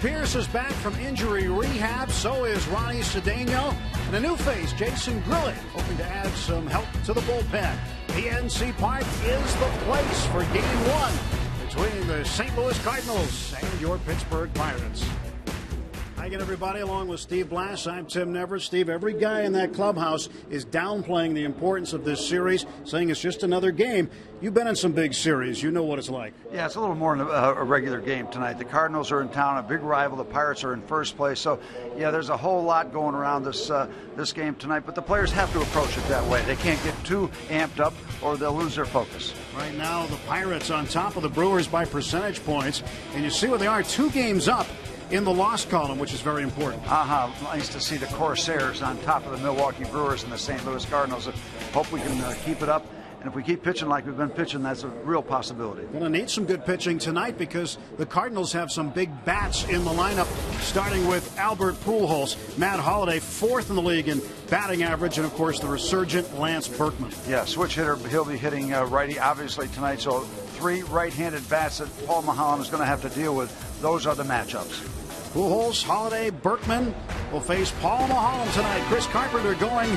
Pierce is back from injury rehab. So is Ronnie Cedeno. And a new face, Jason Grilli, hoping to add some help to the bullpen. PNC Park is the place for Game 1 between the St. Louis Cardinals and your Pittsburgh Pirates. Hi again, everybody. Along with Steve Blass, I'm Tim Nevers. Steve, every guy in that clubhouse is downplaying the importance of this series, saying it's just another game. You've been in some big series. You know what it's like. Yeah, it's a little more than a regular game tonight. The Cardinals are in town, a big rival. The Pirates are in first place. So, yeah, there's a whole lot going around this game tonight. But the players have to approach it that way. They can't get too amped up or they'll lose their focus. Right now, the Pirates on top of the Brewers by percentage points. And you see where they are, 2 games up in the loss column, which is very important. Nice to see the Corsairs on top of the Milwaukee Brewers and the St. Louis Cardinals. Hope we can keep it up. And if we keep pitching like we've been pitching, that's a real possibility. Going to need some good pitching tonight because the Cardinals have some big bats in the lineup, starting with Albert Pujols. Matt Holliday, 4th in the league in batting average, and, of course, the resurgent Lance Berkman. Yeah, switch hitter. He'll be hitting righty, obviously, tonight. So 3 right-handed bats that Paul Maholm is going to have to deal with. Those are the matchups. Pujols, Holliday, Berkman will face Paul Maholm tonight. Chris Carpenter going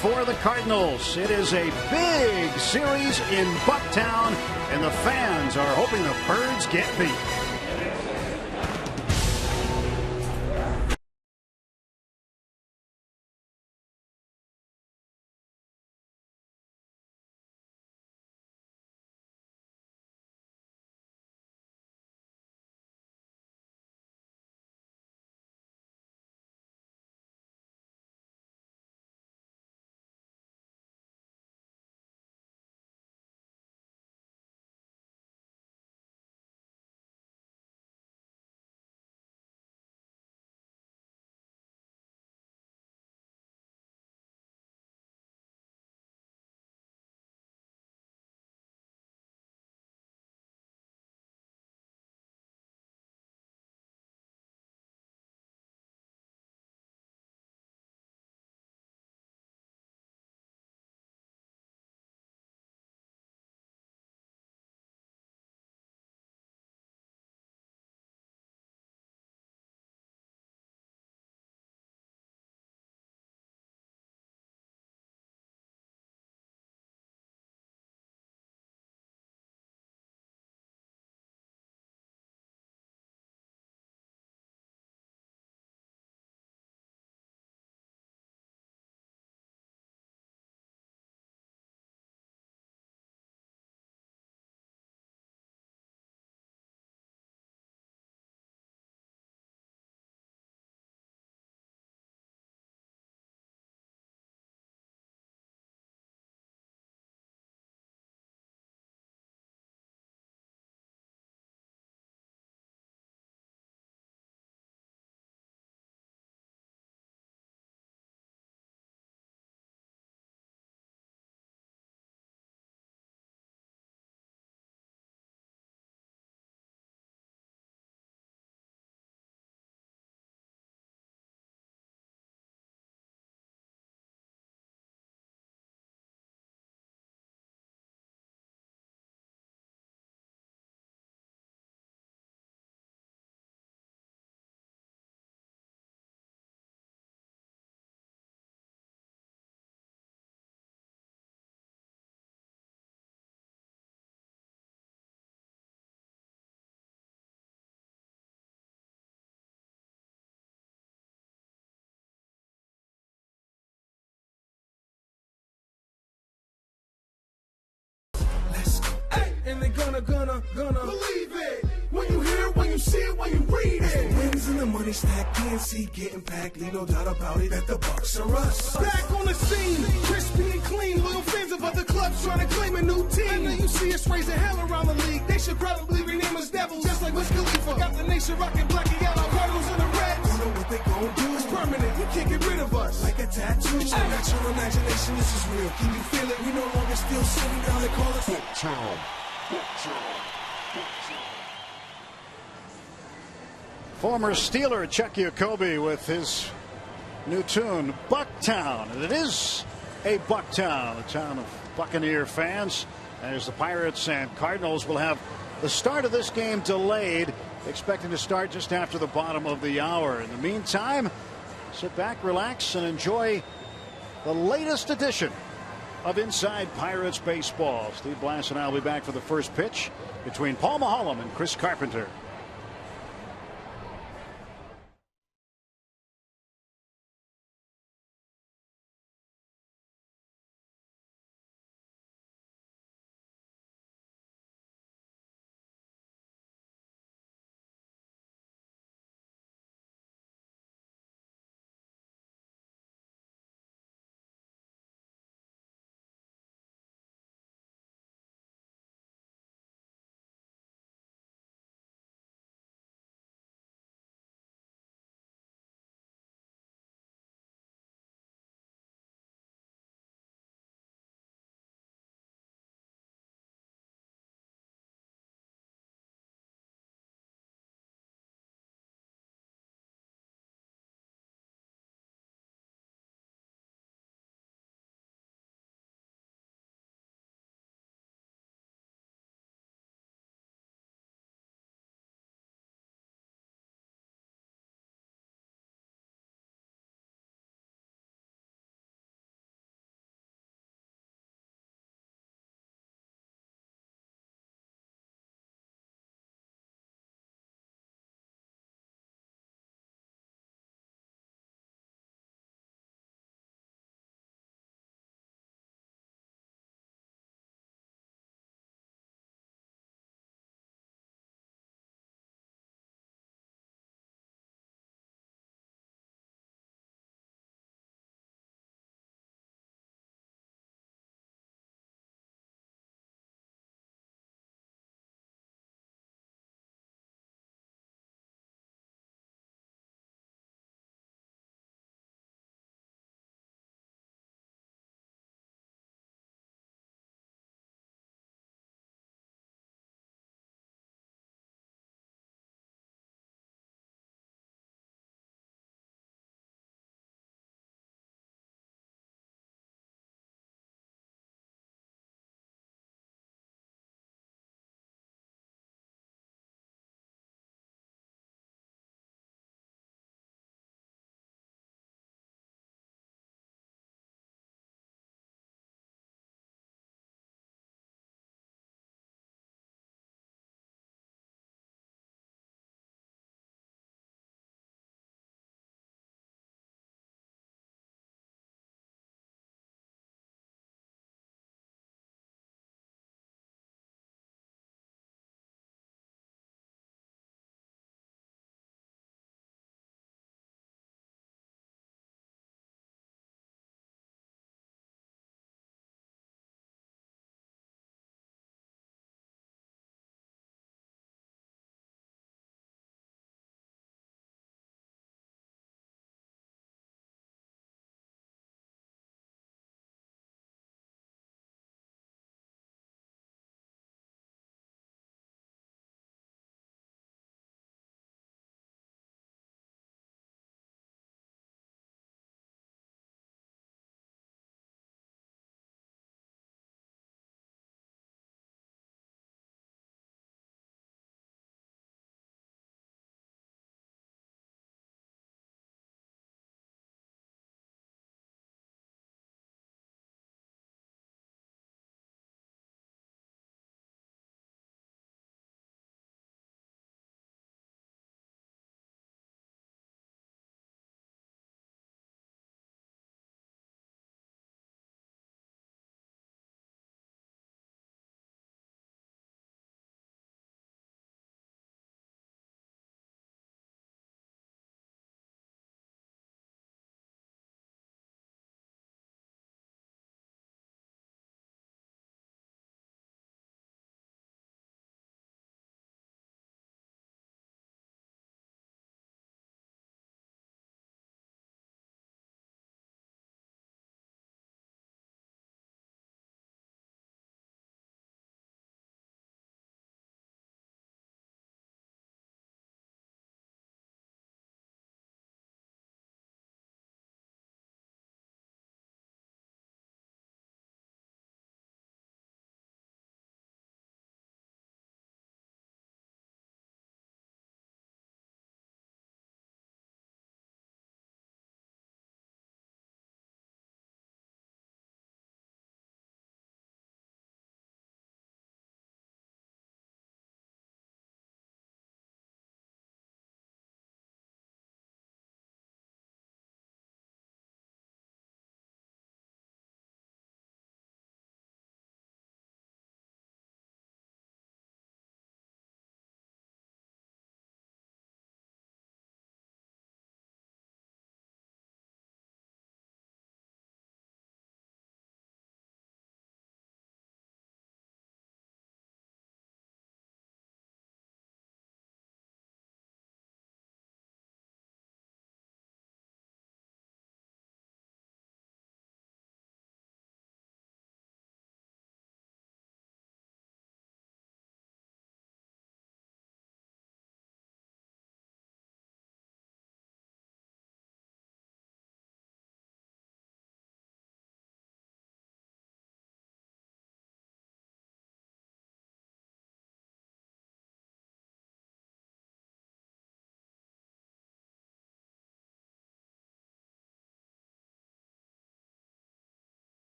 for the Cardinals. It is a big series in Bucktown, and the fans are hoping the Birds get beat. And they're gonna believe it. When you hear it, when you see it, when you read it. The wins and the money stack, PNC getting packed. Leave no doubt about it that the Bucks are us. Back on the scene, crispy and clean. Loyal fans of other clubs trying to claim a new team. I know you see us raising hell around the league. They should probably rename us Devils, just like Wiz Khalifa. Got the nation rocking black and yellow, Cardinals and the Reds. You know what they gon' do? It's permanent. You can't get rid of us like a tattoo. It's not natural imagination. This is real. Can you feel it? We no longer still sitting down. They call us Bucktown. Former Steeler Chuck Jacoby with his new tune, Bucktown. And it is a Bucktown, a town of Buccaneer fans, as the Pirates and Cardinals will have the start of this game delayed expecting to start just after the bottom of the hour. In the meantime, sit back, relax, and enjoy the latest edition of Inside Pirates Baseball. Steve Blass and I will be back for the first pitch between Paul Maholm and Chris Carpenter.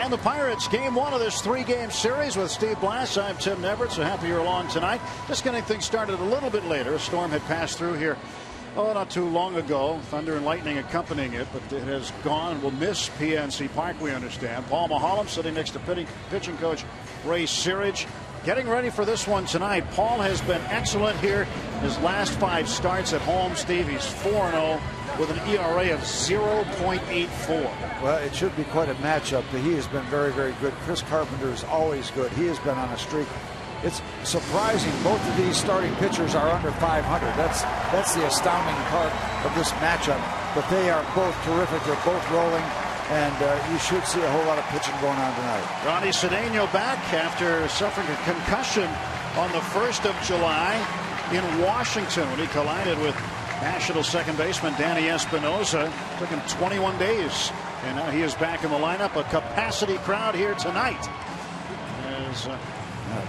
And the Pirates, game one of this 3-game series with Steve Blass. I'm Tim Neverett, so happy you're along tonight. Just getting things started a little bit later. A storm had passed through here, not too long ago. Thunder and lightning accompanying it, but it has gone. Will miss PNC Park, we understand. Paul Maholm sitting next to pitching coach Ray Searage. Getting ready for this one tonight. Paul has been excellent here. His last 5 starts at home, Steve, he's 4-0 with an ERA of 0.84. Well, it should be quite a matchup. He has been very, very good. Chris Carpenter is always good. He has been on a streak. It's surprising both of these starting pitchers are under 500. That's the astounding part of this matchup. But they are both terrific. They're both rolling. And you should see a whole lot of pitching going on tonight. Ronnie Cedeno back after suffering a concussion on the 1st of July in Washington when he collided with National second baseman Danny Espinosa. Took him 21 days. And now he is back in the lineup. A capacity crowd here tonight. As,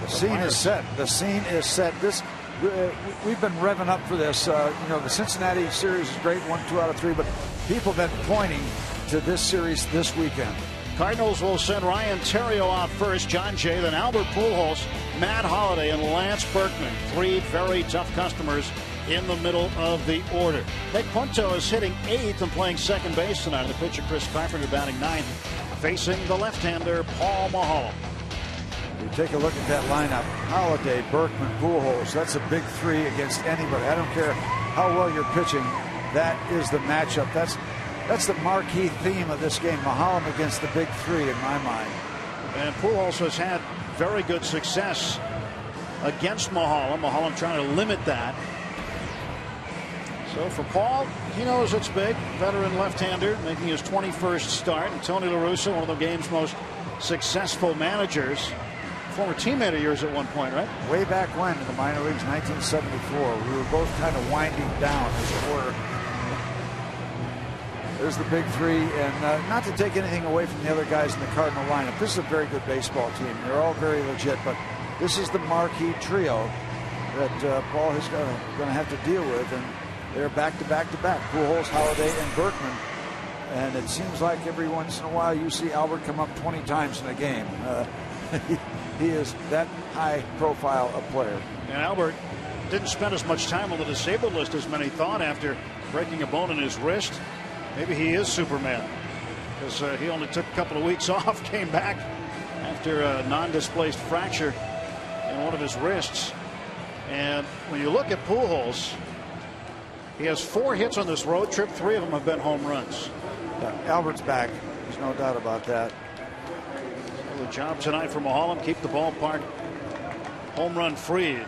the scene is set. The scene is set. We've been revving up for this. The Cincinnati series is great, 1, 2 out of 3, but people have been pointing to this series this weekend. Cardinals will send Ryan Theriot out first, John Jay, then Albert Pujols, Matt Holliday, and Lance Berkman. 3 very tough customers in the middle of the order. Nick Punto is hitting 8th and playing second base tonight. The pitcher Chris Carpenter batting 9th, facing the left-hander Paul Maholm. You take a look at that lineup. Holliday, Berkman, Pujols. That's a big 3 against anybody. I don't care how well you're pitching. That is the matchup. That's the marquee theme of this game. Maholm against the big 3 in my mind. And Pujols has had very good success against Maholm. Maholm trying to limit that. So for Paul, he knows it's big. Veteran left-hander making his 21st start. And Tony La Russa, one of the game's most successful managers. Former teammate of yours at one point, right? Way back when in the minor leagues, 1974. We were both kind of winding down, as it were. There's the big 3, and not to take anything away from the other guys in the Cardinal lineup. This is a very good baseball team. They're all very legit, but this is the marquee trio that Paul is going to have to deal with, and they're back to back to back. Pujols, Holliday, and Berkman. And it seems like every once in a while you see Albert come up 20 times in a game. He is that high profile a player. And Albert didn't spend as much time on the disabled list as many thought after breaking a bone in his wrist. Maybe he is Superman, because he only took a couple of weeks off, came back after a non-displaced fracture in one of his wrists. And when you look at Pujols, he has 4 hits on this road trip. 3 of them have been home runs. Albert's back. There's no doubt about that. So the job tonight for Maholm, keep the ballpark home run free.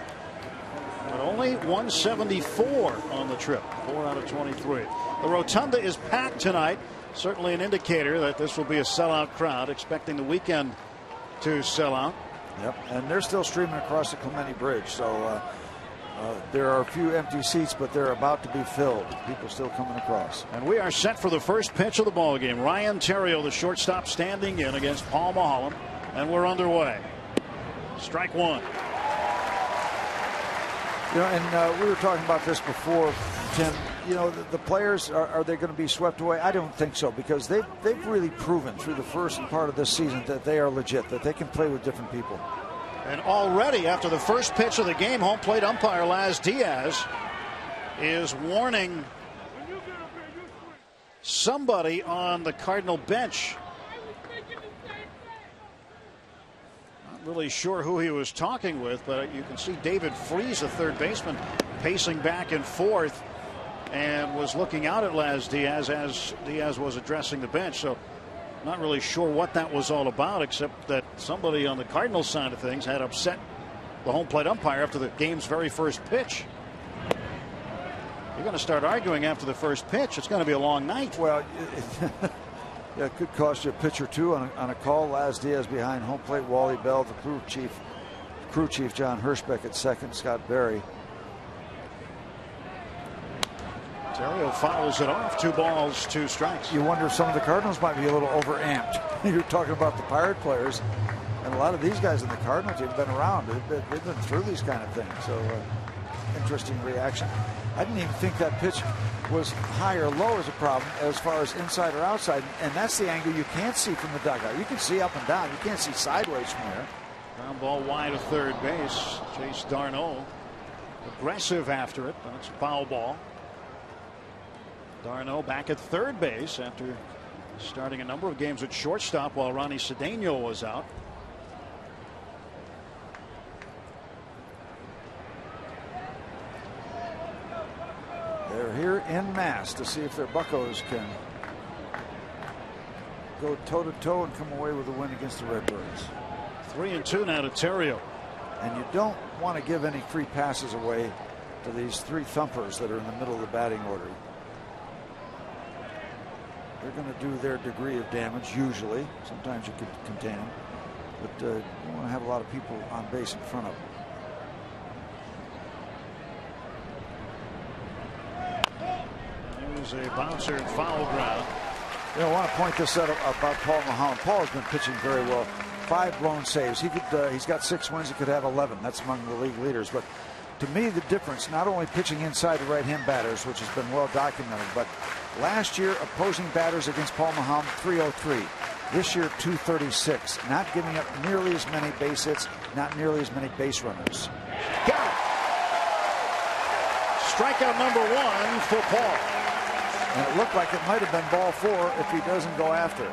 But only 174 on the trip, 4 out of 23. The rotunda is packed tonight. Certainly an indicator that this will be a sellout crowd, expecting the weekend to sell out. Yep, and they're still streaming across the Clemente Bridge, so there are a few empty seats, but they're about to be filled. People still coming across. And we are set for the first pitch of the ball game. Ryan Theriot, the shortstop, standing in against Paul Maholm, and we're underway. Strike 1. And we were talking about this before, Tim. The players, are they going to be swept away? I don't think so, because they've really proven through the first part of this season that they are legit, that they can play with different people. And already after the first pitch of the game, home plate umpire Laz Diaz is warning somebody on the Cardinal bench. Not really sure who he was talking with, but you can see David Freese, the third baseman, pacing back and forth and was looking out at Laz Diaz as Diaz was addressing the bench. So not really sure what that was all about, except that somebody on the Cardinals side of things had upset the home plate umpire after the game's very first pitch. You're going to start arguing after the first pitch. It's going to be a long night. Well, it could cost you a pitch or two on a call. Laz Diaz behind home plate, Wally Bell, the crew chief John Hirschbeck at second, Scott Berry. Theriot fouls it off. 2 balls, 2 strikes. You wonder if some of the Cardinals might be a little overamped. You're talking about the Pirate players, and a lot of these guys in the Cardinal team have been around. They've been through these kind of things. So interesting reaction. I didn't even think that pitch was high or low as a problem as far as inside or outside. And that's the angle you can't see from the dugout. You can see up and down. You can't see sideways from there. Ground ball wide of third base. Chase d'Arnaud aggressive after it, but it's a foul ball. d'Arnaud back at third base after starting a number of games at shortstop while Ronnie Cedeno was out. They're here en masse to see if their Buccos can go toe-to-toe and come away with a win against the Redbirds. 3-2 now to Terrio. And you don't want to give any free passes away to these three thumpers that are in the middle of the batting order. They're going to do their degree of damage usually. Sometimes you can contain them, but you want to have a lot of people on base in front of them. There's a bouncer and foul ground. You know, I want to point this out about Paul Mulholland. Paul has been pitching very well. 5 blown saves. He's got 6 wins. He could have 11. That's among the league leaders. But to me, the difference, not only pitching inside the right-hand batters, which has been well documented, but last year opposing batters against Paul Mulholland 303. This year 236. Not giving up nearly as many base hits, not nearly as many base runners. Got it. Strikeout number 1 for Paul. And it looked like it might have been ball 4 if he doesn't go after it.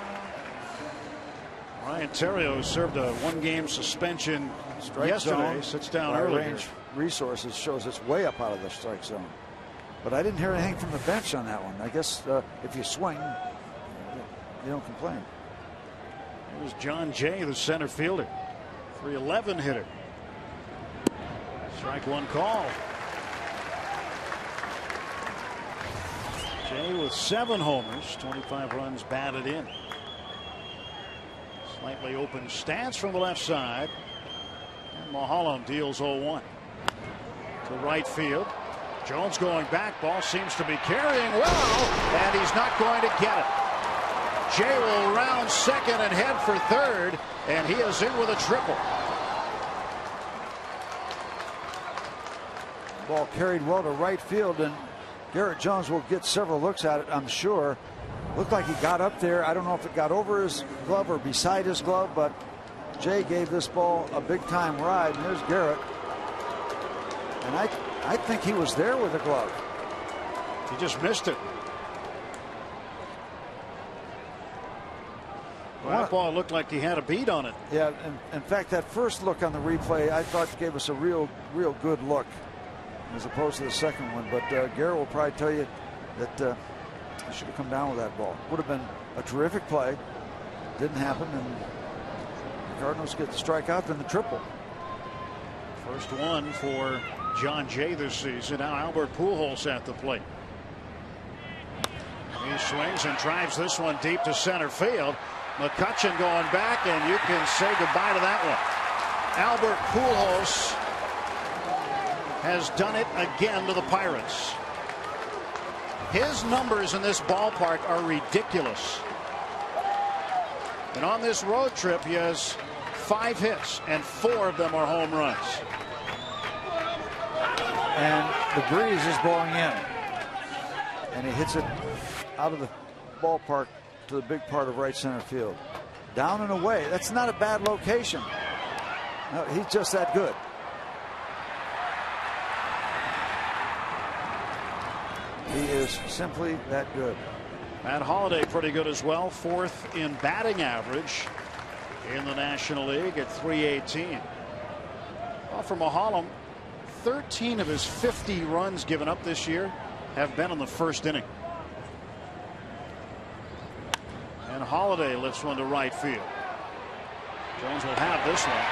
Ryan Terrio served a 1-game suspension yesterday. Sits down early. Range Resources shows it's way up out of the strike zone. But I didn't hear anything from the bench on that one. I guess if you swing, you don't complain. It was John Jay, the center fielder. 311 hitter. Strike 1 call. Jay with 7 homers, 25 runs batted in. Slightly open stance from the left side. And Mulholland deals 0-1 to right field. Jones going back. Ball seems to be carrying well, and he's not going to get it. Jay will round second and head for third, and he is in with a triple. Ball carried well to right field, and Garrett Jones will get several looks at it, I'm sure. Looked like he got up there. I don't know if it got over his glove or beside his glove, but Jay gave this ball a big-time ride, and there's Garrett. And I think he was there with the glove. He just missed it. Well, that ball looked like he had a beat on it. Yeah, in fact, that first look on the replay, I thought gave us a real good look as opposed to the second one. But Garrett will probably tell you that he should have come down with that ball. Would have been a terrific play. Didn't happen, and the Cardinals get the strikeout, then the triple. First one for John Jay this season. Now Albert Pujols at the plate. He swings and drives this one deep to center field. McCutchen going back, and you can say goodbye to that one. Albert Pujols has done it again to the Pirates. His numbers in this ballpark are ridiculous. And on this road trip, he has 5 hits, and 4 of them are home runs. And the breeze is blowing in. And he hits it out of the ballpark to the big part of right center field. Down and away. That's not a bad location. No, he's just that good. He is simply that good. Matt Holliday pretty good as well. 4th in batting average in the National League at .318. Well, for Mulholland, 13 of his 50 runs given up this year have been in the first inning. And Holliday lifts one to right field. Jones will have this one.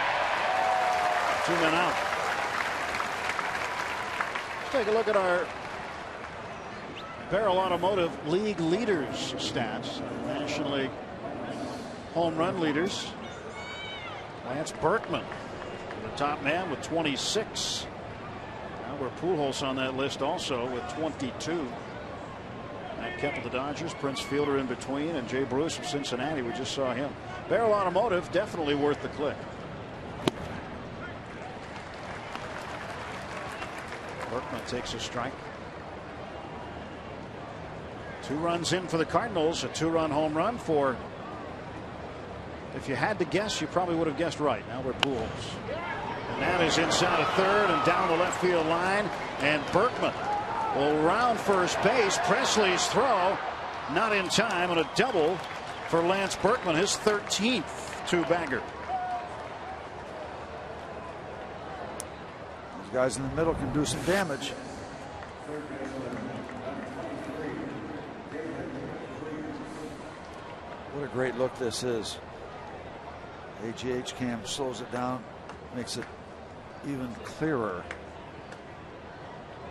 2 men out. Let's take a look at our Barrel Automotive League leaders stats. National League home run leaders. Lance Berkman, the top man with 26. Albert Pujols on that list also with 22. Matt Kemp of the Dodgers, Prince Fielder in between, and Jay Bruce of Cincinnati. We just saw him. Barrel Automotive definitely worth the click. Berkman takes a strike. 2 runs in for the Cardinals. A 2-run home run for, if you had to guess, you probably would have guessed right. Albert Pujols. And that is inside of third and down the left field line. And Berkman will round first base. Presley's throw not in time, and a double for Lance Berkman, his 13th 2-bagger. These guys in the middle can do some damage. What a great look this is. AGH cam slows it down, makes it even clearer.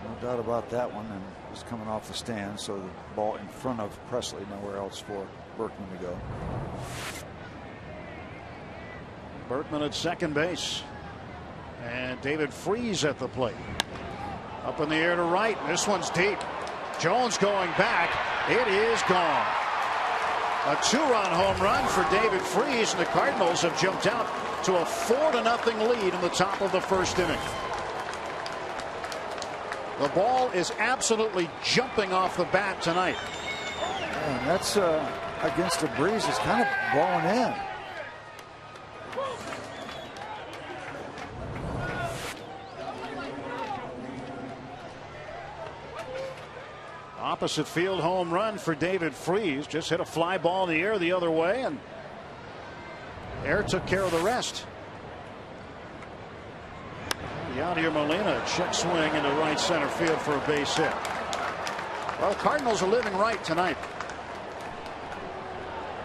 No doubt about that one. And he's coming off the stand, so the ball in front of Presley, nowhere else for Berkman to go. Berkman at second base. And David Freese at the plate. Up in the air to right. This one's deep. Jones going back. It is gone. A 2-run home run for David Freese, and the Cardinals have jumped out to a 4-0 lead in the top of the first inning. The ball is absolutely jumping off the bat tonight. And that's against the breeze. It's kind of blowing in. Opposite field home run for David Freese. Just hit a fly ball in the air the other way, and air took care of the rest. Yadier Molina, check swing into right center field for a base hit. Well, Cardinals are living right tonight.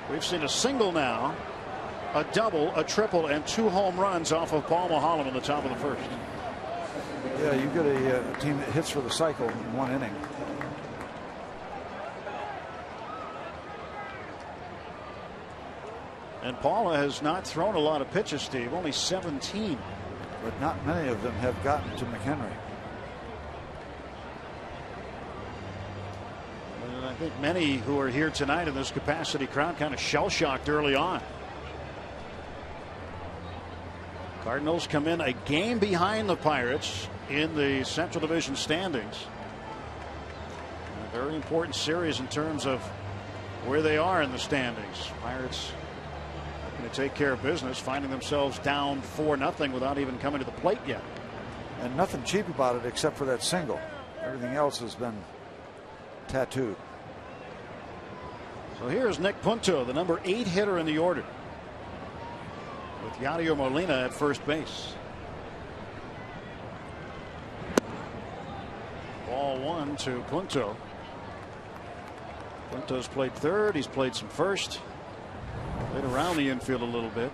We've seen a single now, a double, a triple, and 2 home runs off of Paul Maholm in the top of the first. Yeah, you get a team that hits for the cycle in 1 inning. And Paula has not thrown a lot of pitches, Steve, only 17. But not many of them have gotten to McHenry. And I think many who are here tonight in this capacity crowd kind of shell-shocked early on. Cardinals come in a game behind the Pirates in the Central Division standings. A very important series in terms of where they are in the standings. Pirates going to take care of business, finding themselves down 4-0 without even coming to the plate yet. And nothing cheap about it except for that single. Everything else has been tattooed. So here's Nick Punto, the number 8 hitter in the order, with Yadier Molina at first base. Ball 1 to Punto. Punto's played third. He's played some first. Played around the infield a little bit.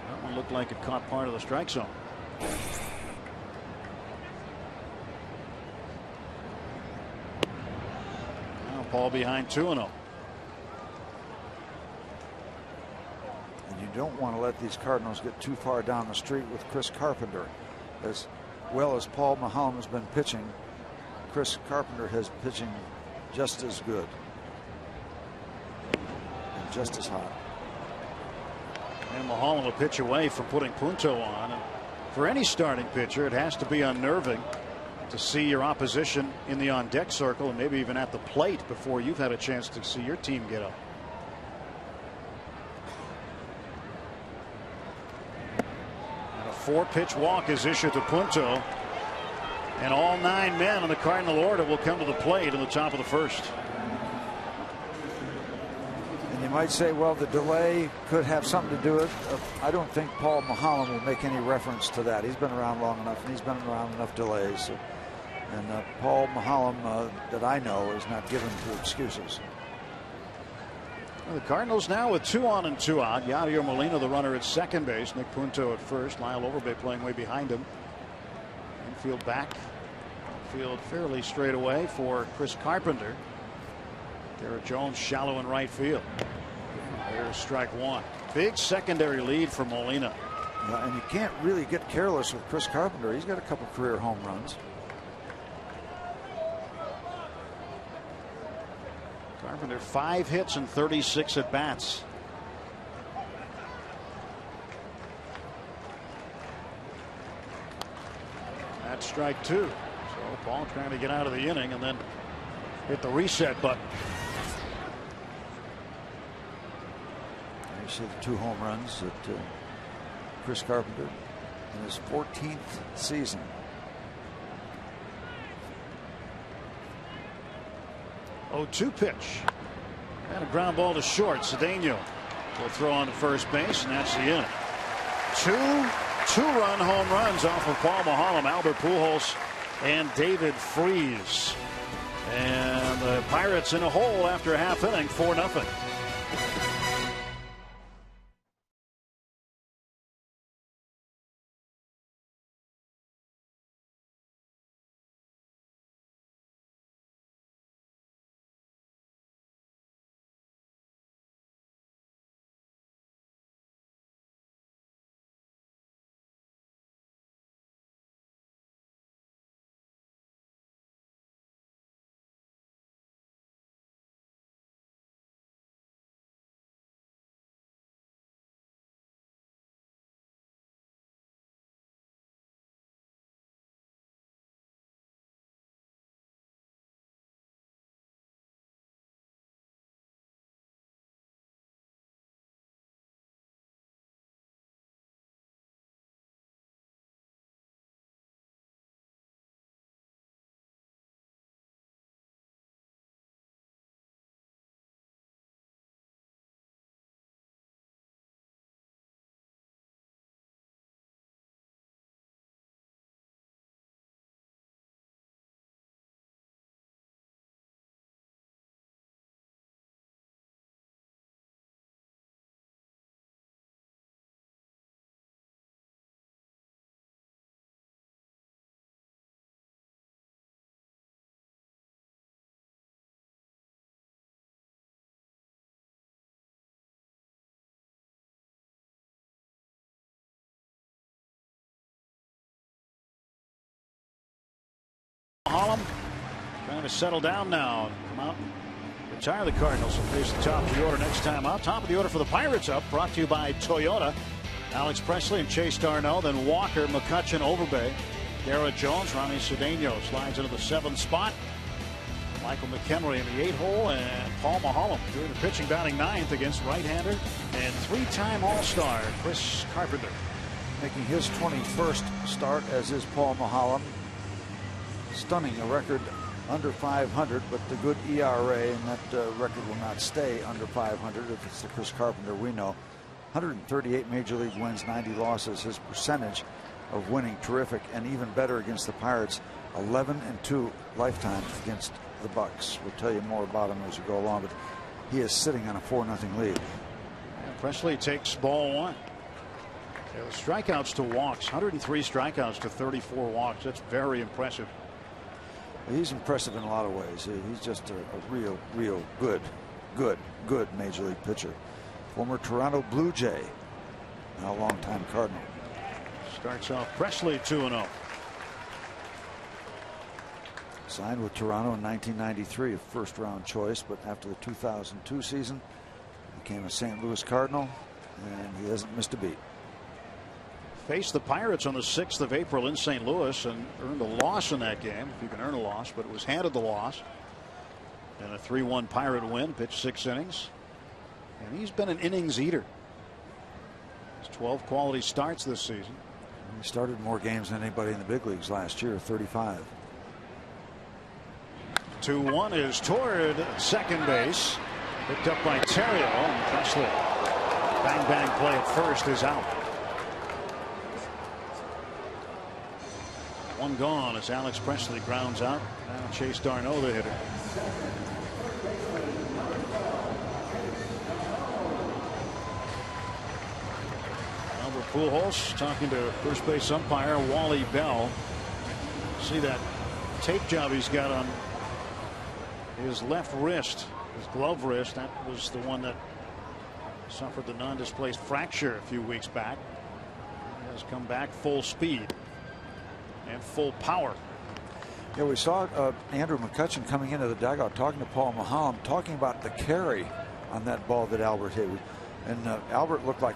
That one looked like it caught part of the strike zone. Now Paul behind 2-0. And you don't want to let these Cardinals get too far down the street with Chris Carpenter. As well as Paul Maholm has been pitching, Chris Carpenter has pitching just as good. Just as hot. And Maholm will pitch away from putting Punto on. And for any starting pitcher, it has to be unnerving to see your opposition in the on-deck circle and maybe even at the plate before you've had a chance to see your team get up. And a 4-pitch walk is issued to Punto. And all 9 men on the Cardinal order will come to the plate in the top of the first. You might say, well, the delay could have something to do with it. I don't think Paul Maholm will make any reference to that. He's been around long enough, and he's been around enough delays. And Paul Maholm, that I know, is not given to excuses. Well, the Cardinals now with 2 on and 2 out. Yadier Molina, the runner, at second base. Nick Punto at first. Lyle Overbay playing way behind him. Infield back. Field fairly straight away for Chris Carpenter. Garrett Jones shallow in right field. There's strike 1. Big secondary lead for Molina. Yeah, and you can't really get careless with Chris Carpenter. He's got a couple career home runs. Carpenter 5 hits and 36 at bats. That's strike 2. So Paul trying to get out of the inning, and then hit the reset button. You see the 2 home runs at Chris Carpenter in his 14th season. Oh, 2 pitch. And a ground ball to short. Cedeno will throw on to first base, and that's the inning. 2-run home runs off of Paul Maholm, Albert Pujols, and David Freese. And the Pirates in a hole after a half inning, 4-0. Maholm trying to settle down now. Come out, retire the Cardinals and face the top of the order next time out. Top of the order for the Pirates up, brought to you by Toyota. Alex Presley and Chase Darno, then Walker, McCutchen, Overbay. Garrett Jones, Ronnie Cedeno slides into the 7th spot. Michael McHenry in the 8 hole, and Paul Maholm doing the pitching, batting 9th against right-hander and 3-time All-Star Chris Carpenter. Making his 21st start, as is Paul Maholm. Stunning, a record under 500, but the good ERA, and that record will not stay under 500 if it's the Chris Carpenter we know. 138 major league wins, 90 losses. His percentage of winning terrific, and even better against the Pirates, 11-2 lifetime against the Bucks. We'll tell you more about him as we go along, but he is sitting on a 4-0 lead. And Presley takes ball 1. Yeah, the strikeouts to walks, 103 strikeouts to 34 walks. That's very impressive. He's impressive in a lot of ways. He's just a real good major league pitcher. Former Toronto Blue Jay, now longtime Cardinal. Starts off Presley 2-0. Signed with Toronto in 1993, a first-round choice, but after the 2002 season, became a St. Louis Cardinal, and he hasn't missed a beat. Faced the Pirates on the 6th of April in St. Louis and earned a loss in that game, if you can earn a loss, but it was handed the loss. And a 3-1 Pirate win, pitched 6 innings. And he's been an innings eater. He's 12 quality starts this season. He started more games than anybody in the big leagues last year, 35. 2-1 is toward second base. Picked up by Terrio, and Presley. Bang bang play at first is out. 1 gone as Alex Presley grounds out. Now Chase Darno, the hitter. Albert Pujols talking to first base umpire Wally Bell. See that tape job he's got on his left wrist, his glove wrist. That was the one that suffered the non-displaced fracture a few weeks back. He has come back full speed and full power. Yeah, we saw Andrew McCutchen coming into the dugout talking to Paul Maholm, talking about the carry on that ball that Albert hit. And Albert looked like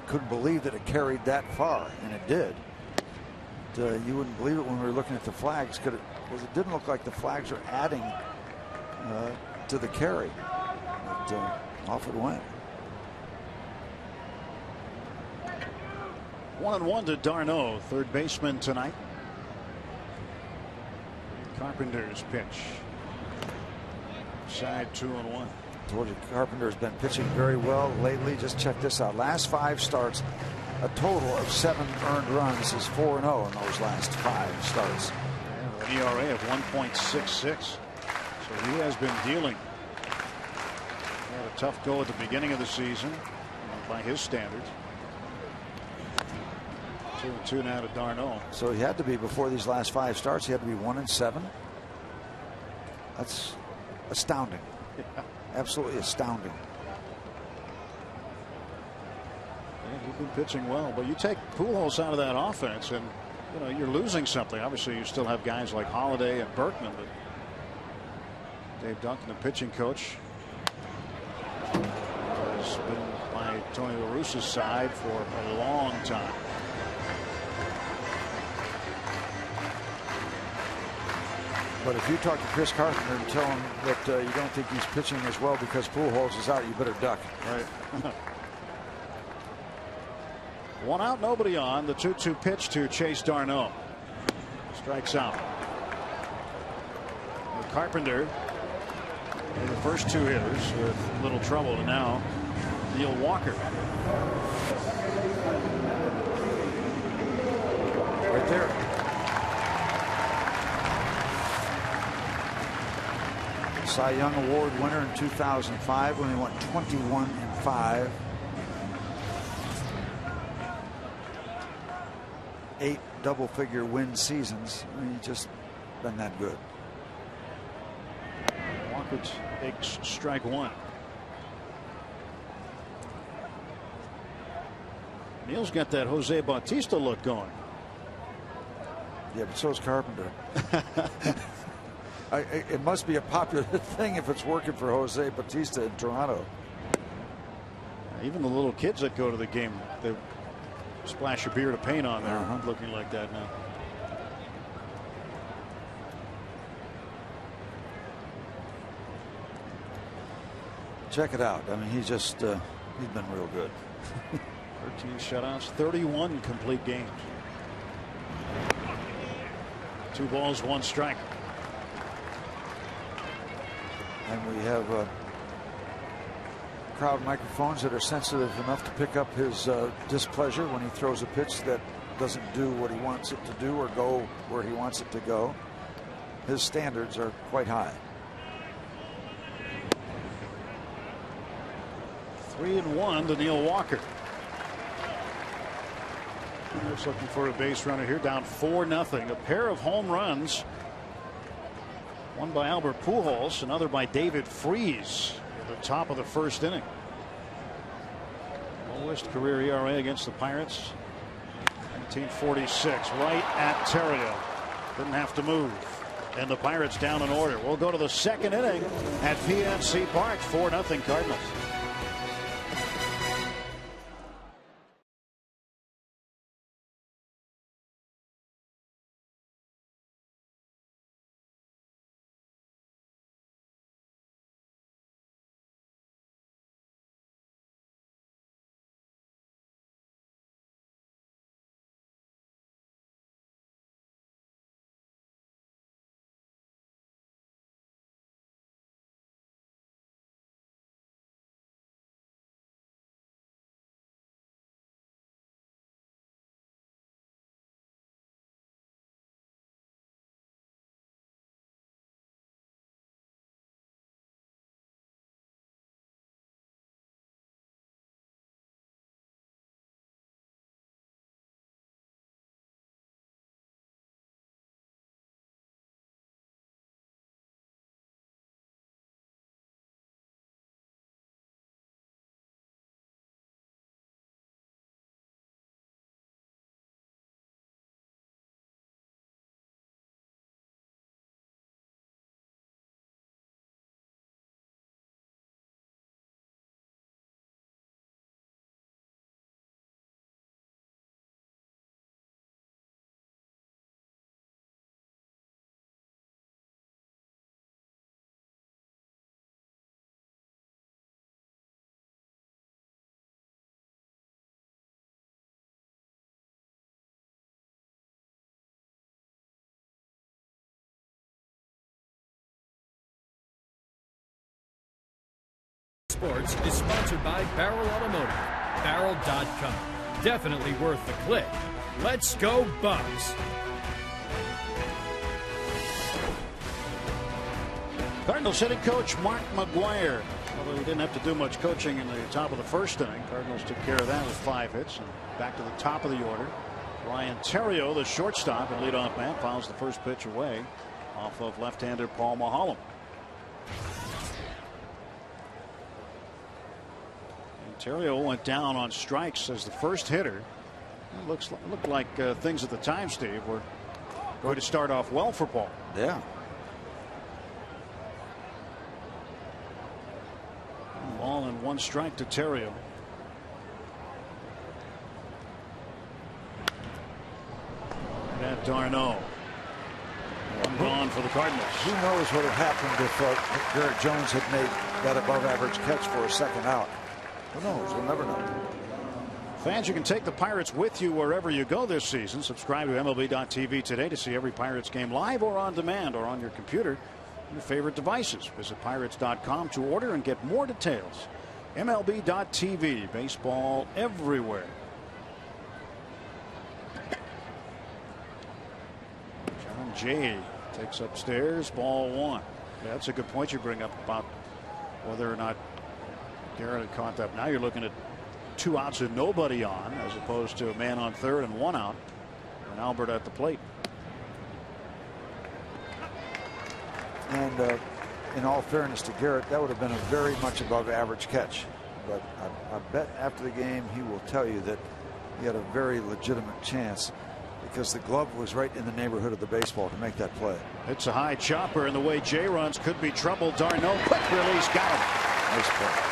couldn't believe that it carried that far, and it did. You wouldn't believe it when we were looking at the flags, because it didn't look like the flags were adding to the carry. But off it went. 1-1 to d'Arnaud, third baseman tonight. Carpenter's pitch. Side 2-1. Told you Carpenter's been pitching very well lately. Just check this out. Last 5 starts, a total of 7 earned runs. Is 4-0 in those last 5 starts. An ERA of 1.66. So he has been dealing. He had a tough go at the beginning of the season by his standards. 2-2 now to d'Arnaud. So he had to be, before these last 5 starts, he had to be 1-7. That's astounding. Yeah. Absolutely astounding. Yeah, he's been pitching well, but you take Pujols out of that offense, and you're losing something. Obviously, you still have guys like Holiday and Berkman, but Dave Duncan, the pitching coach, has been by Tony La Russa's side for a long time. But if you talk to Chris Carpenter and tell him that you don't think he's pitching as well because Pujols is out, you better duck. Right. 1 out, nobody on. The 2-2 pitch to Chase d'Arnaud. Strikes out. Carpenter, the first 2 hitters with little trouble, and now Neil Walker. Right there. Cy Young Award winner in 2005 when he went 21-5. 8 double-figure win seasons. I mean, he's just been that good. Walker takes strike 1. Neil's got that Jose Bautista look going. Yeah, but so's Carpenter. It must be a popular thing if it's working for Jose Bautista in Toronto. Even the little kids that go to the game, they splash a beard of paint on there, looking like that now. Check it out. I mean, he's just he's been real good. 13 shutouts, 31 complete games. 2 balls, 1 strike. And we have crowd microphones that are sensitive enough to pick up his displeasure when he throws a pitch that doesn't do what he wants it to do or go where he wants it to go. His standards are quite high. 3-1 to Neil Walker. Just looking for a base runner here, down 4-0. A pair of home runs. One by Albert Pujols, another by David Freese at the top of the first inning. Lowest career ERA against the Pirates, 1946, right at Terrio. Didn't have to move. And the Pirates down in order. We'll go to the second inning at PNC Park. 4-0 Cardinals. Sports is sponsored by Barrel Automotive. Barrel.com. Definitely worth the click. Let's go Bucks! Cardinals hitting coach Mark McGwire. Although he didn't have to do much coaching in the top of the first inning. Cardinals took care of that with 5 hits. And back to the top of the order. Ryan Theriot, the shortstop and leadoff man, fouls the first pitch away off of left-hander Paul Maholm. And Theriot went down on strikes as the first hitter. It looked like things at the time, Steve, were going to start off well for Paul. Yeah. Ball and 1 strike to Theriot. At d'Arnaud. 1 gone for the Cardinals. Who knows what had happened if Garrett Jones had made that above average catch for a second out. Who knows? We'll never know. Fans, you can take the Pirates with you wherever you go this season. Subscribe to MLB.tv today to see every Pirates game live or on demand or on your computer, your favorite devices. Visit Pirates.com to order and get more details. MLB.tv, baseball everywhere. John Jay takes upstairs, ball 1. Yeah, that's a good point you bring up about whether or not Garrett had caught that. Now you're looking at 2 outs and nobody on, as opposed to a man on third and 1 out, and Albert at the plate. And in all fairness to Garrett, that would have been a very much above average catch. But I bet after the game he will tell you that he had a very legitimate chance because the glove was right in the neighborhood of the baseball to make that play. It's a high chopper, and the way Jay runs could be trouble. d'Arnaud, quick release, got him. Nice play.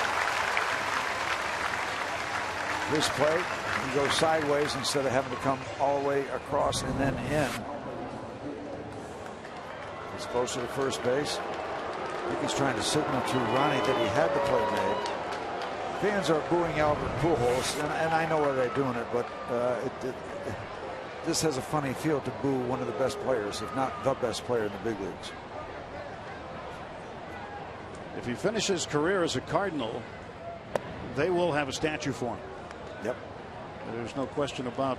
This play, he goes sideways instead of having to come all the way across and then in. He's closer to first base. I think he's trying to signal to Ronnie that he had the play made. Fans are booing Albert Pujols, and I know why they're doing it, but this has a funny feel to boo one of the best players, if not the best player in the big leagues. If he finishes his career as a Cardinal, they will have a statue for him. Yep. There's no question about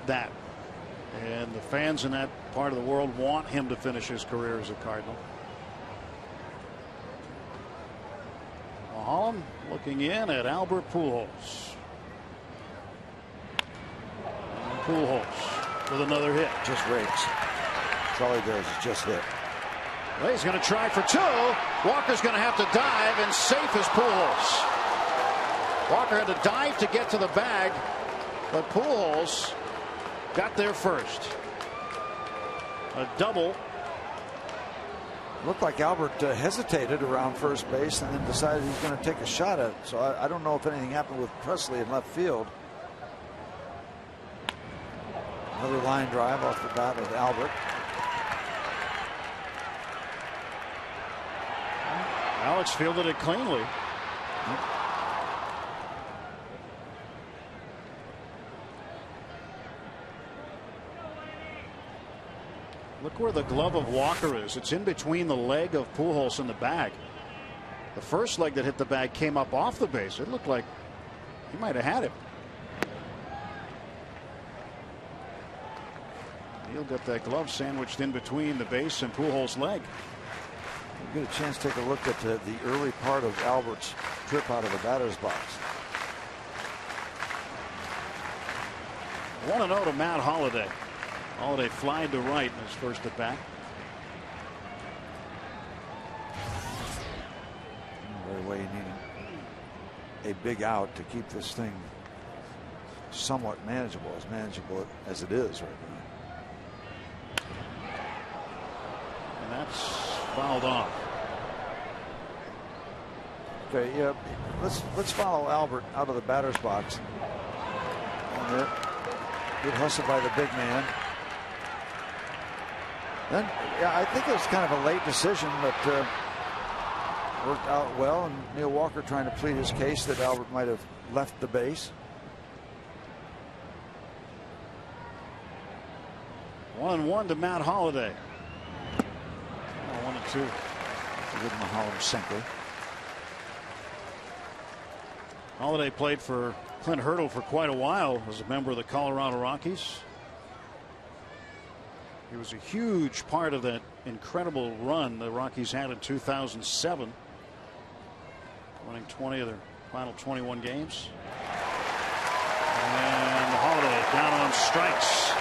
that. And the fans in that part of the world want him to finish his career as a Cardinal. Maholm looking in at Albert Pujols. And Pujols with another hit. Just rakes. That's all he does is just hit. Well, he's going to try for 2. Walker's going to have to dive, and safe is Pujols. Walker had to dive to get to the bag, but Pujols got there first. A double. Looked like Albert hesitated around first base and then decided he's going to take a shot at it. So I don't know if anything happened with Presley in left field. Another line drive off the bat of Albert. Alex fielded it cleanly. Look where the glove of Walker is. It's in between the leg of Pujols and the bag. The first leg that hit the bag came up off the base. It looked like he might have had it. He'll get that glove sandwiched in between the base and Pujols' leg. We'll get a chance to take a look at the early part of Albert's trip out of the batter's box. 1-0 to Matt Holliday. Holliday flied to right in his first at bat. Very way, you need a big out to keep this thing somewhat manageable as it is right now. And that's fouled off. Okay, yeah, let's follow Albert out of the batter's box. And good hustle by the big man. Then, yeah, I think it was kind of a late decision, but worked out well. And Neil Walker trying to plead his case that Albert might have left the base. 1-1 to Matt Holliday. 1-2. Good Maholm sinker. Holiday played for Clint Hurdle for quite a while as a member of the Colorado Rockies. He was a huge part of that incredible run the Rockies had in 2007, winning 20 of their final 21 games. And Holiday down on strikes.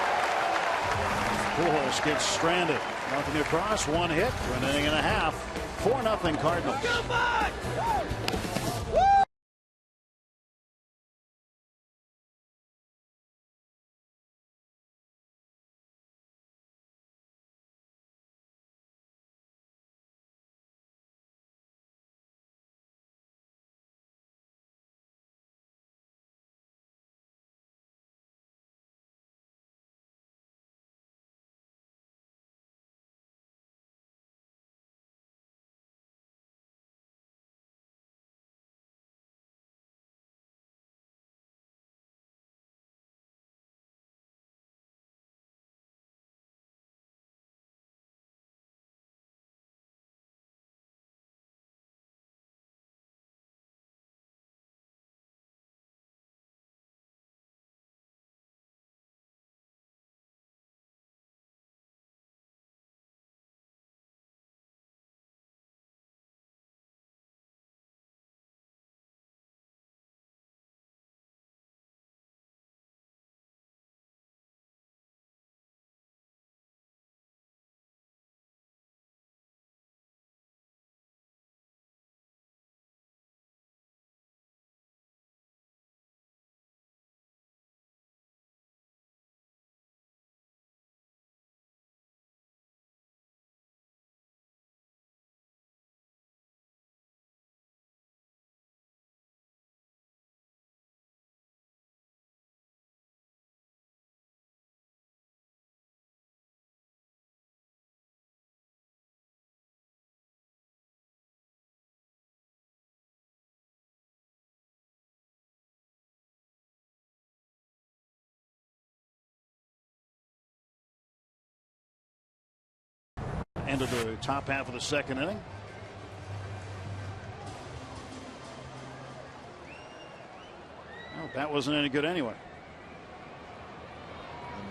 Pujols gets stranded. Nothing across, one hit for an inning and a half. 4-0 Cardinals. End of the top half of the second inning. Well, that wasn't any good anyway.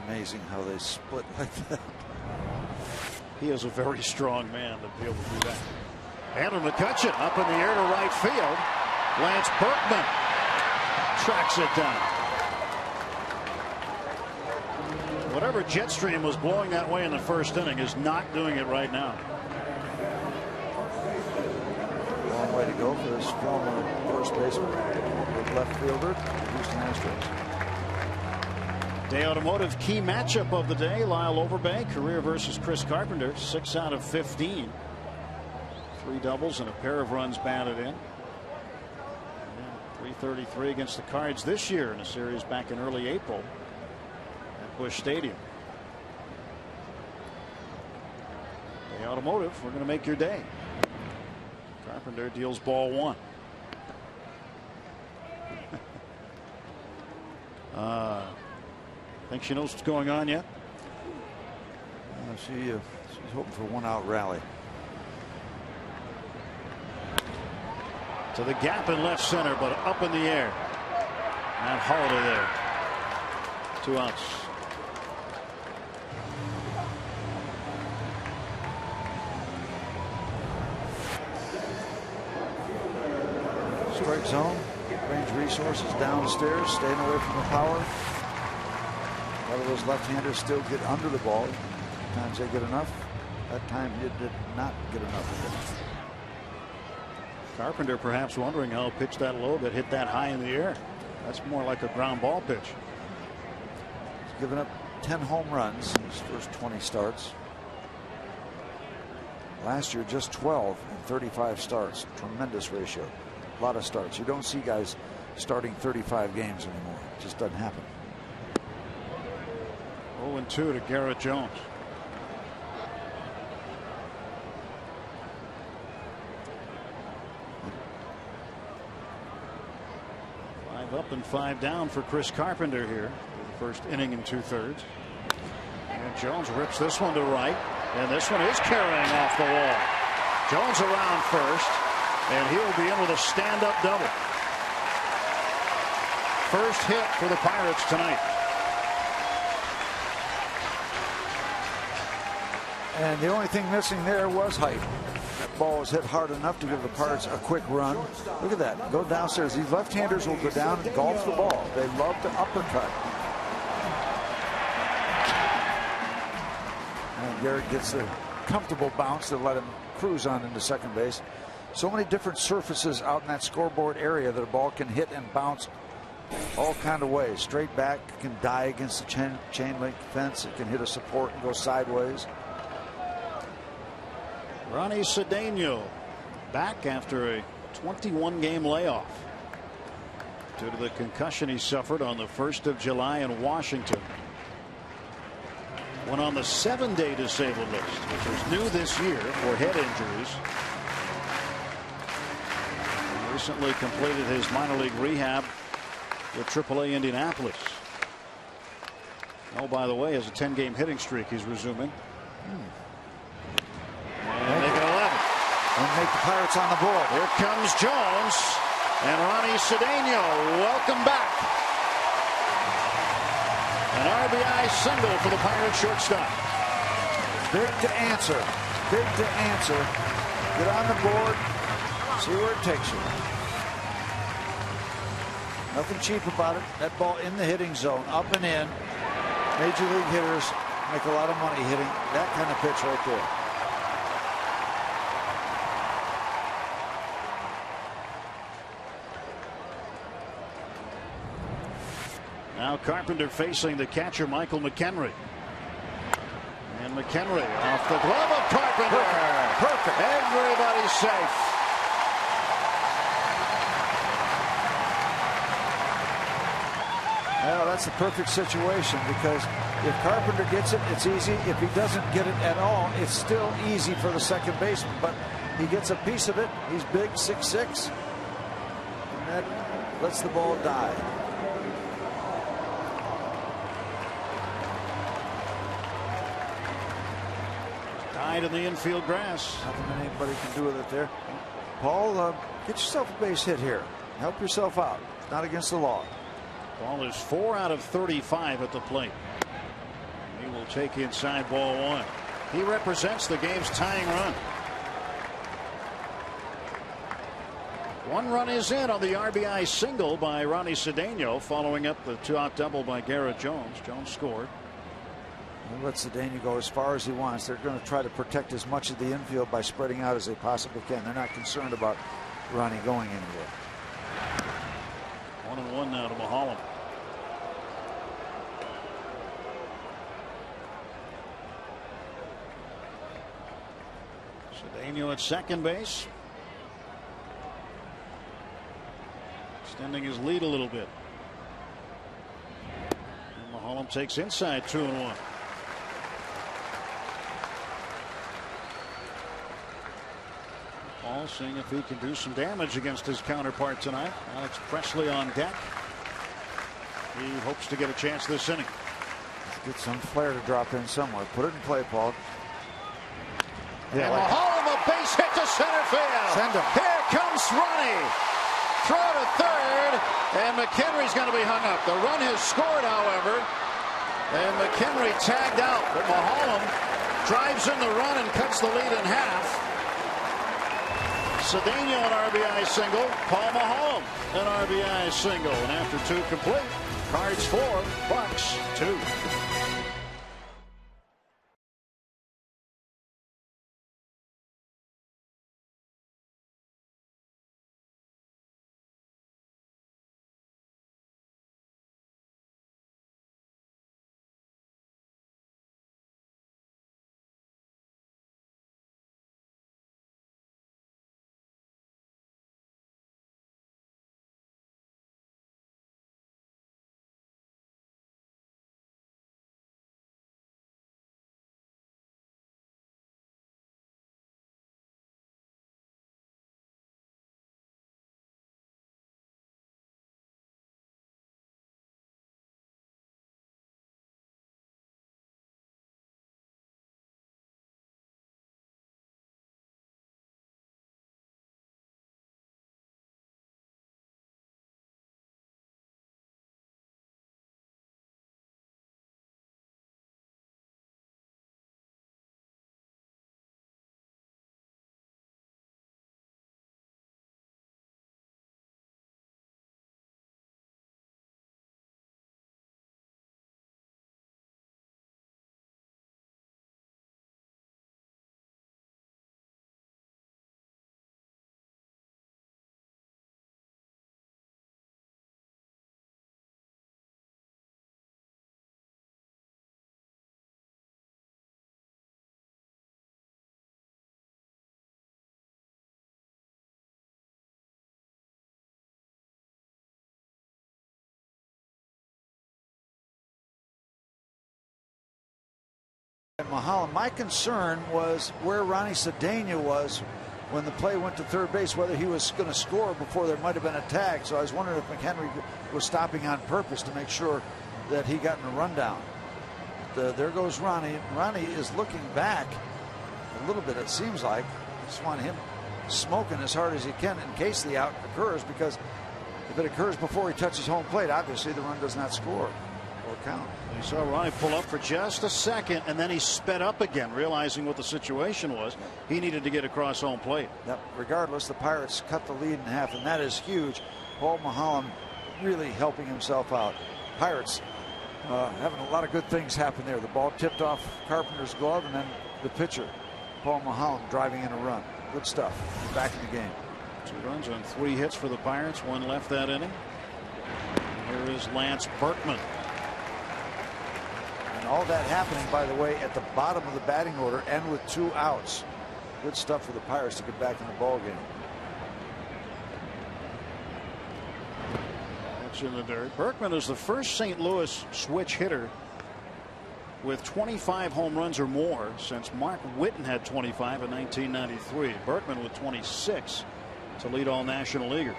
Amazing how they split like that. He is a very strong man to be able to do that. Andrew McCutcheon up in the air to right field. Lance Berkman tracks it down. Whatever jet stream was blowing that way in the first inning is not doing it right now. Long way to go for this former first baseman, left fielder, Houston Astros. Day Automotive key matchup of the day. Lyle Overbank career versus Chris Carpenter. 6 out of 15. 3 doubles and a pair of runs batted in. And 333 against the Cards this year in a series back in early April at Busch Stadium. Day Automotive, we're going to make your day. Carpenter deals ball 1. Think she knows what's going on yet? She's hoping for a 1-out rally. To the gap in left center, but up in the air. And Holiday there. 2 outs. Strike zone. Range resources downstairs, staying away from the power. A lot of those left-handers still get under the ball. Sometimes they get enough. That time he did not get enough. Carpenter perhaps wondering how a pitch that low that hit that high in the air. That's more like a ground ball pitch. He's given up 10 home runs in his first 20 starts. Last year just 12 in 35 starts. Tremendous ratio. A lot of starts. You don't see guys starting 35 games anymore. It just doesn't happen. 0-2 to Garrett Jones. Five up and 5 down for Chris Carpenter here. The first inning and 2/3. And Jones rips this one to right. And this one is carrying off the wall. Jones around first. And he'll be in with a stand-up double. first hit for the Pirates tonight. And the only thing missing there was height. That ball was hit hard enough to give the Pirates a quick run. Look at that. Go downstairs. These left-handers will go down and golf the ball. They love to uppercut. And Garrett gets a comfortable bounce to let him cruise on into second base. So many different surfaces out in that scoreboard area that a ball can hit and bounce all kind of ways. Straight back, it can die against the chain link fence. It can hit a support and go sideways. Ronnie Cedeno back after a 21-game layoff due to the concussion he suffered on the 1st of July in Washington. Went on the 7-day disabled list, which was new this year for head injuries. He recently completed his minor league rehab with AAA Indianapolis. Oh, by the way, has a 10-game hitting streak he's resuming. And make it 11. And make the Pirates on the board. Here comes Jones and Ronnie Cedeno. Welcome back. An RBI single for the Pirates shortstop. Big to answer. Big to answer. Get on the board. See where it takes you. Nothing cheap about it. That ball in the hitting zone, up and in. Major league hitters make a lot of money hitting that kind of pitch right there. Now Carpenter facing the catcher Michael McHenry. And McHenry off the glove of Carpenter. Perfect. Everybody's safe. Well, that's the perfect situation because if Carpenter gets it, it's easy. If he doesn't get it at all, it's still easy for the second baseman. But he gets a piece of it. He's big, 6'6". And that lets the ball die. Died in the infield grass. Nothing anybody can do with it there. Paul, get yourself a base hit here. Help yourself out. It's not against the law. Ball is 4 out of 35 at the plate. He will take inside ball 1. He represents the game's tying run. 1 run is in on the RBI single by Ronnie Cedeno, following up the 2-out double by Garrett Jones. Jones scored. We'll let Cedeno go as far as he wants. They're going to try to protect as much of the infield by spreading out as they possibly can. They're not concerned about Ronnie going anywhere. 1-1 now to Mulholland. Cedeno at second base. Extending his lead a little bit. And Mulholland takes inside 2-1. Paul seeing if he can do some damage against his counterpart tonight. Alex Presley on deck. He hopes to get a chance this inning. Let's get some flair to drop in somewhere. Put it in play, Paul. Yeah, and Mulholland, a base hit to center field. Send him. Here comes Ronnie. Throw to third, and McHenry's going to be hung up. The run has scored, however, and McHenry tagged out. But Mulholland drives in the run and cuts the lead in half. Cedeno an RBI single. Paul Mulholland an RBI single. And after 2 complete, Cards 4, Bucks 2. Mulholland. My concern was where Ronnie Cedeno was when the play went to third base, whether he was going to score before there might have been a tag. So I was wondering if McHenry was stopping on purpose to make sure that he got in a rundown. There goes Ronnie. Ronnie is looking back a little bit, it seems like. Just want him smoking as hard as he can in case the out occurs, because if it occurs before he touches home plate, obviously the run does not score or count. You saw Ronnie pull up for just a second, and then he sped up again, realizing what the situation was. He needed to get across home plate. Yep. Regardless, the Pirates cut the lead in half, and that is huge. Paul Mulholland really helping himself out. Pirates having a lot of good things happen there. The ball tipped off Carpenter's glove, and then the pitcher, Paul Mulholland, driving in a run. Good stuff. Back in the game. 2 runs on 3 hits for the Pirates. 1 left that inning. And here is Lance Berkman. And all that happening, by the way, at the bottom of the batting order and with 2 outs. Good stuff for the Pirates to get back in the ball game. That's in the dirt. Berkman is the first St. Louis switch hitter with 25 home runs or more since Mark Whitten had 25 in 1993. Berkman with 26 to lead all National Leaguers.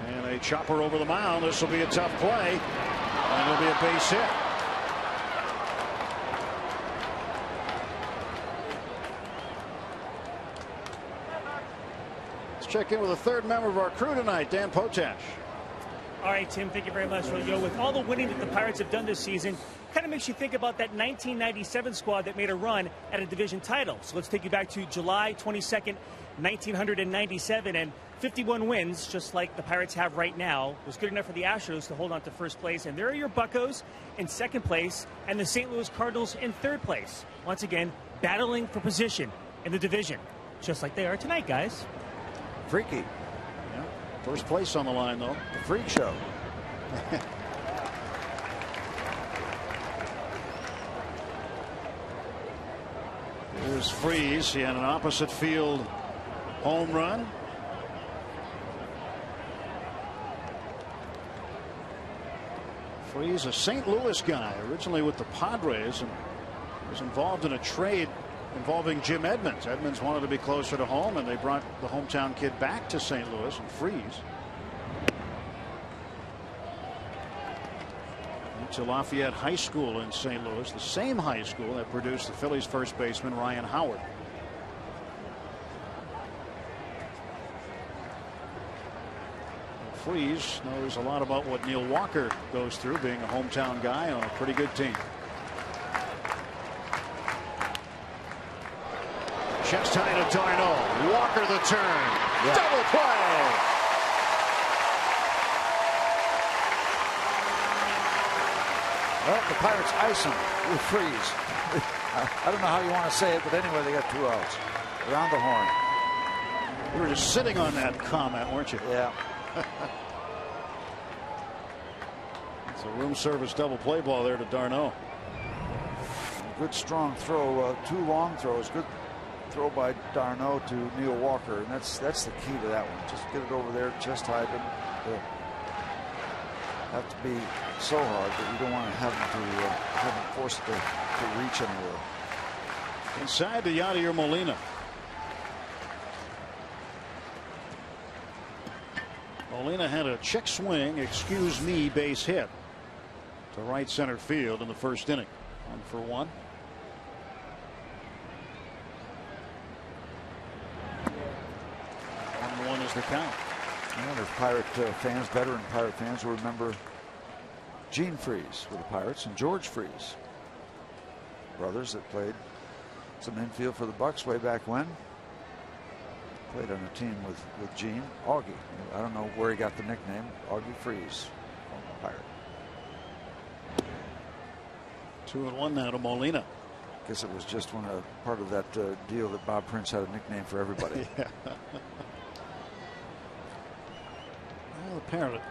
And a chopper over the mound. This will be a tough play, and it'll be a base hit. Let's check in with the 3rd member of our crew tonight, Dan Potash. All right, Tim, thank you very much. Well, with all the winning that the Pirates have done this season, kind of makes you think about that 1997 squad that made a run at a division title. So let's take you back to July 22nd, 1997, and 51 wins, just like the Pirates have right now, was good enough for the Astros to hold on to first place. And there are your Buccos in second place and the St. Louis Cardinals in third place. Once again, battling for position in the division, just like they are tonight, guys. Freaky. Yeah. First place on the line, though. The freak show. Here's Freese. He had an opposite field home run. Freese, a St. Louis guy, originally with the Padres, and was involved in a trade involving Jim Edmonds. Edmonds wanted to be closer to home, and they brought the hometown kid back to St. Louis, and Freese went to Lafayette High School in St. Louis, the same high school that produced the Phillies first baseman Ryan Howard. Freese knows a lot about what Neil Walker goes through, being a hometown guy on a pretty good team. Chest high to Darno. Walker the turn. Yeah. Double play. Well, the Pirates ice him with Freese. I don't know how you want to say it, but anyway, they got 2 outs. Around the horn. You were just sitting on that comment, weren't you? Yeah. It's a room service double play ball there to Darno. Good strong throw. 2 long throws. Good throw by Darno to Neil Walker, and that's the key to that one. Just get it over there, chest high. Have to be so hard that you don't want to have him force it to reach anywhere. Inside to Yadier Molina. Molina had a check swing, excuse me, base hit to right center field in the first inning. 1-for-1. One is the count. I wonder if Pirate fans, veteran Pirate fans, will remember Gene Freese with the Pirates and George Freese, brothers that played some infield for the Bucks way back when. Played on a team with Gene. Augie. I don't know where he got the nickname. Augie Freese, Pirate. 2-1 now to Molina. Guess it was just part of that deal that Bob Prince had a nickname for everybody. Yeah. Well, the Parrot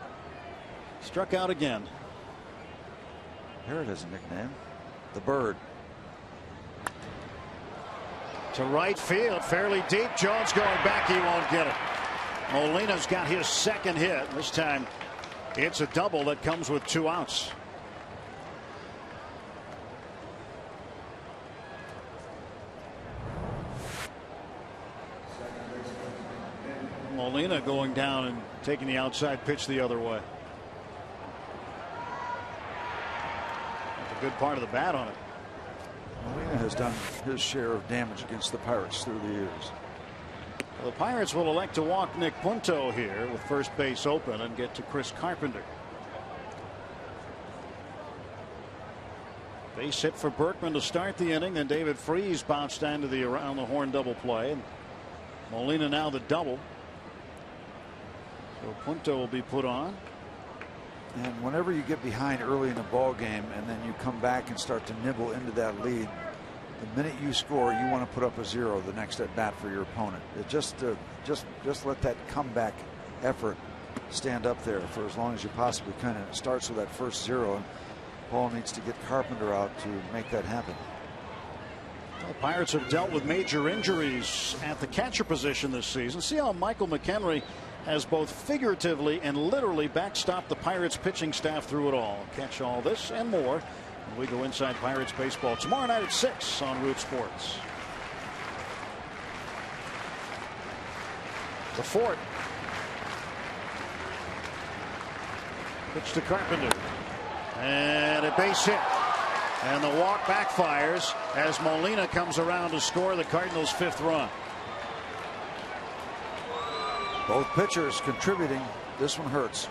struck out again. Parrot has a nickname. The Bird. To right field, fairly deep. Jones going back. He won't get it. Molina's got his second hit. This time it's a double that comes with 2 outs. Molina going down and taking the outside pitch the other way. That's a good part of the bat on it. Molina has done his share of damage against the Pirates through the years. Well, the Pirates will elect to walk Nick Punto here with first base open and get to Chris Carpenter. Base hit for Berkman to start the inning. Then David Freese bounced into the around the horn double play. And Molina now the double. So Punto will be put on. And whenever you get behind early in a ball game and then you come back and start to nibble into that lead, the minute you score, you want to put up a 0 the next at bat for your opponent. Just let that comeback effort stand up there for as long as you possibly can. It starts with that first 0, and Paul needs to get Carpenter out to make that happen. The Pirates have dealt with major injuries at the catcher position this season. See how Michael McHenry has both figuratively and literally backstopped the Pirates pitching staff through it all. Catch all this and more when we go inside Pirates baseball tomorrow night at 6 on Root Sports. The Fort. Pitch to Carpenter. And a base hit. And the walk backfires as Molina comes around to score the Cardinals' 5th run. Both pitchers contributing. This one hurts.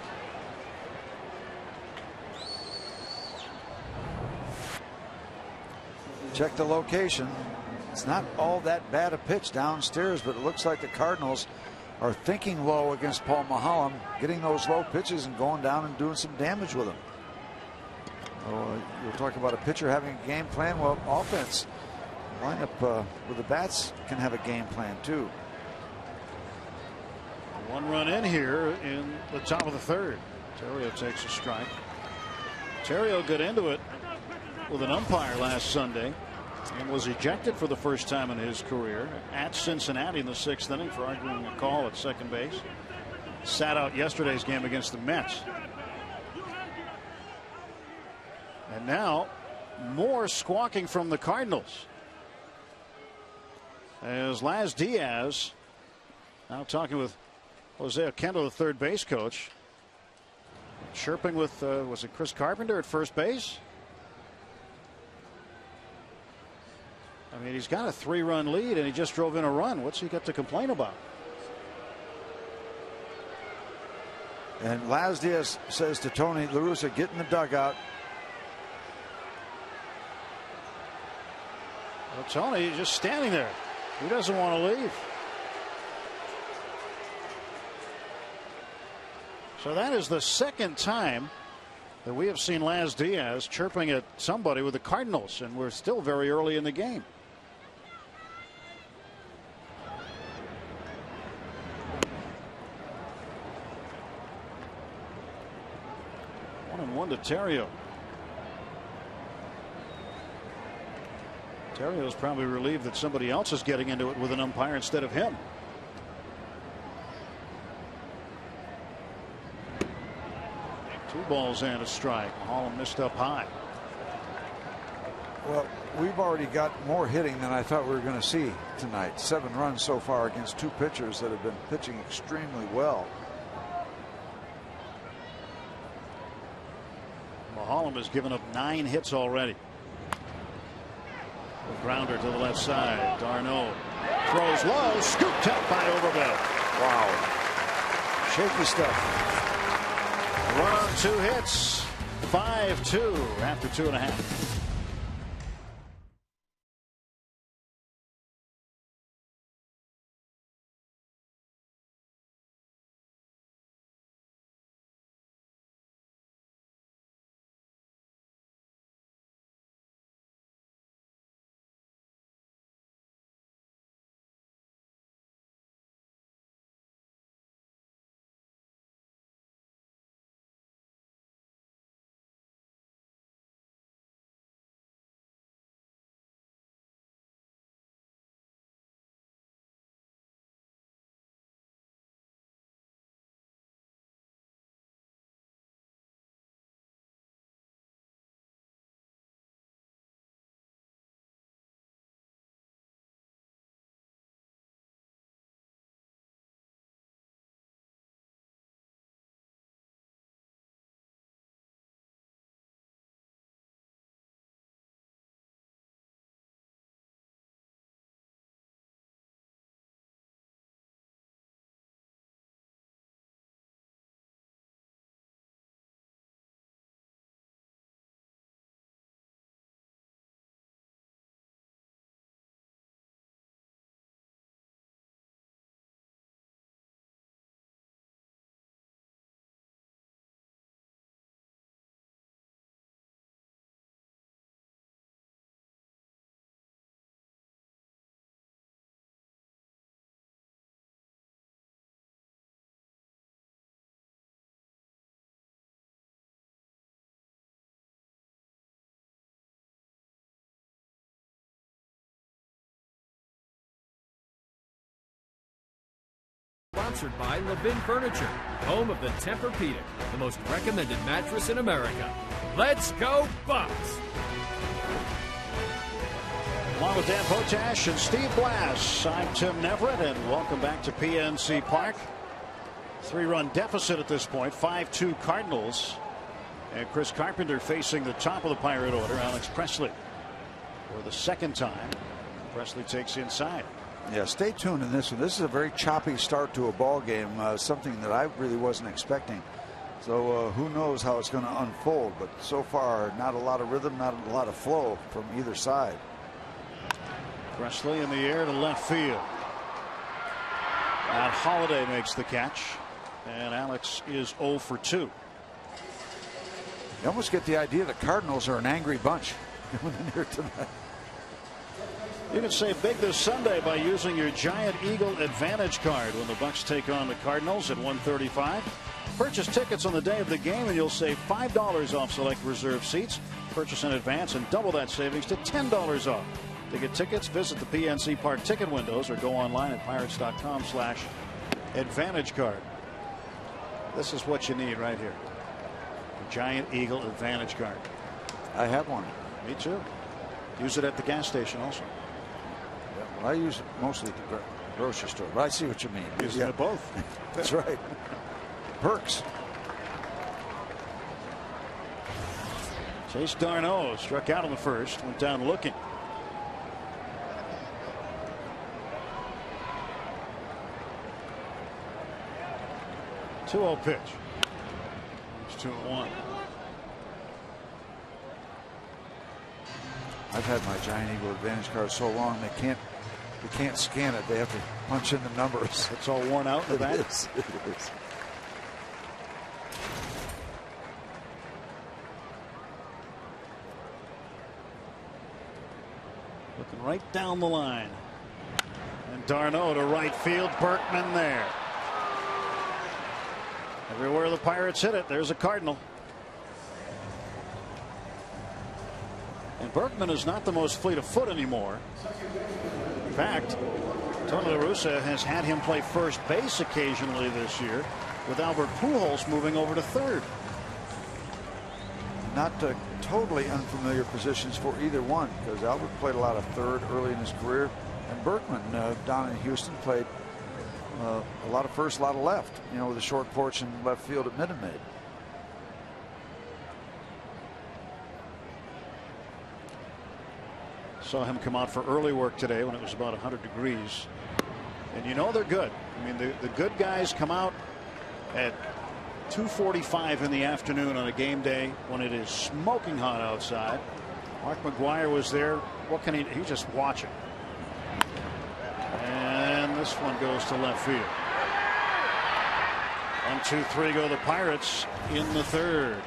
Check the location. It's not all that bad a pitch downstairs, but it looks like the Cardinals are thinking low against Paul Maholm, getting those low pitches and going down and doing some damage with them. You'll talk about a pitcher having a game plan. Well, offense lineup with the bats can have a game plan too. 1 run in here in the top of the 3rd. Terrio takes a strike. Terrio got into it with an umpire last Sunday and was ejected for the first time in his career at Cincinnati in the 6th inning for arguing a call at second base. Sat out yesterday's game against the Mets. And now more squawking from the Cardinals as Laz Diaz now talking with Jose Oquendo, the third base coach, chirping with was it Chris Carpenter at first base? I mean, he's got a 3-run lead and he just drove in a run. What's he got to complain about? And Laz Diaz says to Tony La Russa, get in the dugout. Well, Tony is just standing there. He doesn't want to leave. So that is the second time that we have seen Laz Diaz chirping at somebody with the Cardinals, and we're still very early in the game. One to Terrio. Terrio's probably relieved that somebody else is getting into it with an umpire instead of him. Two balls and a strike. Maholm missed up high. Well, we've already got more hitting than I thought we were going to see tonight. 7 runs so far against 2 pitchers that have been pitching extremely well. Maholm has given up 9 hits already. A grounder to the left side. Darno throws low, scooped up by Overbell. Wow. Shaky stuff. Run on 2 hits. 5-2 after 2.5. sponsored by Levin Furniture, home of the Tempur-Pedic, the most recommended mattress in America. Let's go Bucks! Along with Dan Potash and Steve Blass, I'm Tim Neverett, and welcome back to PNC Park. 3-run deficit at this point, 5-2 Cardinals. And Chris Carpenter facing the top of the Pirate order, Alex Presley. For the second time, Presley takes inside. Yeah, stay tuned in this one. This is a very choppy start to a ball game, something that I really wasn't expecting. So who knows how it's going to unfold, but so far not a lot of rhythm, not a lot of flow from either side. Presley in the air to left field. And Holiday makes the catch, and Alex is 0 for 2. You almost get the idea the Cardinals are an angry bunch going in here tonight. You can save big this Sunday by using your Giant Eagle Advantage card when the Bucks take on the Cardinals at 1:35. Purchase tickets on the day of the game and you'll save $5 off select reserve seats. Purchase in advance and double that savings to $10 off. To get tickets, visit the PNC Park ticket windows or go online at pirates.com/advantage card. This is what you need right here. The Giant Eagle Advantage card. I have one. Me too. Use it at the gas station also. Well, I use it mostly at the grocery store, but I see what you mean. Using it both. That's right. Perks. Chase Darno struck out in the first, went down looking. Pitch. It's 2-1. I've had my Giant Eagle Advantage card so long they can't scan it. They have to punch in the numbers. It's all worn out. It is. Looking right down the line. And Darno to right field. Berkman there. Everywhere the Pirates hit it, there's a Cardinal. And Berkman is not the most fleet of foot anymore. In fact, Tony La Russa has had him play first base occasionally this year, with Albert Pujols moving over to third. Not totally unfamiliar positions for either one, because Albert played a lot of third early in his career, and Berkman down in Houston played a lot of first, a lot of left, with a short porch in left field at Minute Maid. Saw him come out for early work today when it was about 100 degrees. And they're good. I mean, the good guys come out at 2:45 in the afternoon on a game day when it is smoking hot outside. Mark McGwire was there. What can he do? He's just watching. And this one goes to left field. 1, 2, 3 go the Pirates in the third.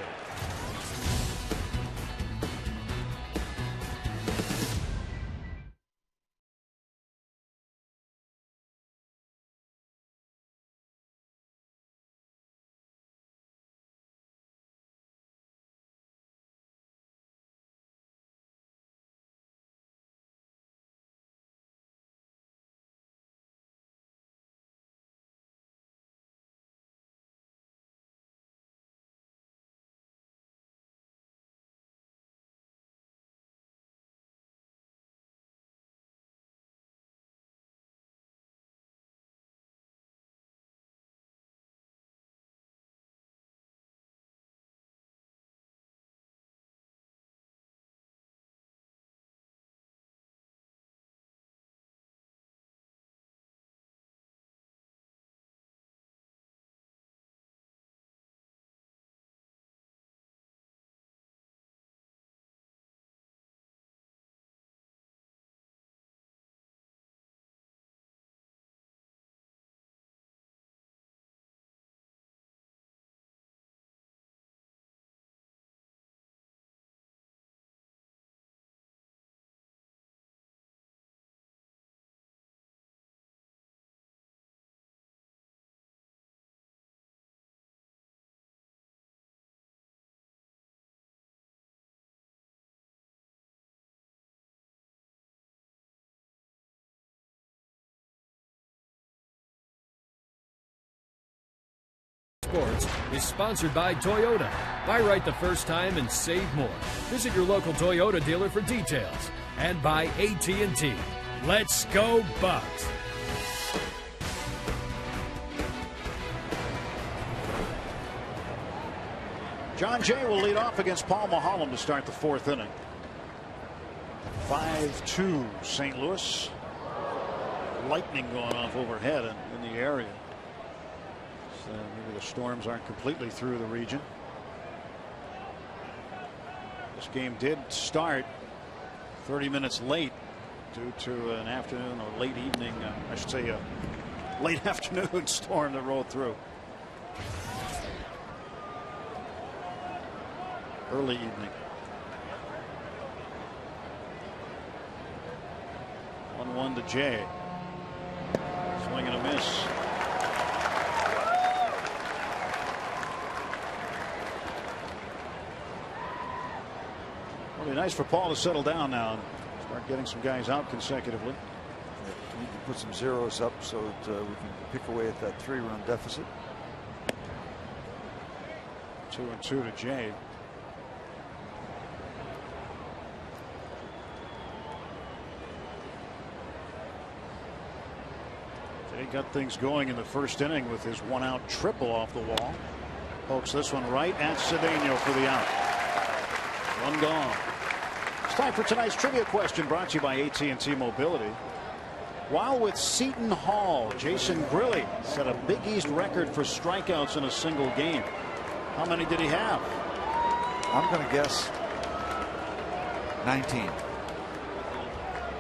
Sports is sponsored by Toyota. Buy right the first time and save more. Visit your local Toyota dealer for details. And by AT&T. Let's go Bucks! John Jay will lead off against Paul Maholm to start the fourth inning. 5-2 St. Louis. Lightning going off overhead in the area. So maybe the storms aren't completely through the region. This game did start 30 minutes late due to an afternoon or late evening, I should say a late afternoon storm that rolled through. Early evening. 1-1 to Jay. Swing and a miss. It'll be nice for Paul to settle down now and start getting some guys out consecutively. We need to put some zeros up so that we can pick away at that 3-run deficit. 2-2 to Jay. Jay got things going in the first inning with his 1-out triple off the wall. Pokes this one right at Cedeno for the out. One gone. It's time for tonight's trivia question, brought to you by AT&T Mobility. While with Seton Hall, Jason Grilli set a Big East record for strikeouts in a single game. How many did he have? I'm going to guess 19.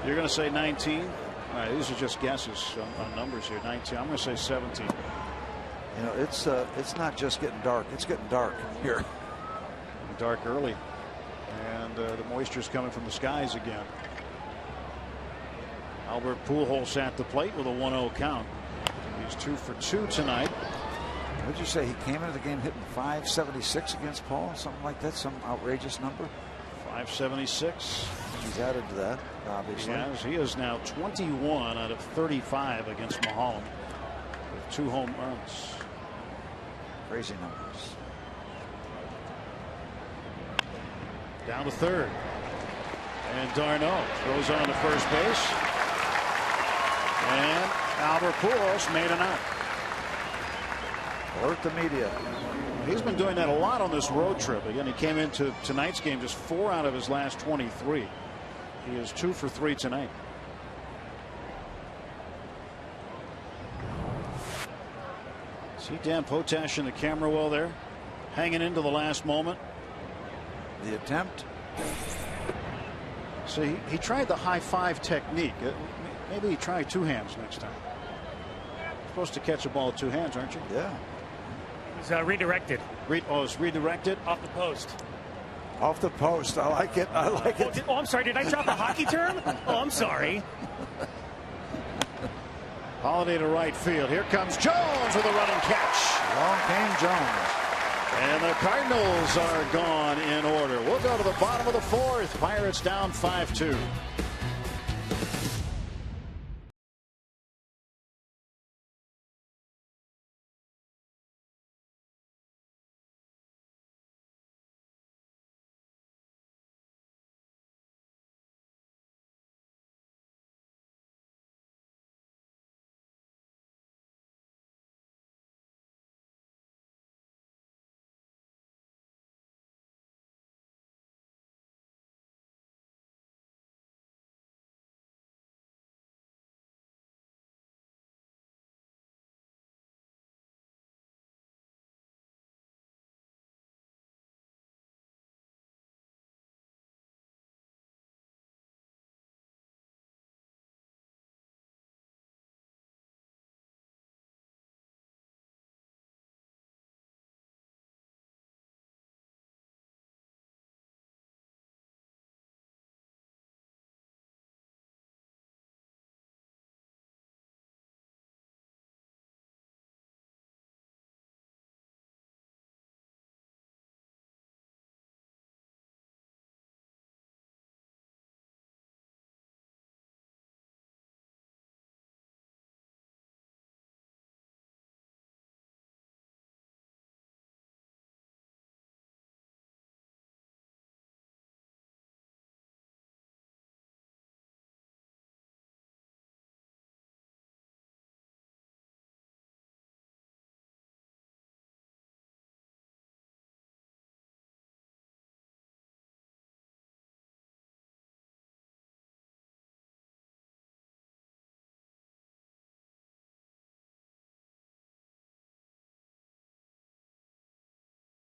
You're going to say 19? All right, these are just guesses on numbers here. 19. I'm going to say 17. You know, it's not just getting dark. It's getting dark here. Dark early. And the moisture's coming from the skies again. Albert Pujols at the plate with a 1-0 count. He's 2 for 2 tonight. What did you say? He came into the game hitting .576 against Paul, something like that, some outrageous number. .576. He's added to that, obviously. He is now 21 out of 35 against Maholm with 2 home runs. Crazy numbers. Down to third. And Darno throws on to first base. And Albert Pujols made an out. Alert the media. He's been doing that a lot on this road trip. Again, he came into tonight's game just 4 out of his last 23. He is 2 for 3 tonight. See Dan Potash in the camera well there, hanging into the last moment. The attempt. So he tried the high five technique. Maybe he try 2 hands next time. You're supposed to catch a ball with 2 hands, aren't you? Yeah. It was redirected. It's redirected Off the post. Off the post. I like it. I like it. I'm sorry. Did I drop a hockey term? Oh, I'm sorry. Holiday to right field. Here comes Jones with a running catch. Long came Jones. And the Cardinals are gone in order. We'll go to the bottom of the 4th. Pirates down 5-2.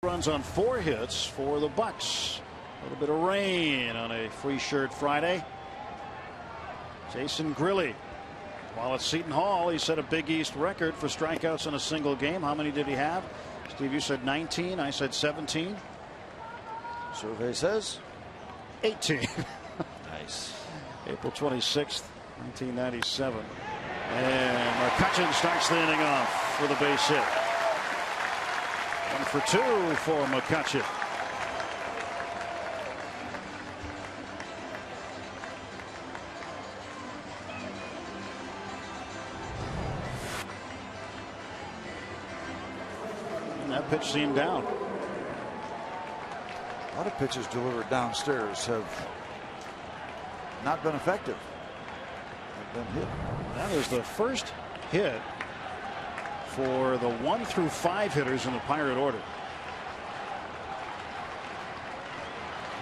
Runs on 4 hits for the Bucks. A little bit of rain on a free shirt Friday. Jason Grilli, while at Seton Hall, he set a Big East record for strikeouts in a single game. How many did he have? Steve, you said 19. I said 17. Survey says 18. Nice. April 26th, 1997. And McCutchen starts the inning off with a base hit. 1 for 2 for McCutchen. And that pitch seemed down. A lot of pitches delivered downstairs have not been effective. They've been hit. That is the first hit for the 1 through 5 hitters in the Pirate order.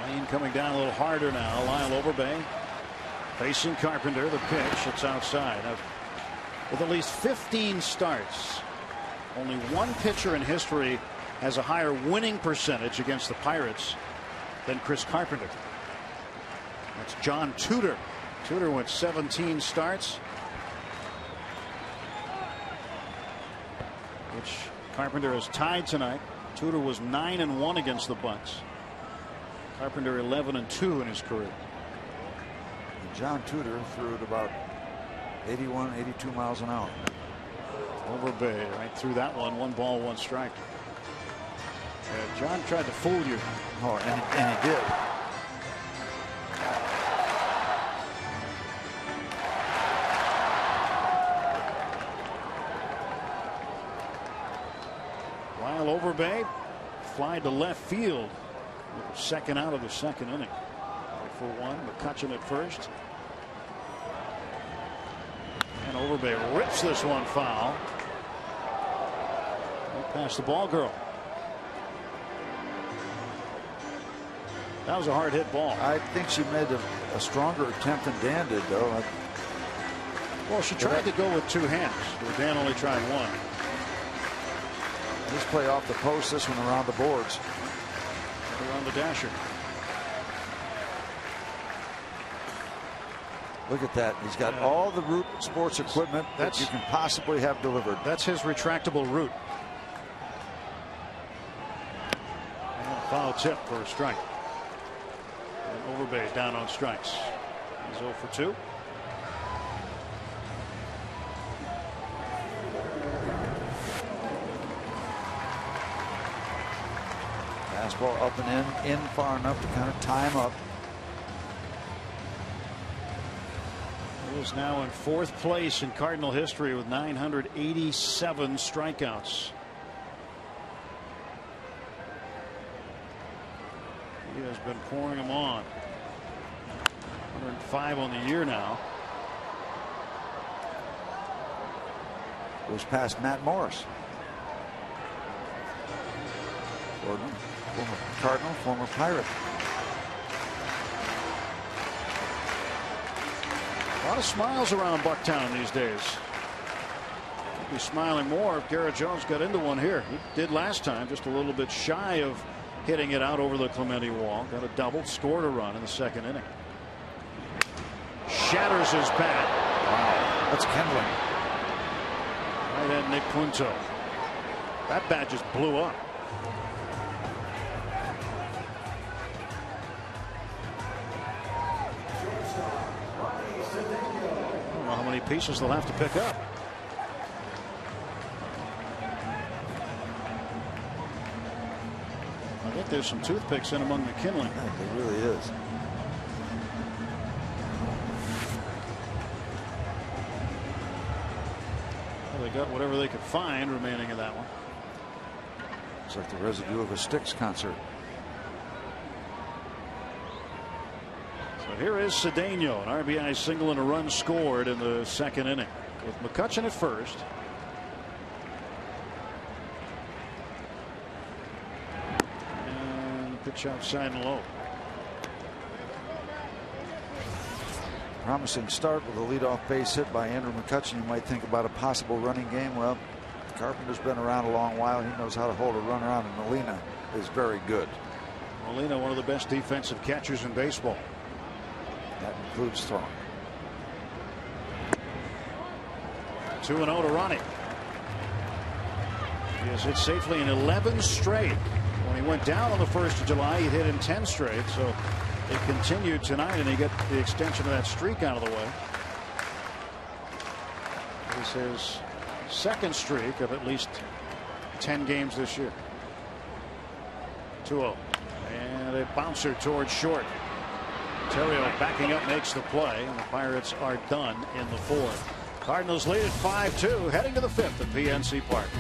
Lane coming down a little harder now. Lyle Overbay facing Carpenter. The pitch, it's outside. Now, with at least 15 starts, only one pitcher in history has a higher winning percentage against the Pirates than Chris Carpenter. That's John Tudor. Tudor went 17 starts, which Carpenter has tied tonight. Tudor was 9-1 against the Bucks. Carpenter 11-2 in his career. And John Tudor threw at about 81, 82 miles an hour. Overbay right through that one. 1 ball, 1 strike. John tried to fool you. Oh, and he did. While Overbay fly to left field. Second out of the second inning. 0-for-1. McCutchen at first. And Overbay rips this one foul. Right past the ball girl. That was a hard hit ball. I think she made a stronger attempt than Dan did, though. Well, she tried to go with 2 hands, but Dan only tried 1. This play off the post, this one around the boards. Around the dasher. Look at that. He's got all the root sports equipment that you can possibly have delivered. That's his retractable root. And foul tip for a strike. And Overbay down on strikes. He's 0-for-2. Fastball up and in far enough to kind of tie him up. He is now in 4th place in Cardinal history with 987 strikeouts. He has been pouring them on. 105 on the year now. Goes past Matt Morris. Gordon, former Cardinal, former Pirate. A lot of smiles around Bucktown these days. He'd be smiling more if Garrett Jones got into one here. He did last time, just a little bit shy of hitting it out over the Clemente wall. Got a double, scored a run in the 2nd inning. Shatters his bat. Wow, that's kindling. Right at Nick Punto. That bat just blew up. I don't know how many pieces they'll have to pick up. I think there's some toothpicks in among the kindling. Yeah, there really is. Well, they got whatever they could find remaining of that one. It's like the residue of a Styx concert. So here is Cedeno, an RBI single and a run scored in the 2nd inning with McCutchen at first. And pitch outside and low. Promising start with a leadoff base hit by Andrew McCutchen. You might think about a possible running game. Well, Carpenter's been around a long while. He knows how to hold a runner on, and Molina is very good. Molina, one of the best defensive catchers in baseball. That includes throwing. 2-0 to Ronnie. He has hit safely in 11 straight. When he went down on the 1st of July, he hit in 10 straight. So it continued tonight, and he got the extension of that streak out of the way. This is his second streak of at least 10 games this year. 2-0. And a bouncer towards short. Terrio backing up makes the play, and the Pirates are done in the 4th. Cardinals lead at 5-2, heading to the 5th at PNC Park.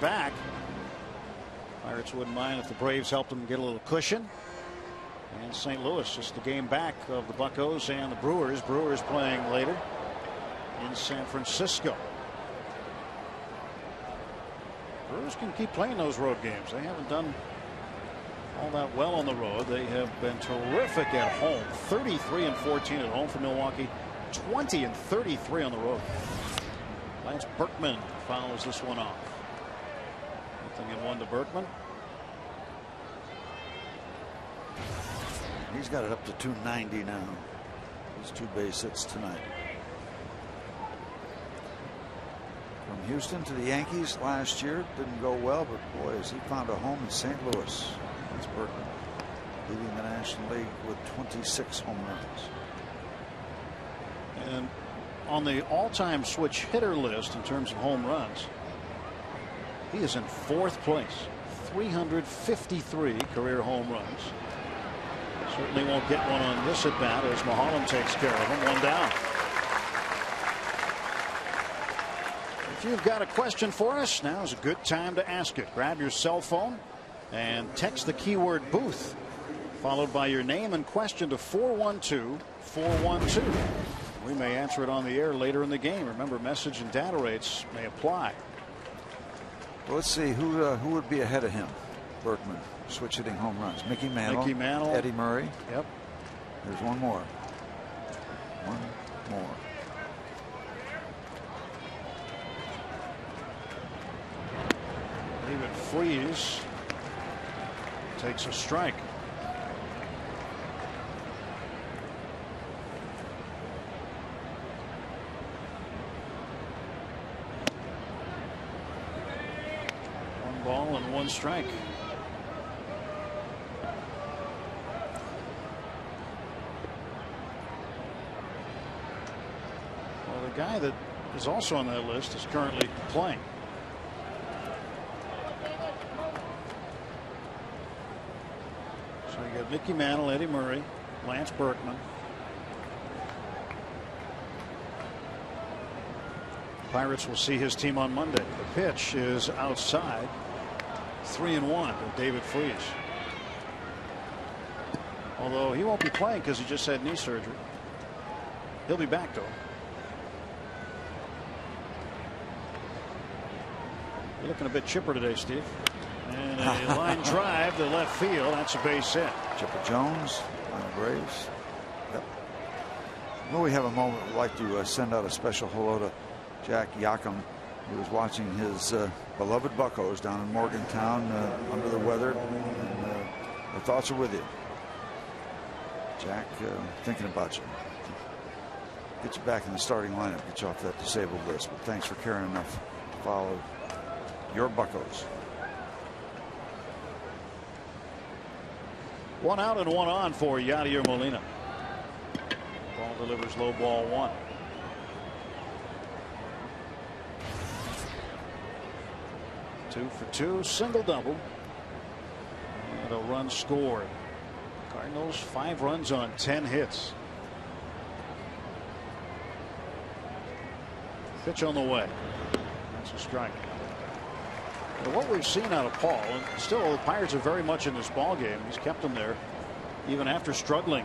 Back. Pirates wouldn't mind if the Braves helped them get a little cushion. And St. Louis just the game back of the Buccos and the Brewers. Brewers playing later in San Francisco. Brewers can keep playing those road games. They haven't done all that well on the road. They have been terrific at home. 33-14 at home for Milwaukee. 20-33 on the road. Lance Berkman fouls this one off. 0-1 to Berkman. He's got it up to 290 now. His 2 base hits tonight. From Houston to the Yankees last year, didn't go well, but boy, has he found a home in St. Louis. That's Berkman, leading the National League with 26 home runs. And on the all-time switch hitter list in terms of home runs, he is in 4th place. 353 career home runs. Certainly won't get one on this at bat as Mulholland takes care of him. 1 down. If you've got a question for us, now is a good time to ask it. Grab your cell phone and text the keyword booth followed by your name and question to 412-412. We may answer it on the air later in the game. Remember, message and data rates may apply. Well, let's see who would be ahead of him. Berkman, switch hitting home runs. Mickey Mantle, Eddie Murray. Yep. There's one more. One more. David Freese takes a strike. Ball and 1 strike. Well, the guy that is also on that list is currently playing. So you got Mickey Mantle, Eddie Murray, Lance Berkman. Pirates will see his team on Monday. The pitch is outside. 3-1 to David Freese. Although he won't be playing because he just had knee surgery. He'll be back though. You're looking a bit chipper today, Steve. And a line drive to left field. That's a base hit. Chipper Jones, line of Braves. Yep. Well, we have a moment. We'd like to send out a special hello to Jack Yakum. He was watching his beloved Buccos down in Morgantown under the weather. And our thoughts are with you. Jack, thinking about you. Get you back in the starting lineup. Get you off that disabled list. But thanks for caring enough to follow your Buccos. 1 out and 1 on for Yadier Molina. Ball delivers low, ball 1. Two for 2, single double. And a run scored. Cardinals 5 runs on 10 hits. Pitch on the way. That's a strike. And what we've seen out of Paul, and still the Pirates are very much in this ball game. He's kept them there even after struggling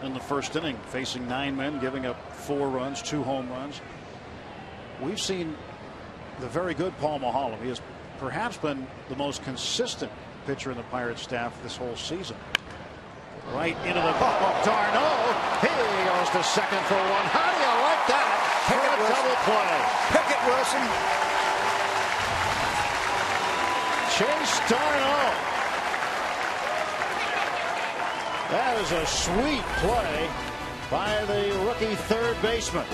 in the first inning, facing 9 men, giving up 4 runs, 2 home runs. We've seen the very good Paul Maholm. He has perhaps been the most consistent pitcher in the Pirates staff this whole season. Right into the d'Arnaud. He goes to second for 1. How do you like that? Pick a double play. Pick it, Wilson. Chase d'Arnaud. That is a sweet play by the rookie third baseman.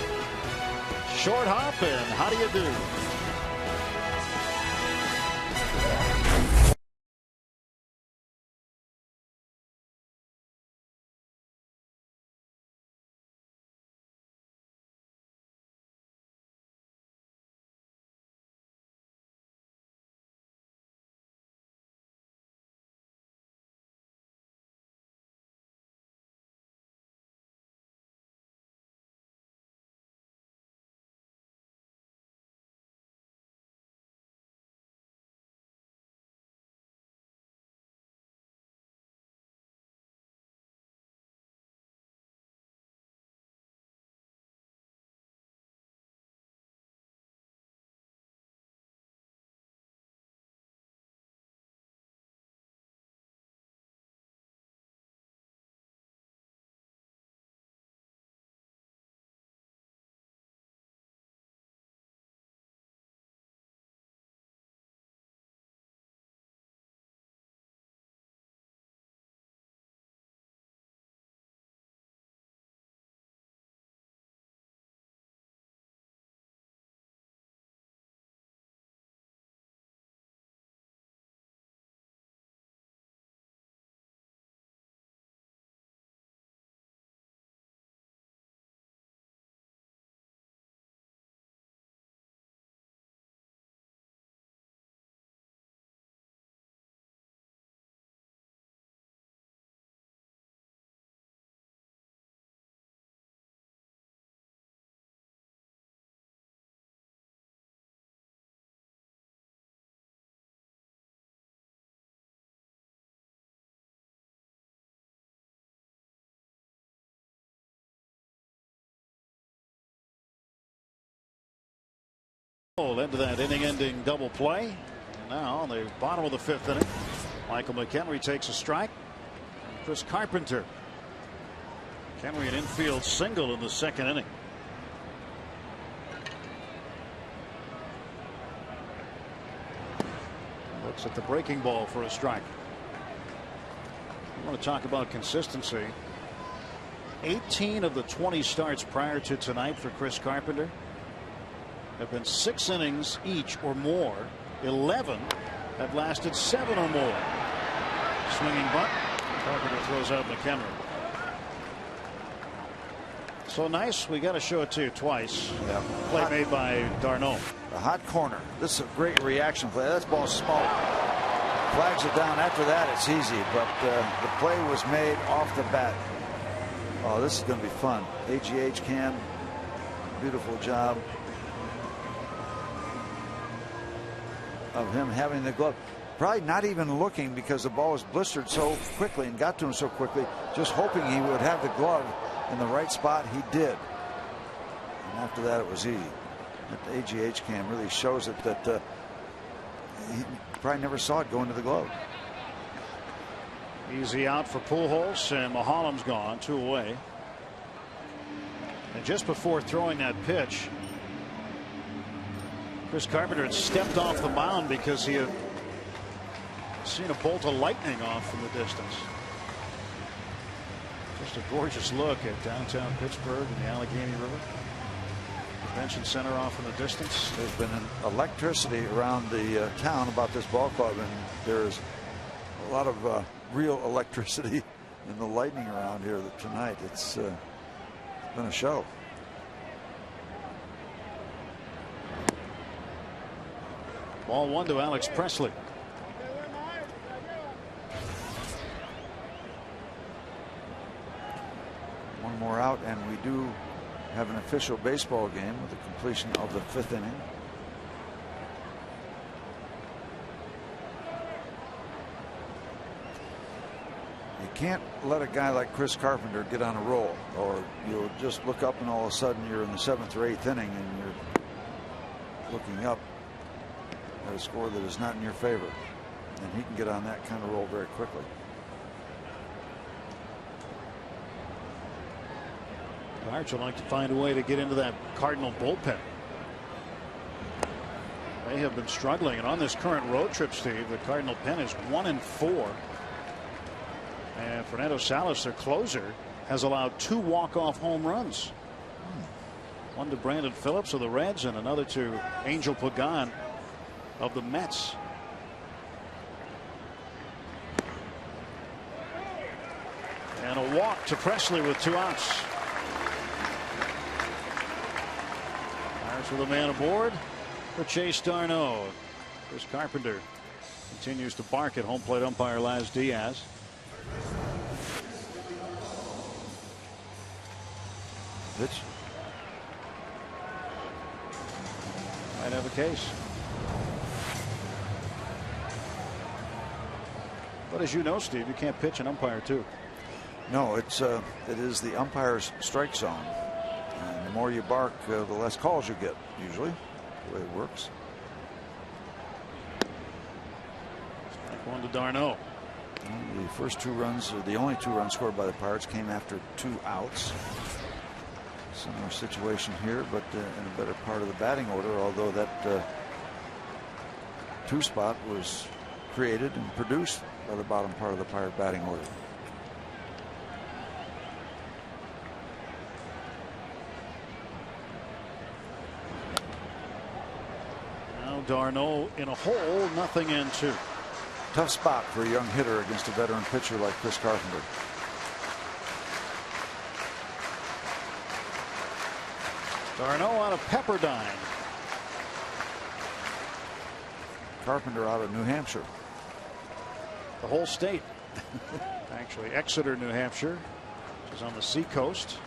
Short hop, and how do you do? Into that inning-ending double play. And now on the bottom of the 5th inning, Michael McHenry takes a strike. And Chris Carpenter. McHenry an infield single in the 2nd inning. Looks at the breaking ball for a strike. I want to talk about consistency. 18 of the 20 starts prior to tonight for Chris Carpenter have been 6 innings each or more. 11 have lasted 7 or more. Swinging bunt. Carpenter throws out McHenry. So nice. We got to show it to you twice. Yeah. Play made by d'Arnaud. The hot corner. This is a great reaction play. That's ball small. Flags it down. After that, it's easy, but the play was made off the bat. Oh, this is going to be fun. AGH cam, beautiful job of him having the glove. Probably not even looking because the ball was blistered so quickly and got to him so quickly, just hoping he would have the glove in the right spot. He did. And after that, it was easy. The AGH cam really shows it that he probably never saw it go into the glove. Easy out for Pujols, and Mahalam's gone, 2 away. And just before throwing that pitch, Chris Carpenter had stepped off the mound because he had seen a bolt of lightning off from the distance. Just a gorgeous look at downtown Pittsburgh and the Allegheny River. Convention Center off in the distance. There's been an electricity around the town about this ball club, and there's a lot of real electricity in the lightning around here tonight. It's been a show. Ball 1 to Alex Presley. One more out, and we do have an official baseball game with the completion of the 5th inning. You can't let a guy like Chris Carpenter get on a roll, or you'll just look up and all of a sudden you're in the 7th or 8th inning and you're looking up at a score that is not in your favor. And he can get on that kind of roll very quickly. Pirates would like to find a way to get into that Cardinal bullpen. They have been struggling, and on this current road trip, Steve, the Cardinal pen is 1-4. And Fernando Salas, their closer, has allowed 2 walk-off home runs. One to Brandon Phillips of the Reds and another to Angel Pagan of the Mets. And a walk to Presley with 2 outs. Pirates with a man aboard for Chase d'Arnaud. Chris Carpenter continues to bark at home plate umpire Laz Diaz. Pitch. Might have a case. But as you know, Steve, you can't pitch an umpire too. No, it is the umpire's strike zone. And the more you bark, the less calls you get, usually, the way it works. Strike 1 to d'Arnaud. The first 2 runs, or the only 2 runs scored by the Pirates, came after 2 outs. Similar situation here, but in a better part of the batting order, although that 2 spot was created and produced by the bottom part of the Pirate batting order. Now d'Arnaud in a hole, nothing in 2. Tough spot for a young hitter against a veteran pitcher like Chris Carpenter. d'Arnaud out of Pepperdine. Carpenter out of New Hampshire. The whole state. Actually, Exeter, New Hampshire, which is on the seacoast.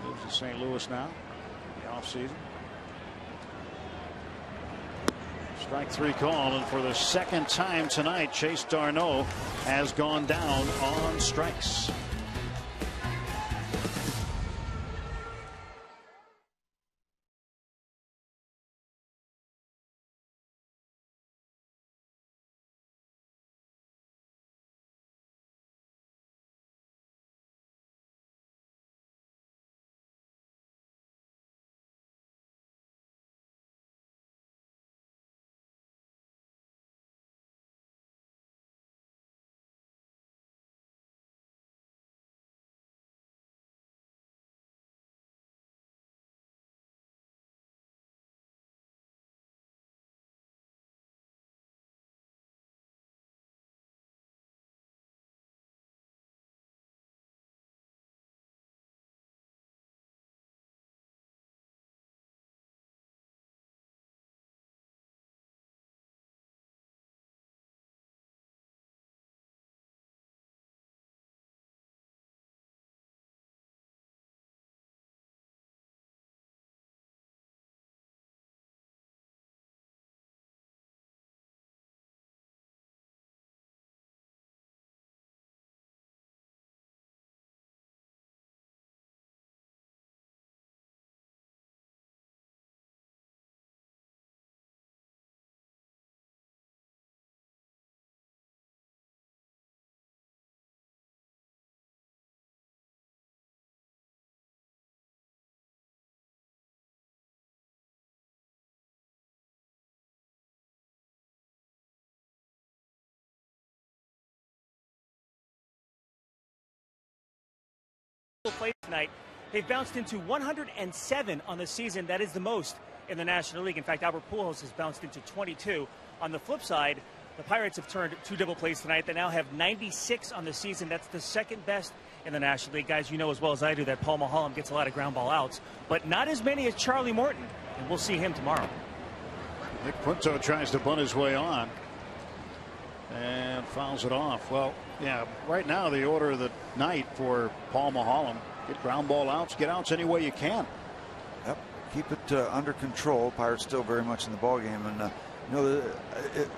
Moves to St. Louis now in the offseason. Strike 3 call, and for the 2nd time tonight, Chase d'Arnaud has gone down on strikes. Play tonight. They've bounced into 107 on the season. That is the most in the National League. In fact, Albert Pujols has bounced into 22. On the flip side, the Pirates have turned 2 double plays tonight. They now have 96 on the season. That's the second best in the National League. Guys, you know as well as I do that Paul Mulholland gets a lot of ground ball outs, but not as many as Charlie Morton. And we'll see him tomorrow. Nick Punto tries to bunt his way on and fouls it off. Well, yeah, right now the order of the night for Paul Mulholland: get ground ball outs, get outs any way you can. Yep, keep it under control. Pirates still very much in the ball game, and you know,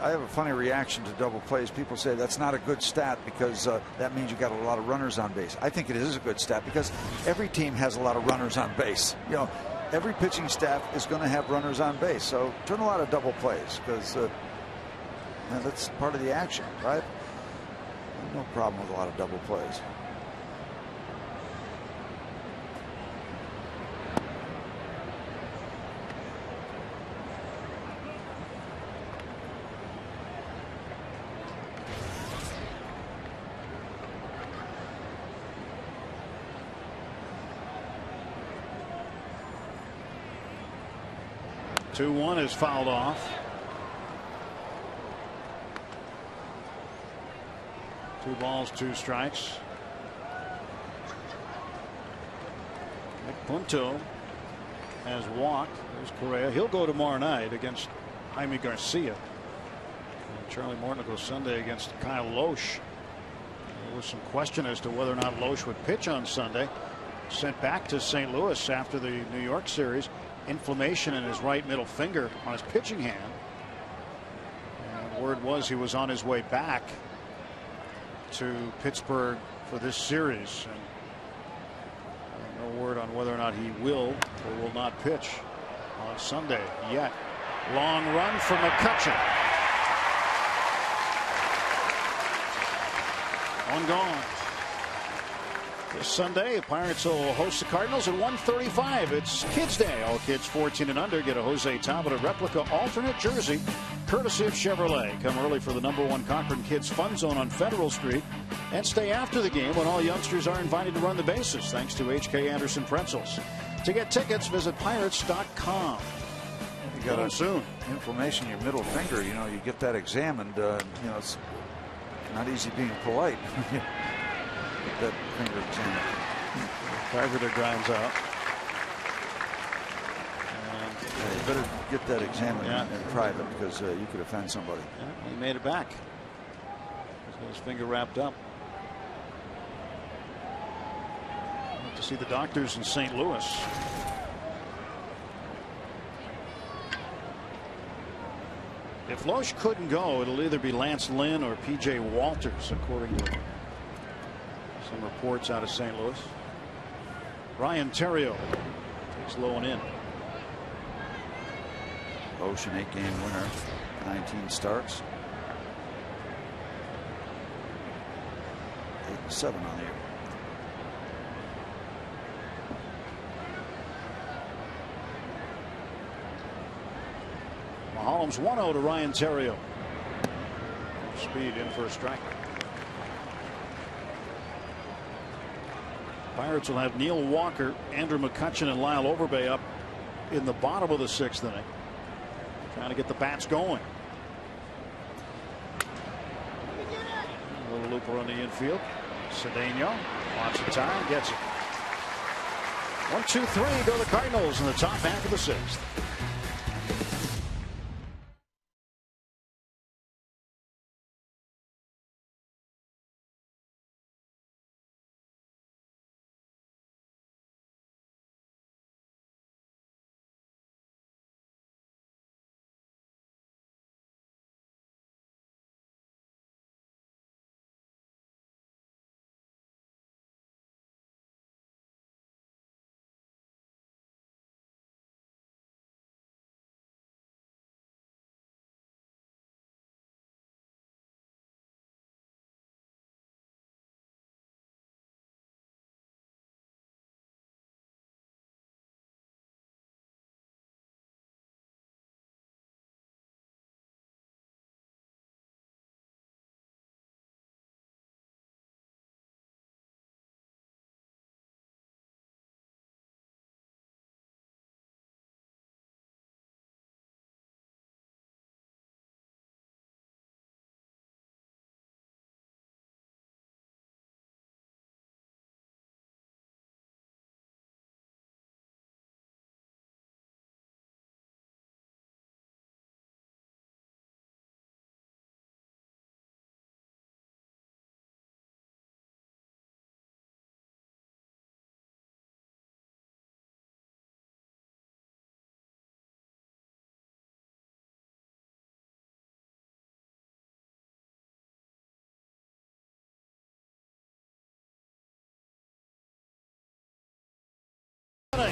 I have a funny reaction to double plays. People say that's not a good stat because that means you got a lot of runners on base. I think it is a good stat because every team has a lot of runners on base. You know, every pitching staff is going to have runners on base. So turn a lot of double plays because that's part of the action, right? No problem with a lot of double plays. Two one is fouled off. 2 balls, 2 strikes. Nick Punto has walked. There's Correa. He'll go tomorrow night against Jaime Garcia. And Charlie Morton will go Sunday against Kyle Loesch. There was some question as to whether or not Loesch would pitch on Sunday. Sent back to St. Louis after the New York series. Inflammation in his right middle finger on his pitching hand. And word was he was on his way back to Pittsburgh for this series, and no word on whether or not he will or will not pitch on Sunday yet. Long run for McCutchen. One gone. This Sunday, Pirates will host the Cardinals at 1:35. It's Kids Day. All kids 14 and under get a Jose Tabata replica alternate jersey, courtesy of Chevrolet. Come early for the #1 Cochran Kids Fun Zone on Federal Street, and stay after the game when all youngsters are invited to run the bases, thanks to H.K. Anderson Pretzels. To get tickets, visit Pirates.com. You got soon inflammation in your middle finger. You know, you get that examined. You know, it's not easy being polite. Get that finger examined. Carpenter grinds out. And you better get that examined in private because you could offend somebody. Yeah, he made it back. He's got his finger wrapped up. Went to see the doctors in St. Louis. If Loesch couldn't go, it'll either be Lance Lynn or P.J. Walters, according to some reports out of St. Louis. Ryan Terrio takes low and in. Loesch, an 8-game winner, 19 starts, 8-7 on the year. Maholm's 1-0 to Ryan Terrio. Speed in for a strike. Pirates will have Neil Walker, Andrew McCutchen, and Lyle Overbay up in the bottom of the 6th inning, trying to get the bats going. A little looper on the infield. Cedeno wants the time, gets it. 1-2-3 go the Cardinals in the top half of the 6th.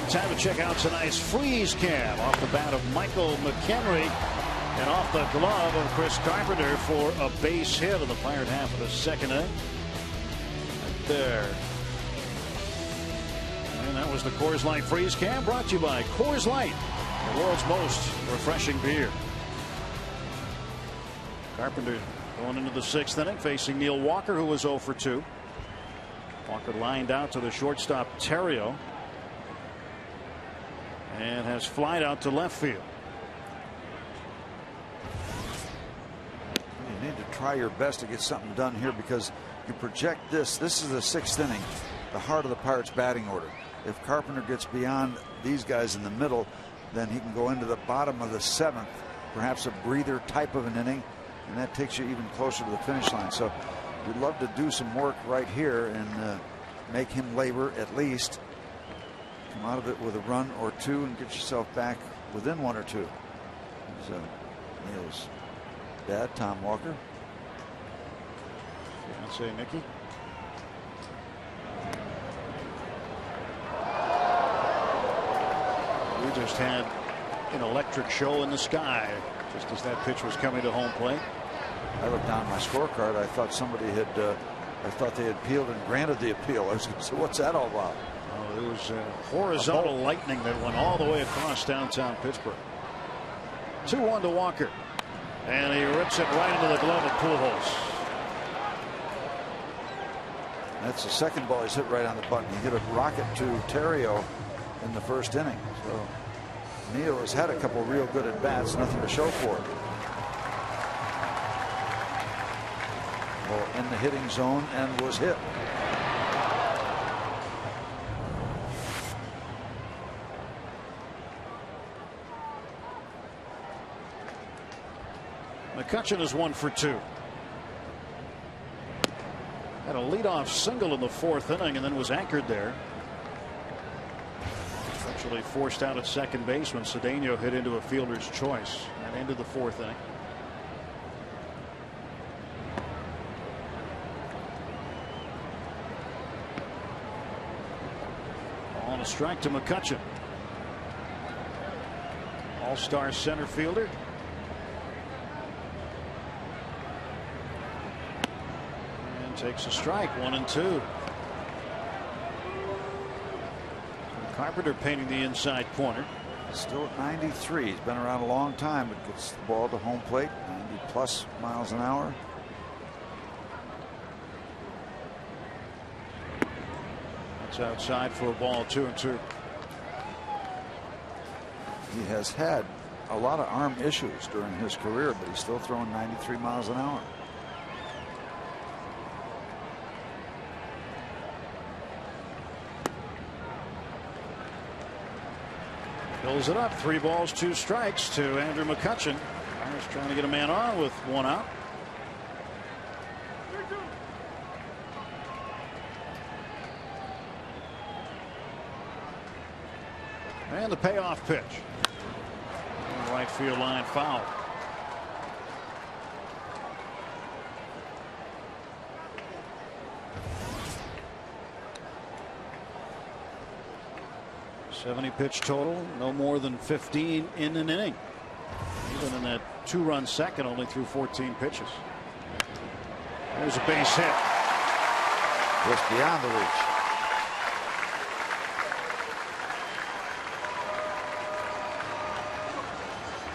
Time to check out tonight's freeze cam off the bat of Michael McHenry and off the glove of Chris Carpenter for a base hit in the Pirate half of the second inning. Right there. And that was the Coors Light freeze cam, brought to you by Coors Light, the world's most refreshing beer. Carpenter going into the sixth inning facing Neil Walker, who was 0 for 2. Walker lined out to the shortstop Terrio and has flied out to left field. You need to try your best to get something done here because you project this. This is the sixth inning, the heart of the Pirates batting order. If Carpenter gets beyond these guys in the middle, then he can go into the bottom of the seventh, perhaps a breather type of an inning, and that takes you even closer to the finish line. So you'd love to do some work right here and make him labor at least. Come out of it with a run or two and get yourself back within 1 or 2. Neil's dad, Tom Walker. Fiancée Nikki. We just had an electric show in the sky just as that pitch was coming to home plate. I looked down my scorecard. I thought somebody had I thought they had peeled and granted the appeal. I was going to say, what's that all about? Oh, it was horizontal lightning that went all the way across downtown Pittsburgh. 2-1 to Walker, and he rips it right into the glove of Pujols. That's the second ball he's hit right on the button. He hit a rocket to Terrio in the first inning. So Neil has had a couple real good at bats, nothing to show for it. Well, in the hitting zone and was hit. McCutchen is 1 for 2. Had a leadoff single in the fourth inning and then was anchored there. Actually forced out at second base when Cedeno hit into a fielder's choice and ended the fourth inning. On a strike to McCutchen. All-star center fielder. And takes a strike, 1-2. Carpenter painting the inside corner. Still at 93. He's been around a long time, but gets the ball to home plate, 90+ miles an hour. That's outside for a ball, 2-2. He has had a lot of arm issues during his career, but he's still throwing 93 miles an hour. Fills it up. 3 balls, 2 strikes to Andrew McCutchen. Pirates trying to get a man on with 1 out. And the payoff pitch. Right field line foul. .70 pitch total, no more than 15 in an inning. Even in that 2-run second, only threw 14 pitches. There's a base hit. Just beyond the reach.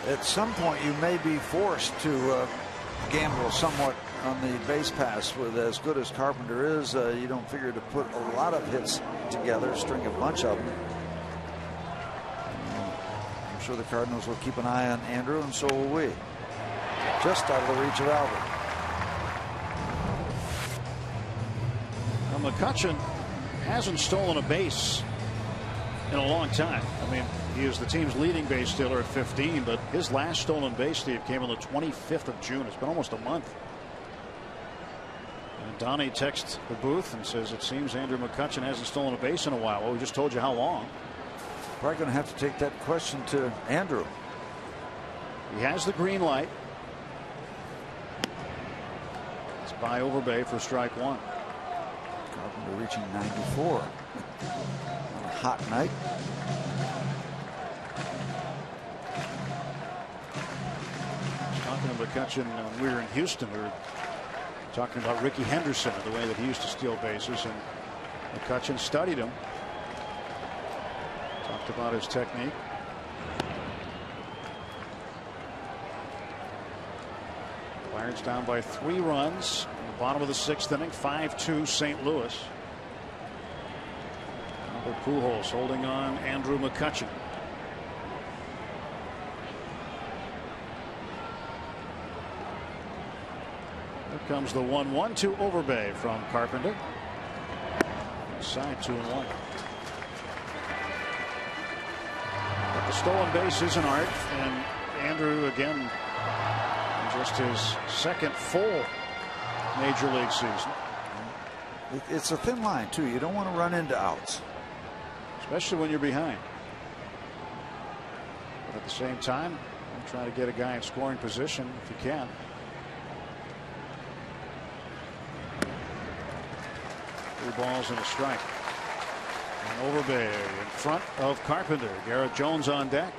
At some point, you may be forced to gamble somewhat on the base pass. With as good as Carpenter is, you don't figure to put a lot of hits together, string a bunch of them. I'm sure the Cardinals will keep an eye on Andrew, and so will we. Just out of the reach of Albert. Now, McCutchen hasn't stolen a base in a long time. I mean, he is the team's leading base stealer at 15, but his last stolen base, Steve, came on the 25th of June. It's been almost a month. And Donnie texts the booth and says it seems Andrew McCutchen hasn't stolen a base in a while. Well, we just told you how long. Probably going to have to take that question to Andrew. He has the green light. It's by Overbay for strike 1. Carpenter reaching 94 on a hot night. Talking to McCutchen when we were in Houston, we were talking about Ricky Henderson and the way that he used to steal bases, and McCutchen studied him. Talked about his technique. Pirates down by 3 runs in the bottom of the 6th inning, 5-2 St. Louis. Albert Pujols holding on Andrew McCutchen. Here comes the 1-1 to Overbay from Carpenter. Side 2-1. But the stolen base is an art, and Andrew again just his second full major league season. It's a thin line too. You don't want to run into outs, especially when you're behind. But at the same time, you try to get a guy in scoring position if you can. Three balls and a strike. And Overbay in front of Carpenter. Garrett Jones on deck.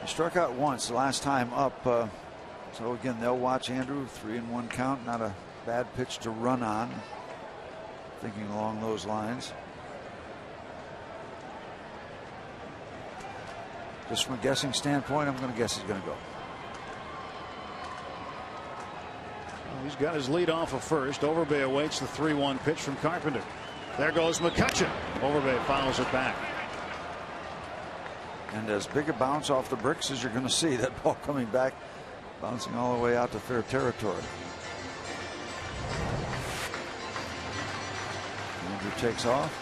He struck out once the last time up. So again, they'll watch Andrew. 3-1 count. Not a bad pitch to run on. Thinking along those lines. Just from a guessing standpoint, I'm going to guess he's going to go. Well, he's got his lead off of first. Overbay awaits the 3-1 pitch from Carpenter. There goes McCutchen. Overbay fouls it back. And as big a bounce off the bricks as you're going to see, that ball coming back, bouncing all the way out to fair territory. Andrew takes off.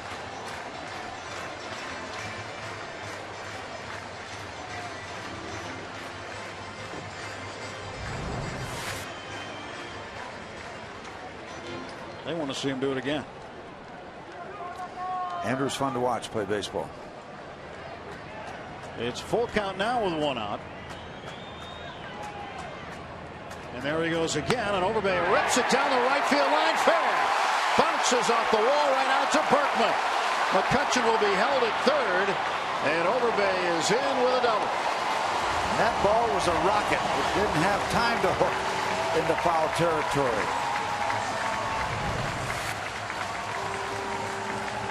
They want to see him do it again. Andrew's fun to watch play baseball. It's full count now with 1 out. And there he goes again, and Overbay rips it down the right field line, fair. Bounces off the wall right out to Berkman. McCutchen will be held at third, and Overbay is in with a double. And that ball was a rocket. It didn't have time to hook into foul territory.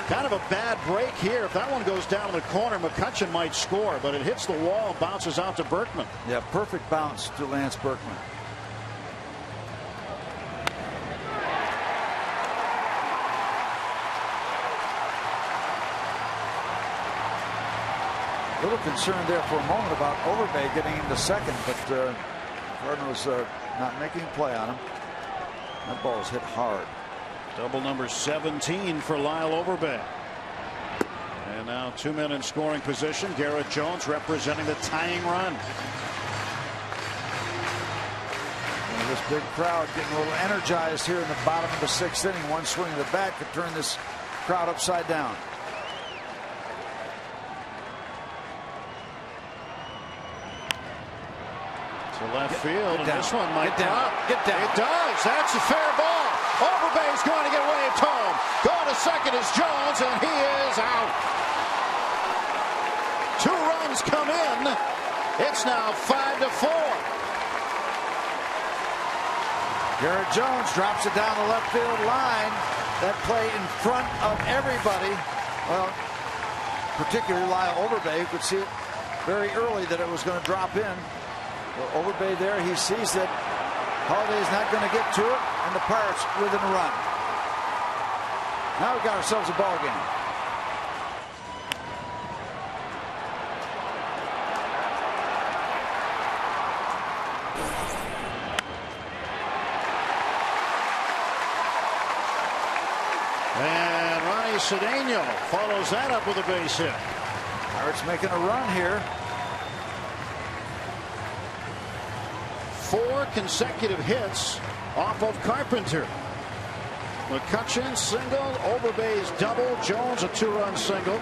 Kind of a bad break here. If that one goes down in the corner, McCutchen might score, but it hits the wall and bounces out to Berkman. Yeah, perfect bounce to Lance Berkman. A little concerned there for a moment about Overbay getting into second, but Cardinals not making a play on him. That ball is hit hard. Double number 17 for Lyle Overbay. And now 2 men in scoring position. Garrett Jones representing the tying run. And this big crowd getting a little energized here in the bottom of the 6th inning. One swing of the bat could turn this crowd upside down. To left field, and this one might drop. Get down. It does. That's a fair ball. Overbay's going to get waved home. Going to second is Jones, and he is out. 2 runs come in. It's now 5-4. Garrett Jones drops it down the left field line. That play in front of everybody. Well, particularly Lyle Overbay, who could see it very early that it was going to drop in. Well, Overbay there, he sees that Holiday's not going to get to it, and the Pirates within a run. Now we've got ourselves a ball game. And Ronnie Cedeno follows that up with a base hit. Pirates making a run here. 4 consecutive hits off of Carpenter. McCutchen single, Overbay's double, Jones a 2-run single,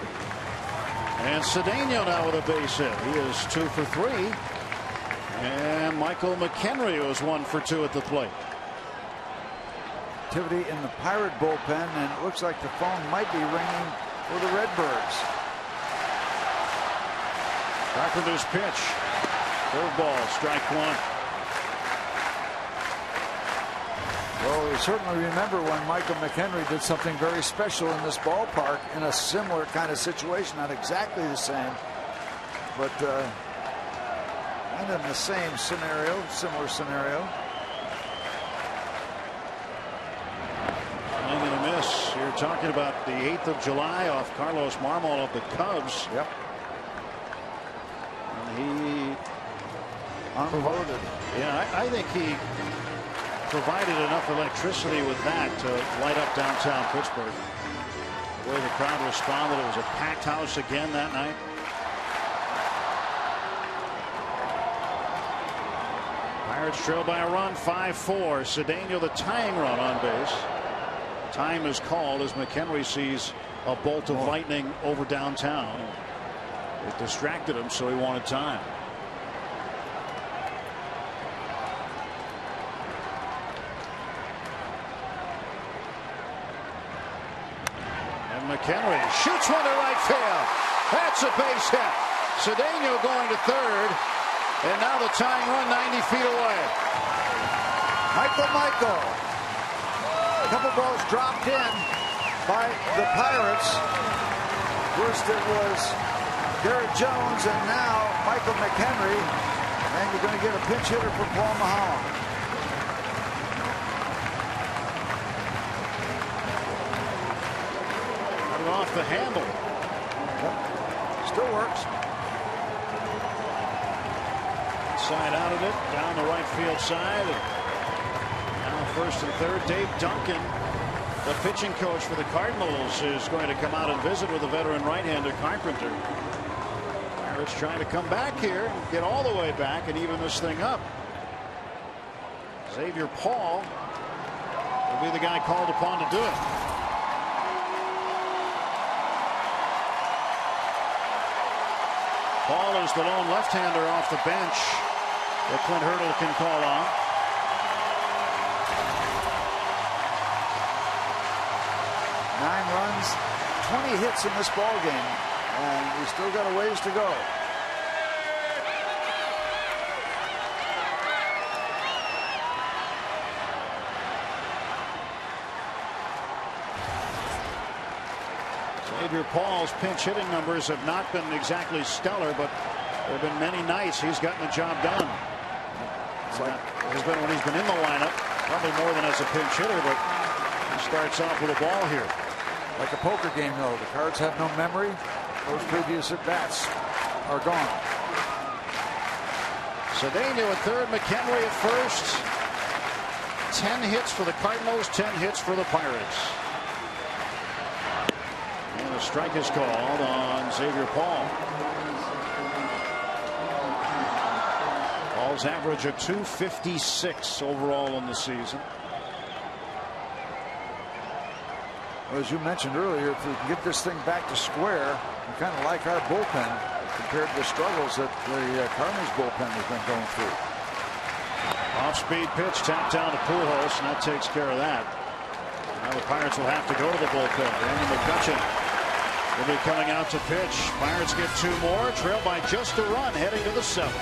and Cedeno now with a base hit. He is 2 for 3, and Michael McHenry was 1 for 2 at the plate. activity in the Pirate bullpen, and it looks like the phone might be ringing for the Redbirds. Carpenter's pitch. Curveball, strike one. Well, we certainly remember when Michael McHenry did something very special in this ballpark in a similar kind of situation, not exactly the same, but kind of in the same scenario, similar scenario. Swing and a miss. You're talking about the 8th of July off Carlos Marmol of the Cubs. Yep. And he Unloaded. Yeah, I think he provided enough electricity with that to light up downtown Pittsburgh. The way the crowd responded, it was a packed house again that night. Pirates trail by a run, 5-4. Cedeno the tying run on base. Time is called as McHenry sees a bolt of lightning over downtown. It distracted him, so he wanted time. McHenry shoots one to right field. That's a base hit. Cedeno going to third. And now the tying run 90 feet away. Michael. A couple balls dropped in by the Pirates. First it was Garrett Jones, and now Michael McHenry. And you're going to get a pinch hitter for Paul Maholm. Off the handle. Yep. Still works. Side out of it, down the right field side. And now first and third. Dave Duncan, the pitching coach for the Cardinals, is going to come out and visit with the veteran right-hander Carpenter. Pirates trying to come back here and get all the way back and even this thing up. Xavier Paul will be the guy called upon to do it. Paul is the lone left-hander off the bench that Clint Hurdle can call on. Nine runs, 20 hits in this ball game, and we still got a ways to go. Xavier Paul's pinch hitting numbers have not been exactly stellar, but there have been many nights he's gotten the job done. Has been when he's been in the lineup, probably more than as a pinch hitter, but he starts off with a ball here. Like a poker game, though, the cards have no memory. Those previous at bats are gone. Cedeno at third, McHenry at first. 10 hits for the Cardinals, 10 hits for the Pirates. And a strike is called on Xavier Paul. Paul's average of .256 overall in the season. Well, as you mentioned earlier, if we can get this thing back to square, we kind of like our bullpen compared to the struggles that the Cardinals bullpen has been going through. Off-speed pitch tapped down to Pujols, and that takes care of that. Now the Pirates will have to go to the bullpen. Randy McCutcheon will be coming out to pitch. Pirates get two more, trailed by just a run, heading to the seventh.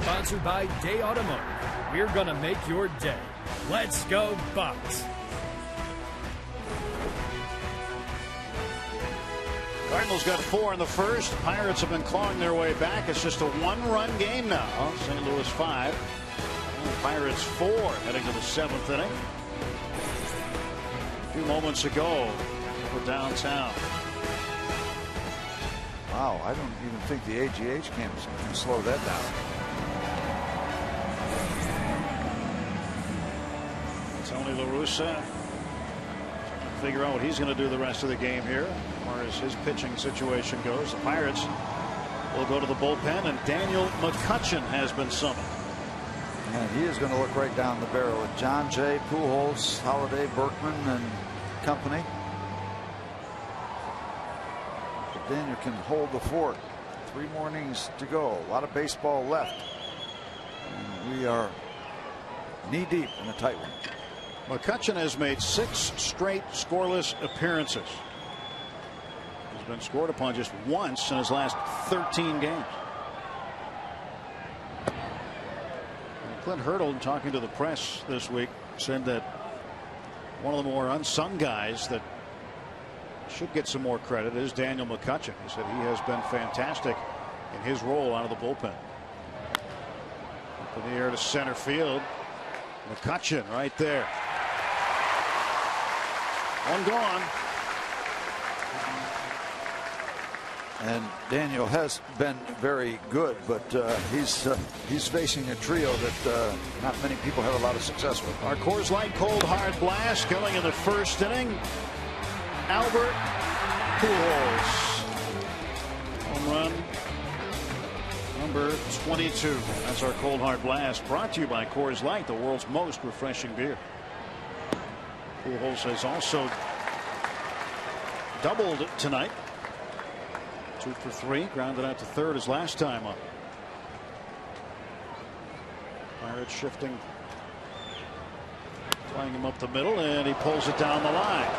sponsored by Day Automotive. We're going to make your day. Let's go Bucks! Cardinals got 4 in the first. Pirates have been clawing their way back. It's just a 1-run game now. St. Louis 5. And Pirates 4 heading to the 7th inning. A few moments ago over downtown. Wow, I don't even think the AGH can slow that down. Tony La Russa trying to figure out what he's going to do the rest of the game here as far as his pitching situation goes. The Pirates will go to the bullpen, and Daniel McCutchen has been summoned. And he is going to look right down the barrel at John Jay, Pujols, Holiday, Berkman, and company. But Daniel can hold the fort. 3 more innings to go. A lot of baseball left. And we are knee deep in a tight one. McCutchen has made 6 straight scoreless appearances. He's been scored upon just once in his last 13 games. And Clint Hurdle, talking to the press this week, said that one of the more unsung guys that should get some more credit is Daniel McCutchen. He said he has been fantastic in his role out of the bullpen. Up in the air to center field. McCutchen right there. One gone. And Daniel has been very good, but he's facing a trio that not many people have a lot of success with. Our Coors Light cold hard blast going in the first inning. Albert Pujols. Home run number 22. That's our cold hard blast, brought to you by Coors Light, the world's most refreshing beer. Pujols has also doubled tonight. 2 for 3, grounded out to third his last time up. Pirates shifting, playing him up the middle, and he pulls it down the line.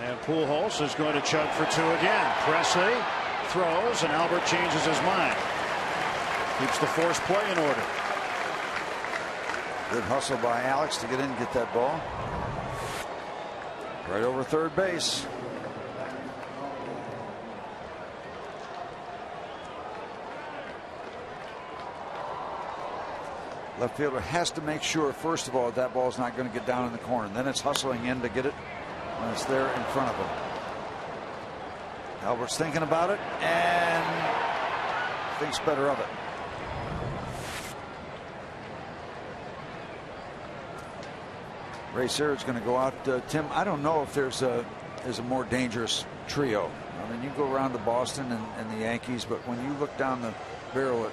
And Pujols is going to chug for 2 again. Presley throws, and Albert changes his mind. Keeps the force play in order. Good hustle by Alex to get in and get that ball. Right over third base. Left fielder has to make sure, first of all, that ball's not going to get down in the corner. Then it's hustling in to get it when it's there in front of him. Albert's thinking about it and thinks better of it. Ray Searard's going to go out. Tim, I don't know if there's a more dangerous trio. I mean, you go around to Boston and the Yankees, but when you look down the barrel at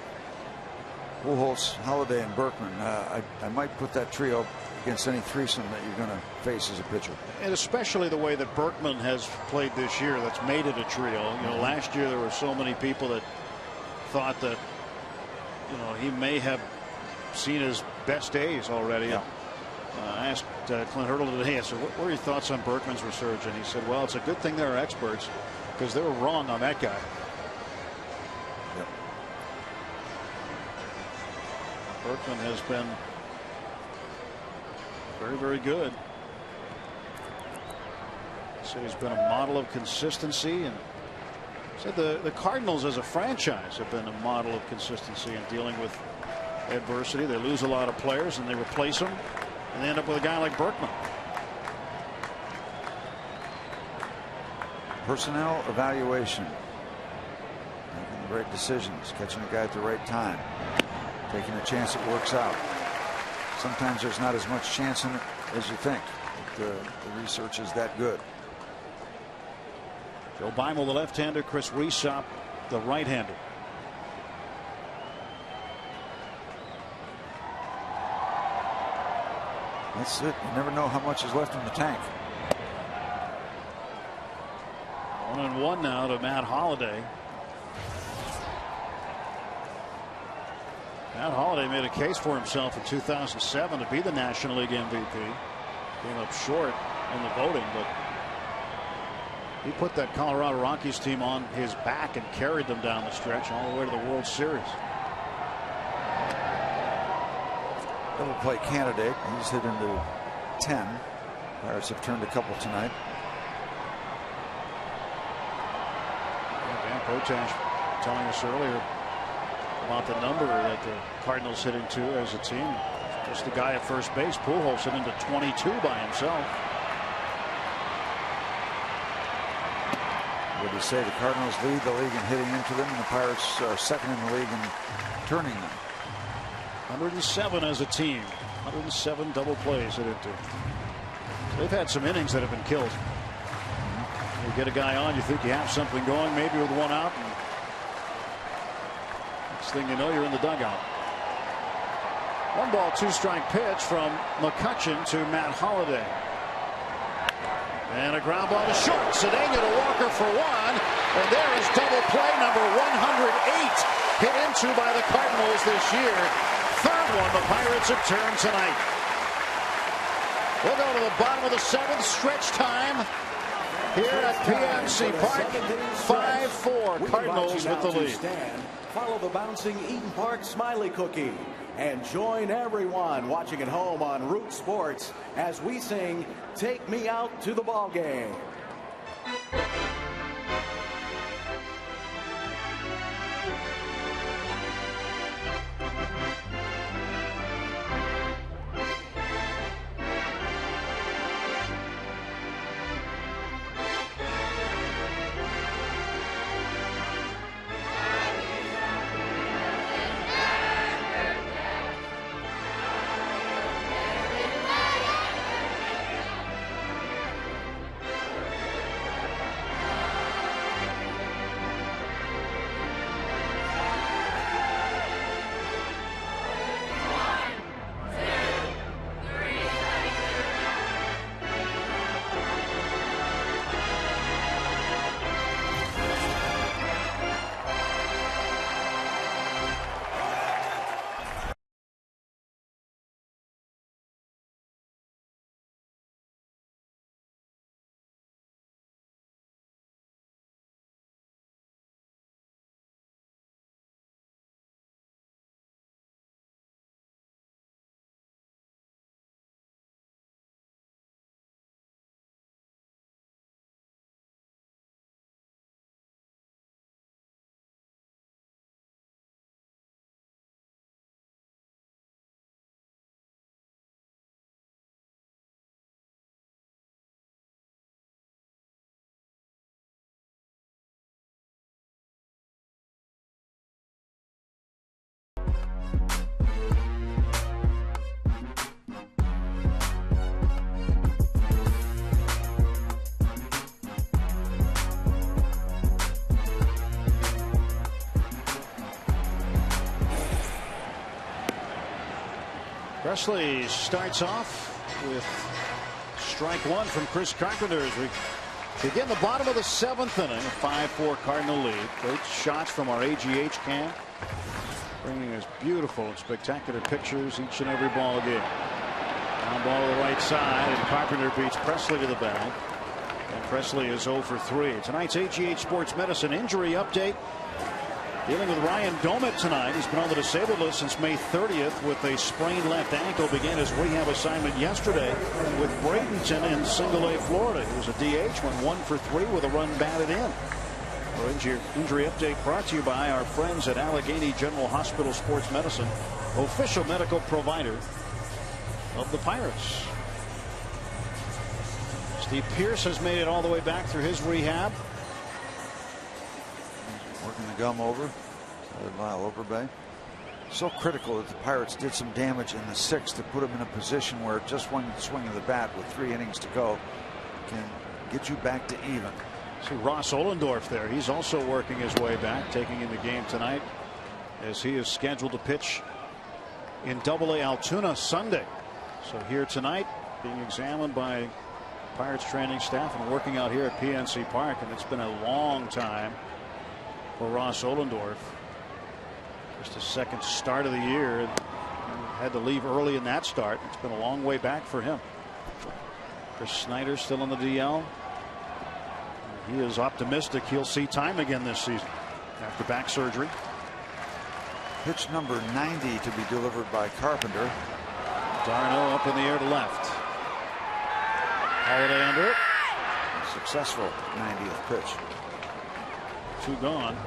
Pujols, Holiday, and Berkman, I might put that trio against any threesome that you're going to face as a pitcher. And especially the way that Berkman has played this year, that's made it a trio. You know, last year there were so many people that thought that, you know, he may have seen his best days already. Yeah. I asked Clint Hurdle today, I said, what were your thoughts on Berkman's resurgence? He said, well, it's a good thing there are experts, because they were wrong on that guy. Yep. Berkman has been very, very good. So he's been a model of consistency, and said the Cardinals as a franchise have been a model of consistency in dealing with adversity. They lose a lot of players and they replace them, and they end up with a guy like Berkman. Personnel evaluation. Making the right decisions, catching a guy at the right time, taking a chance it works out. Sometimes there's not as much chance in it as you think. But the research is that good. Joe Beimel, the left-hander, Chris Resop, the right-hander. That's it. You never know how much is left in the tank. 1-1 now to Matt Holliday. Matt Holliday made a case for himself in 2007 to be the National League MVP. Came up short in the voting, but he put that Colorado Rockies team on his back and carried them down the stretch all the way to the World Series. double play candidate. He's hit into 10. Pirates have turned a couple tonight. Van Potash telling us earlier about the number that the Cardinals hit into as a team. Just the guy at first base. Pujols hit into 22 by himself. Would you say the Cardinals lead the league in hitting into them, and the Pirates are second in the league in turning them? 107 as a team. 107 double plays hit into. So they've had some innings that have been killed. You get a guy on, you think you have something going, maybe with one out, and next thing you know, you're in the dugout. 1-2-strike pitch from McCutchen to Matt Holliday. And a ground ball to short. Cedeno to Walker for one. And there is double play number 108 hit into by the Cardinals this year. Third one the Pirates have turned tonight. We'll go to the bottom of the seventh. Stretch time here at PNC Park. 5-4 Cardinals with the lead. Follow the bouncing Eden Park Smiley Cookie and join everyone watching at home on Root Sports as we sing "Take Me Out to the Ball Game." Presley starts off with strike one from Chris Carpenter as we begin the bottom of the seventh inning. A 5-4 Cardinal lead. Great shots from our AGH cam, bringing us beautiful and spectacular pictures each and every ball game. Down ball to the right side, and Carpenter beats Presley to the bag. And Presley is 0 for 3. Tonight's AGH Sports Medicine injury update. Dealing with Ryan Domet tonight. He's been on the disabled list since May 30th with a sprained left ankle. Began his rehab assignment yesterday with Bradenton in Single A, Florida. He was a DH, went 1 for 3 with a run batted in. Our injury update brought to you by our friends at Allegheny General Hospital Sports Medicine, official medical provider of the Pirates. Steve Pearce has made it all the way back through his rehab. Working the gum over. Lyle Overbay. So critical that the Pirates did some damage in the sixth to put him in a position where just one swing of the bat with 3 innings to go can get you back to even. See Ross Ollendorf there. He's also working his way back, taking in the game tonight as he is scheduled to pitch in Double-A Altoona Sunday. So here tonight, being examined by Pirates training staff and working out here at PNC Park, and it's been a long time for Ross Ollendorf. Just his second start of the year. Had to leave early in that start. It's been a long way back for him. Chris Snyder still on the DL. He is optimistic he'll see time again this season after back surgery. Pitch number 90 to be delivered by Carpenter. Darno up in the air to left. Holiday under it. Successful 90th pitch. 2 gone.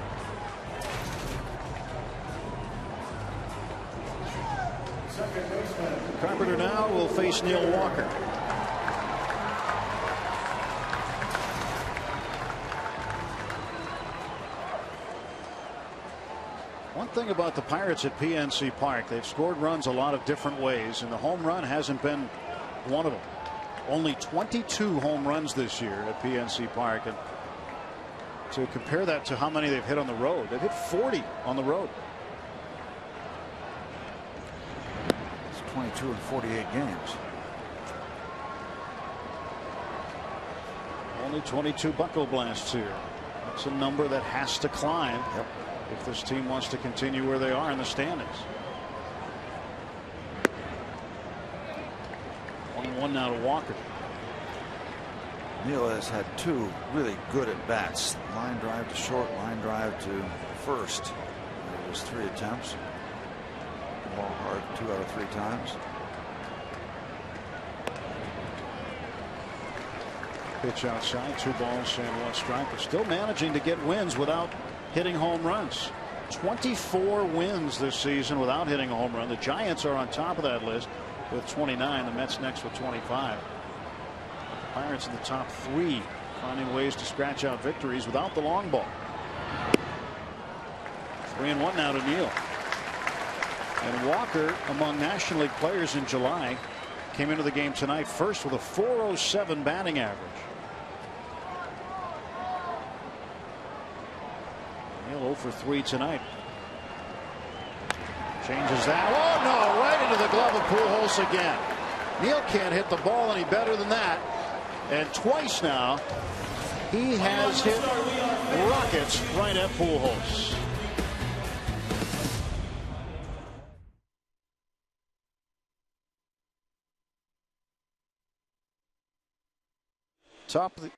Carpenter now will face Neil Walker. One thing about the Pirates at PNC Park, they've scored runs a lot of different ways, and the home run hasn't been one of them. Only 22 home runs this year at PNC Park, and to compare that to how many they've hit on the road, they've hit 40 on the road. It's 22 in 48 games. Only 22 buckle blasts here. That's a number that has to climb. Yep. If this team wants to continue where they are in the standings. 1-1 now to Walker. Neil has had 2 really good at bats. Line drive to short, line drive to first. It was 3 attempts. Ball hard 2 out of 3 times. Pitch outside, 2 balls and 1 strike, but still managing to get wins without hitting home runs. 24 wins this season without hitting a home run. The Giants are on top of that list with 29. The Mets next with 25. The Pirates in the top 3, finding ways to scratch out victories without the long ball. 3-1 now to Neal. And Walker, among National League players in July, came into the game tonight first with a .407 batting average. Neal 0 for 3 tonight. Changes that. Oh no, right into the glove of Pujols again. Neal can't hit the ball any better than that. And twice now he has hit rockets right at Pujols. Top of the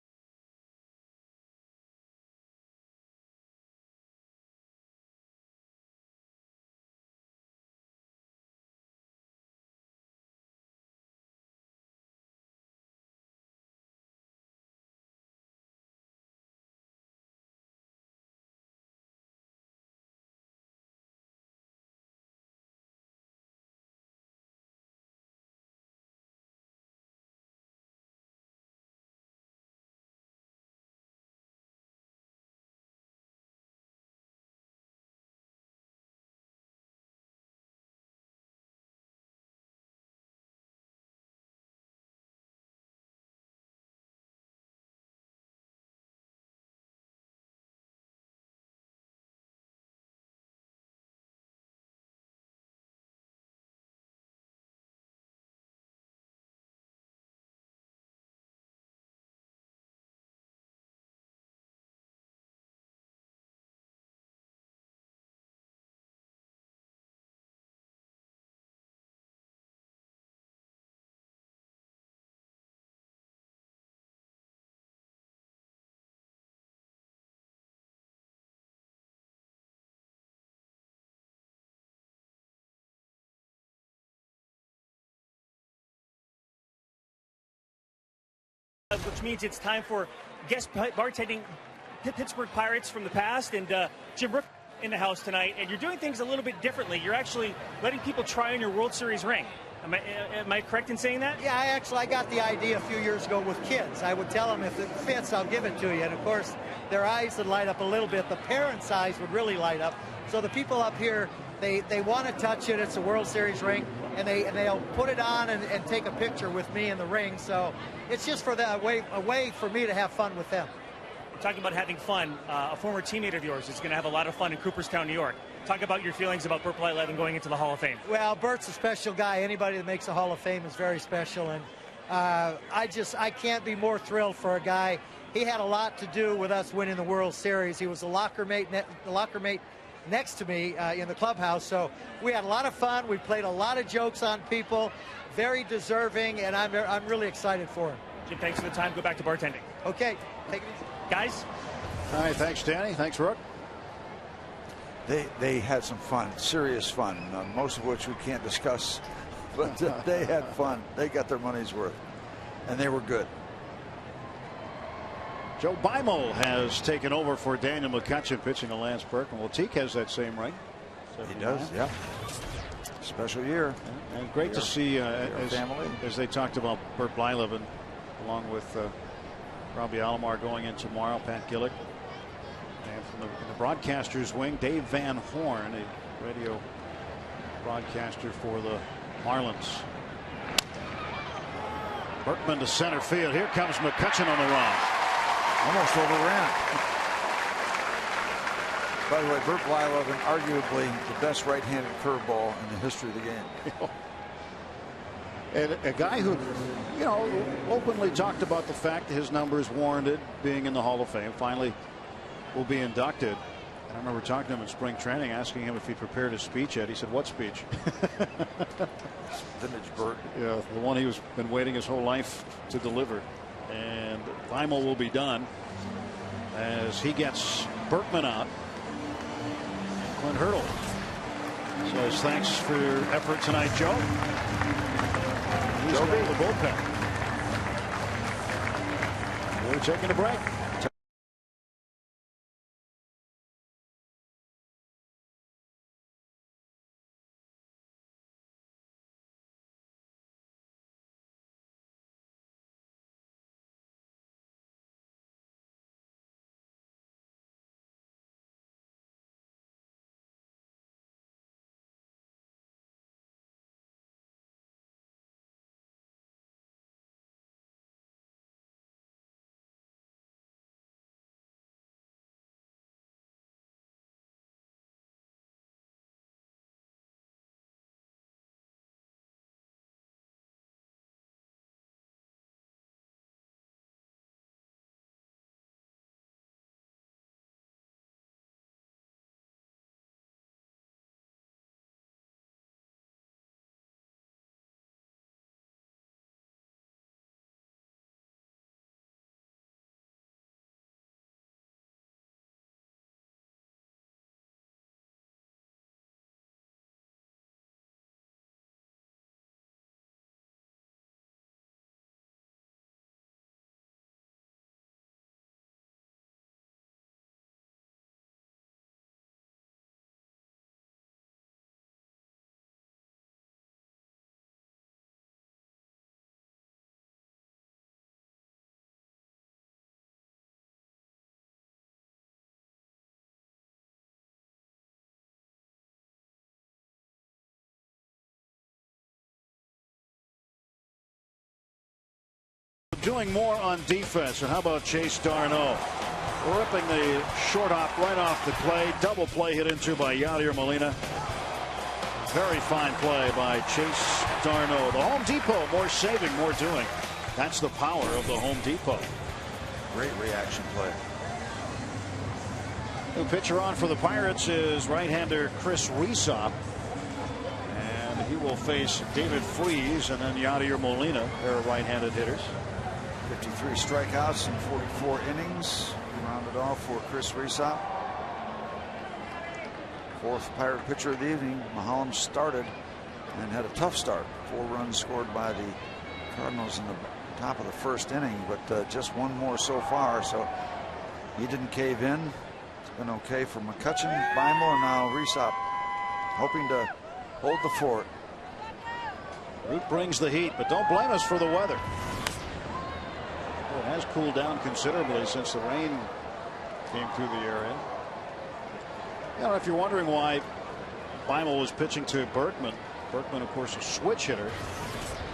which means it's time for guest bartending Pittsburgh Pirates from the past, and Jim Brook in the house tonight. And you're doing things a little bit differently. You're actually letting people try on your World Series ring. Am I correct in saying that? Yeah, I got the idea a few years ago with kids. I would tell them if it fits, I'll give it to you. And of course, their eyes would light up a little bit. The parents' eyes would really light up. So the people up here, they want to touch it. It's a World Series ring. And they'll put it on and take a picture with me in the ring. So it's just for a way for me to have fun with them. We're talking about having fun. A former teammate of yours is going to have a lot of fun in Cooperstown, New York. Talk about your feelings about Burt Blyleven going into the Hall of Fame. Well, Burt's a special guy. Anybody that makes the Hall of Fame is very special. And I can't be more thrilled for a guy. He had a lot to do with us winning the World Series. He was the locker mate next to me in the clubhouse, so we had a lot of fun. We played a lot of jokes on people. Very deserving, and I'm really excited for him. Jim, thanks for the time. Go back to bartending. Okay, take it easy, guys. All right, thanks, Danny. Thanks, Rook. They had some fun, serious fun, most of which we can't discuss but they had fun. They got their money's worth, and they were good. Joe Beimel has taken over for Daniel McCutchen, pitching to Lance Berkman. Well, Teague has that same right. He does, yeah. Special year. And great to see, as they talked about Bert Blyleven, along with Robbie Alomar going in tomorrow, Pat Gillick. And from the broadcaster's wing, Dave Van Horn, a radio broadcaster for the Marlins. Berkman to center field. Here comes McCutchen on the run. Almost overran. By the way, Bert Blyleven, arguably the best right-handed curveball in the history of the game. And a guy who, you know, openly talked about the fact that his numbers warranted being in the Hall of Fame. Finally will be inducted. And I remember talking to him in spring training, asking him if he prepared his speech yet. He said, "What speech?" Vintage Bert. Yeah, the one he's been waiting his whole life to deliver. And Beimel will be done as he gets Berkman out. Clint Hurdle says thanks for your effort tonight, Joe. He's going to the bullpen. We're taking a break. Doing more on defense. And how about Chase Darno ripping the short hop right off the play. Double play hit into by Yadier Molina. Very fine play by Chase Darno. The Home Depot, more saving, more doing. That's the power of the Home Depot. Great reaction play. New pitcher on for the Pirates is right-hander Chris Resop. And he will face David Freese and then Yadier Molina. They're right-handed hitters. 53 strikeouts in 44 innings. Rounded off for Chris Resop. Fourth Pirate pitcher of the evening. Maholm started and had a tough start. 4 runs scored by the Cardinals in the top of the first inning, but just one more so far, so he didn't cave in. It's been okay for McCutchen, Beimel, and now Resop hoping to hold the fort. Root brings the heat, but don't blame us for the weather. It has cooled down considerably since the rain came through the area. You know, if you're wondering why Beimel was pitching to Berkman, of course, a switch hitter.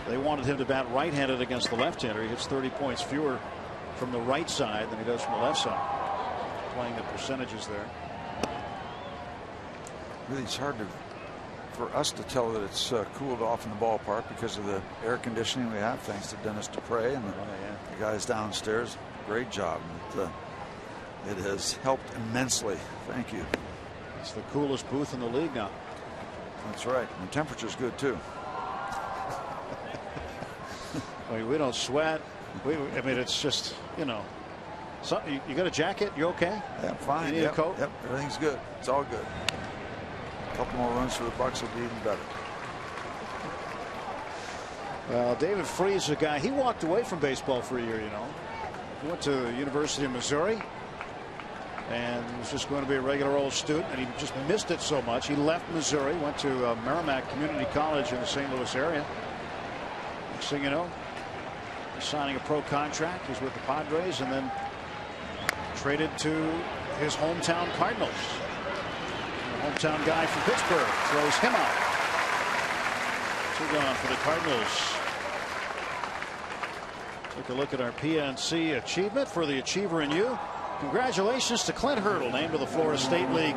They wanted him to bat right-handed against the left-hander. He hits 30 points fewer from the right side than he does from the left side. Playing the percentages there. Really, it's hard for us to tell that it's cooled off in the ballpark because of the air conditioning we have, thanks to Dennis Dupre and the guys downstairs. Great job. It has helped immensely. Thank you. It's the coolest booth in the league now. That's right. And the temperature's good too. I mean, we don't sweat. I mean, it's just, you know. So, you got a jacket? You okay? Yeah, fine. You need a coat? Yep, everything's good. It's all good. A couple more runs for the Bucks will be even better. Well, David Freese is a guy, he walked away from baseball for a year, you know. He went to the University of Missouri and was just going to be a regular old student, and he just missed it so much. He left Missouri, went to Merrimack Community College in the St. Louis area. Next thing you know, he's signing a pro contract. He's with the Padres and then traded to his hometown Cardinals. The hometown guy from Pittsburgh throws him out. 2 gone for the Cardinals. Take a look at our PNC achievement for the Achiever in You. Congratulations to Clint Hurdle, named to the Florida State League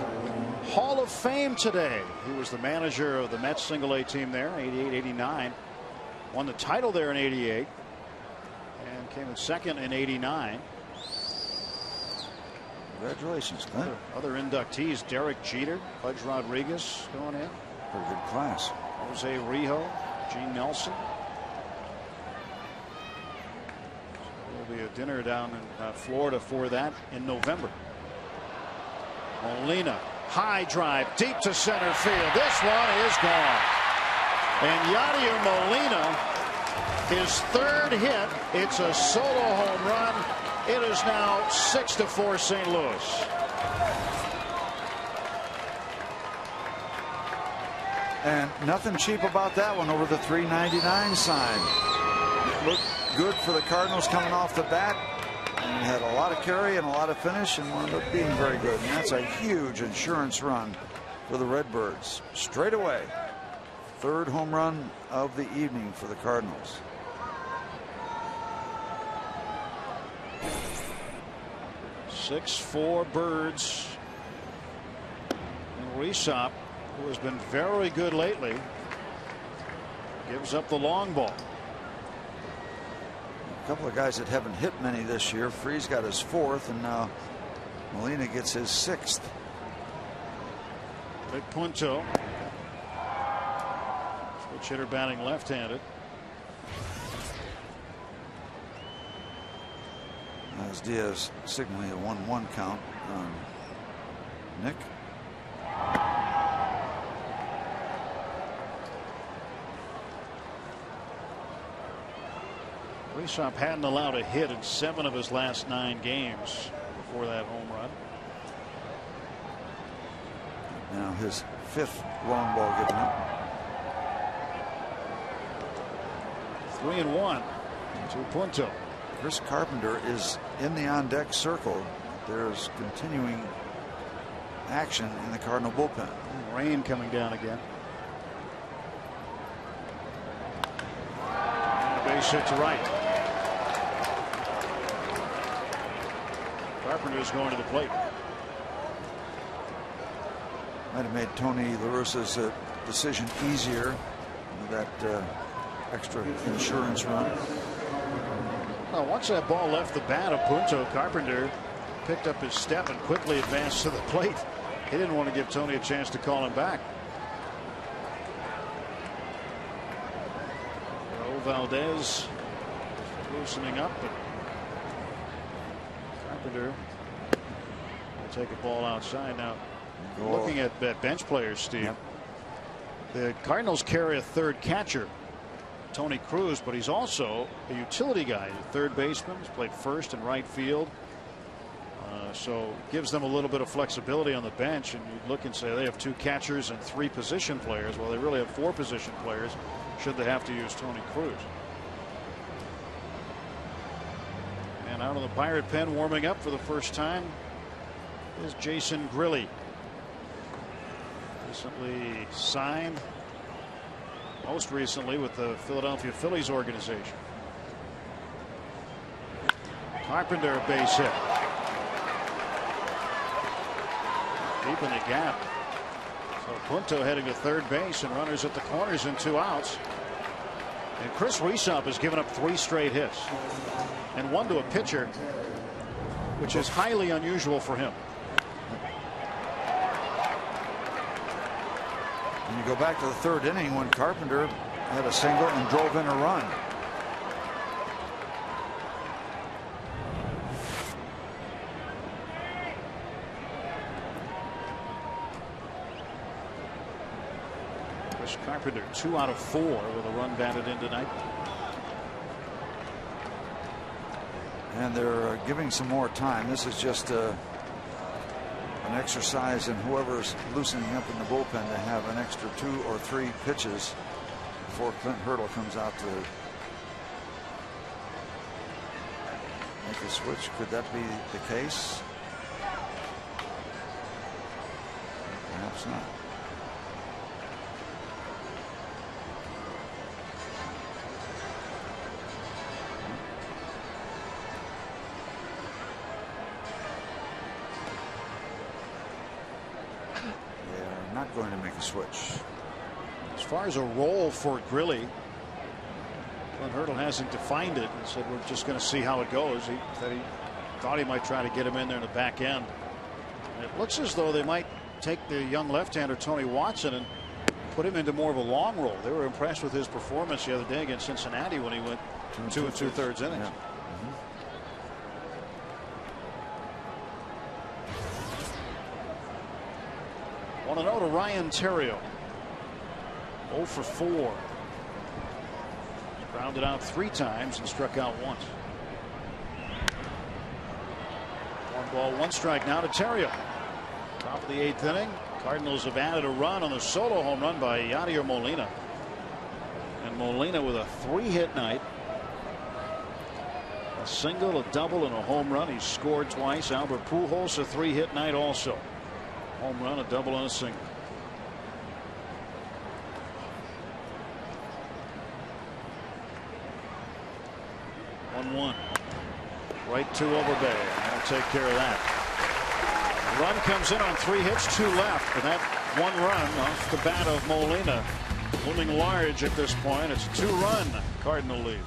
Hall of Fame today. He was the manager of the Mets single-A team there, 88-89. Won the title there in 88 and came in second in 89. Congratulations, Clint. Other inductees, Derek Jeter, Pudge Rodriguez going in. Pretty good class. Jose Rijo, Gene Nelson. There'll be a dinner down in Florida for that in November. Molina, high drive, deep to center field. This one is gone. And Yadier Molina, his 3rd hit. It's a solo home run. It is now 6-4 St. Louis. And nothing cheap about that one over the $3.99 sign. It looked good for the Cardinals coming off the bat. And he had a lot of carry and a lot of finish and wound up being very good. And that's a huge insurance run for the Redbirds. Straight away. 3rd home run of the evening for the Cardinals. Six-4 Birds. And Resop, who has been very good lately, gives up the long ball. A couple of guys that haven't hit many this year. Freese got his 4th, and now Molina gets his 6th. Big Punto. Switch hitter batting left-handed. As Diaz signaling a 1-1 count on Nick. Resop hadn't allowed a hit in 7 of his last 9 games before that home run. Now his 5th long ball given up. 3-1 to Punto. Chris Carpenter is in the on-deck circle. There's continuing action in the Cardinal bullpen. Rain coming down again. Base hit to right. Carpenter is going to the plate. Might have made Tony La Russa's decision easier with that extra insurance run. Well, once that ball left the bat of Punto, Carpenter picked up his step and quickly advanced to the plate. He didn't want to give Tony a chance to call him back. Valdez loosening up, but Carpenter will take a ball outside. Now, looking at bench players, Steve, yep. The Cardinals carry a 3rd catcher, Tony Cruz, but he's also a utility guy, a 3rd baseman. He's played 1st and right field. So gives them a little bit of flexibility on the bench, and you look and say they have 2 catchers and 3 position players. Well, they really have 4 position players should they have to use Tony Cruz. And out of the Pirate pen warming up for the first time is Jason Grilli. Recently signed, most recently with the Philadelphia Phillies organization. Carpenter, base hit. Deep in the gap. So Punto heading to 3rd base and runners at the corners and 2 outs. And Chris Resop has given up 3 straight hits and 1 to a pitcher, which is highly unusual for him. And you go back to the 3rd inning when Carpenter had a single and drove in a run. Chris Carpenter 2 out of 4 with a run batted in tonight. And they're giving some more time. This is just an exercise in whoever's loosening up in the bullpen to have an extra 2 or 3 pitches before Clint Hurdle comes out to make a switch. Could that be the case? Perhaps not. They're not going to make a switch. As far as a role for Grilli, Clint Hurdle hasn't defined it and said we're just going to see how it goes. He said he thought he might try to get him in there in the back end. And it looks as though they might take the young left-hander Tony Watson and put him into more of a long role. They were impressed with his performance the other day against Cincinnati when he went 2 2/3 innings. Yeah. 1-0 to Ryan Theriot. 0 for 4. Grounded out 3 times and struck out once. 1 ball, 1 strike now to Theriot. Top of the 8th inning. Cardinals have added a run on a solo home run by Yadier Molina. And Molina with a 3-hit night. A single, a double, and a home run. He's scored twice. Albert Pujols, a 3-hit night also. Home run, a double, and a single. Right to Overbay. That'll take care of that. Run comes in on 3 hits, 2 left, and that 1 run off the bat of Molina looming large at this point. It's a 2-run Cardinal lead.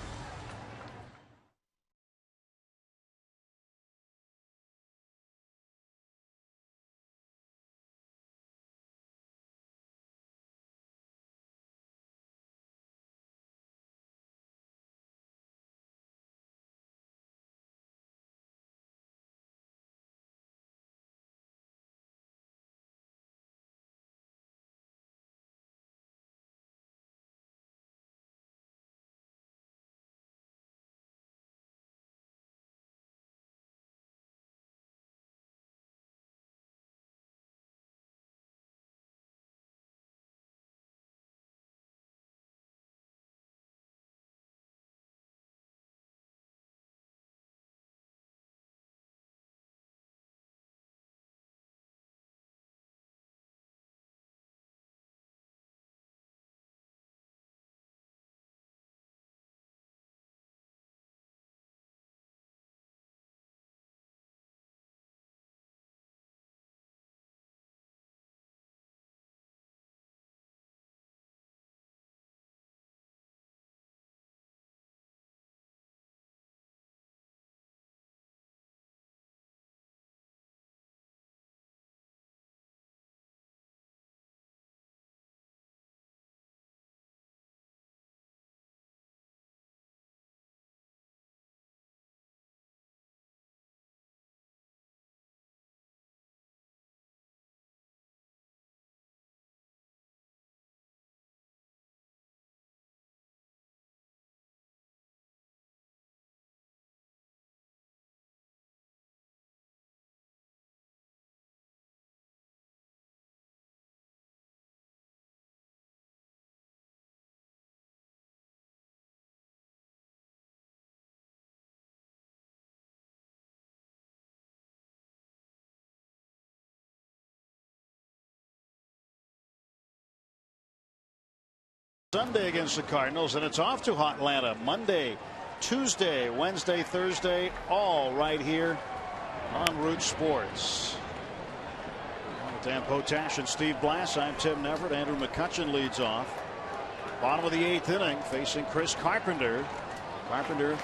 Sunday against the Cardinals, and it's off to Atlanta Monday, Tuesday, Wednesday, Thursday, all right here on Root Sports. Dan Potash and Steve Blass. I'm Tim Neverett. Andrew McCutchen leads off. Bottom of the 8th inning, facing Chris Carpenter. Carpenter,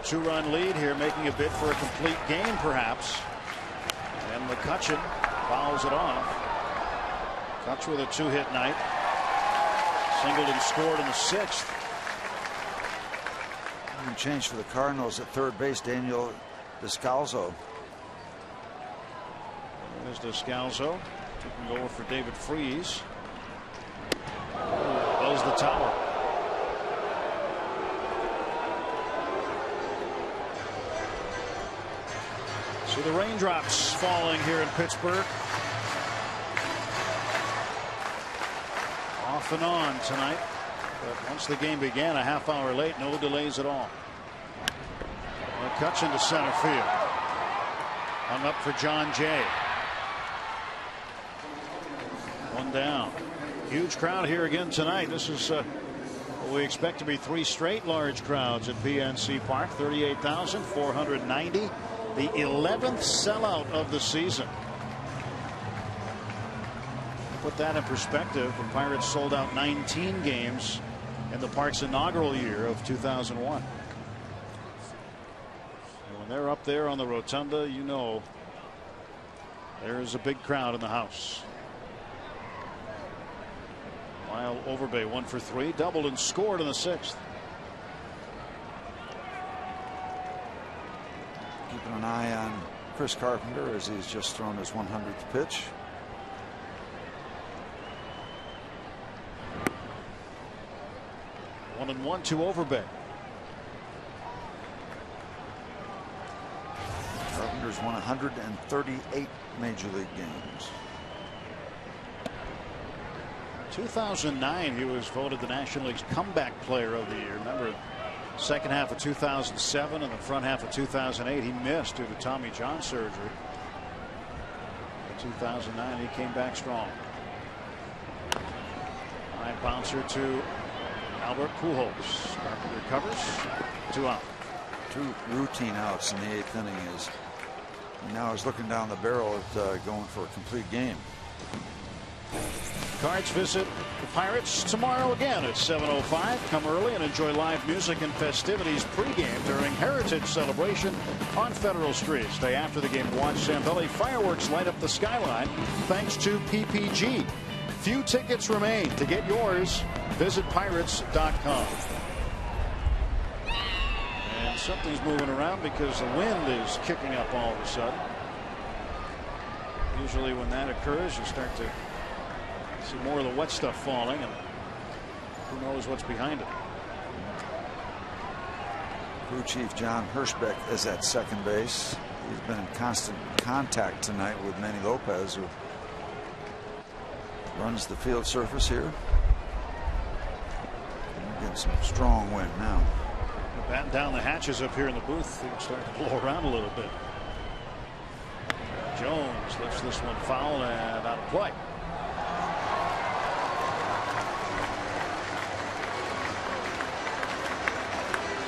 2-run lead here, making a bid for a complete game, perhaps. And McCutchen fouls it off. Cutch with a 2-hit night. Singled and scored in the 6th. Change for the Cardinals at third base, Daniel Descalso. There's Descalso. Taking over for David Freese. is the tower. See the raindrops falling here in Pittsburgh. Off and on tonight. But once the game began, a half hour late, no delays at all. McCutcheon to center field. Hung up for John Jay. One down. Huge crowd here again tonight. This is what we expect to be 3 straight large crowds at PNC Park. 38,490. The 11th sellout of the season. Put that in perspective, the Pirates sold out 19 games in the Park's inaugural year of 2001. And when they're up there on the rotunda, you know there's a big crowd in the house. Lyle Overbay 1 for 3, doubled and scored in the 6th. Keeping an eye on Chris Carpenter as he's just thrown his 100th pitch. One and one to Overbay. Carpenter's won 138 major league games. 2009 he was voted the National League's comeback player of the year. Remember, second half of 2007 and the front half of 2008 he missed due to Tommy John surgery. In 2009 he came back strong. High bouncer to Albert Pujols. Carpenter covers. 2 out. 2 routine outs in the 8th inning as he now is looking down the barrel at going for a complete game. Cards visit the Pirates tomorrow again at 7:05. Come early and enjoy live music and festivities pregame during Heritage Celebration on Federal Street. Stay after the game to watch Zambelli fireworks light up the skyline thanks to PPG. Few tickets remain. To get yours, visit pirates.com. And something's moving around because the wind is kicking up all of a sudden. Usually when that occurs, you start to see more of the wet stuff falling, and who knows what's behind it. Crew Chief John Hirschbeck is at second base. He's been in constant contact tonight with Manny Lopez, who runs the field surface here. We're getting some strong wind now. Batten down the hatches up here in the booth. They can start to blow around a little bit. Jones lifts this one foul and out of play.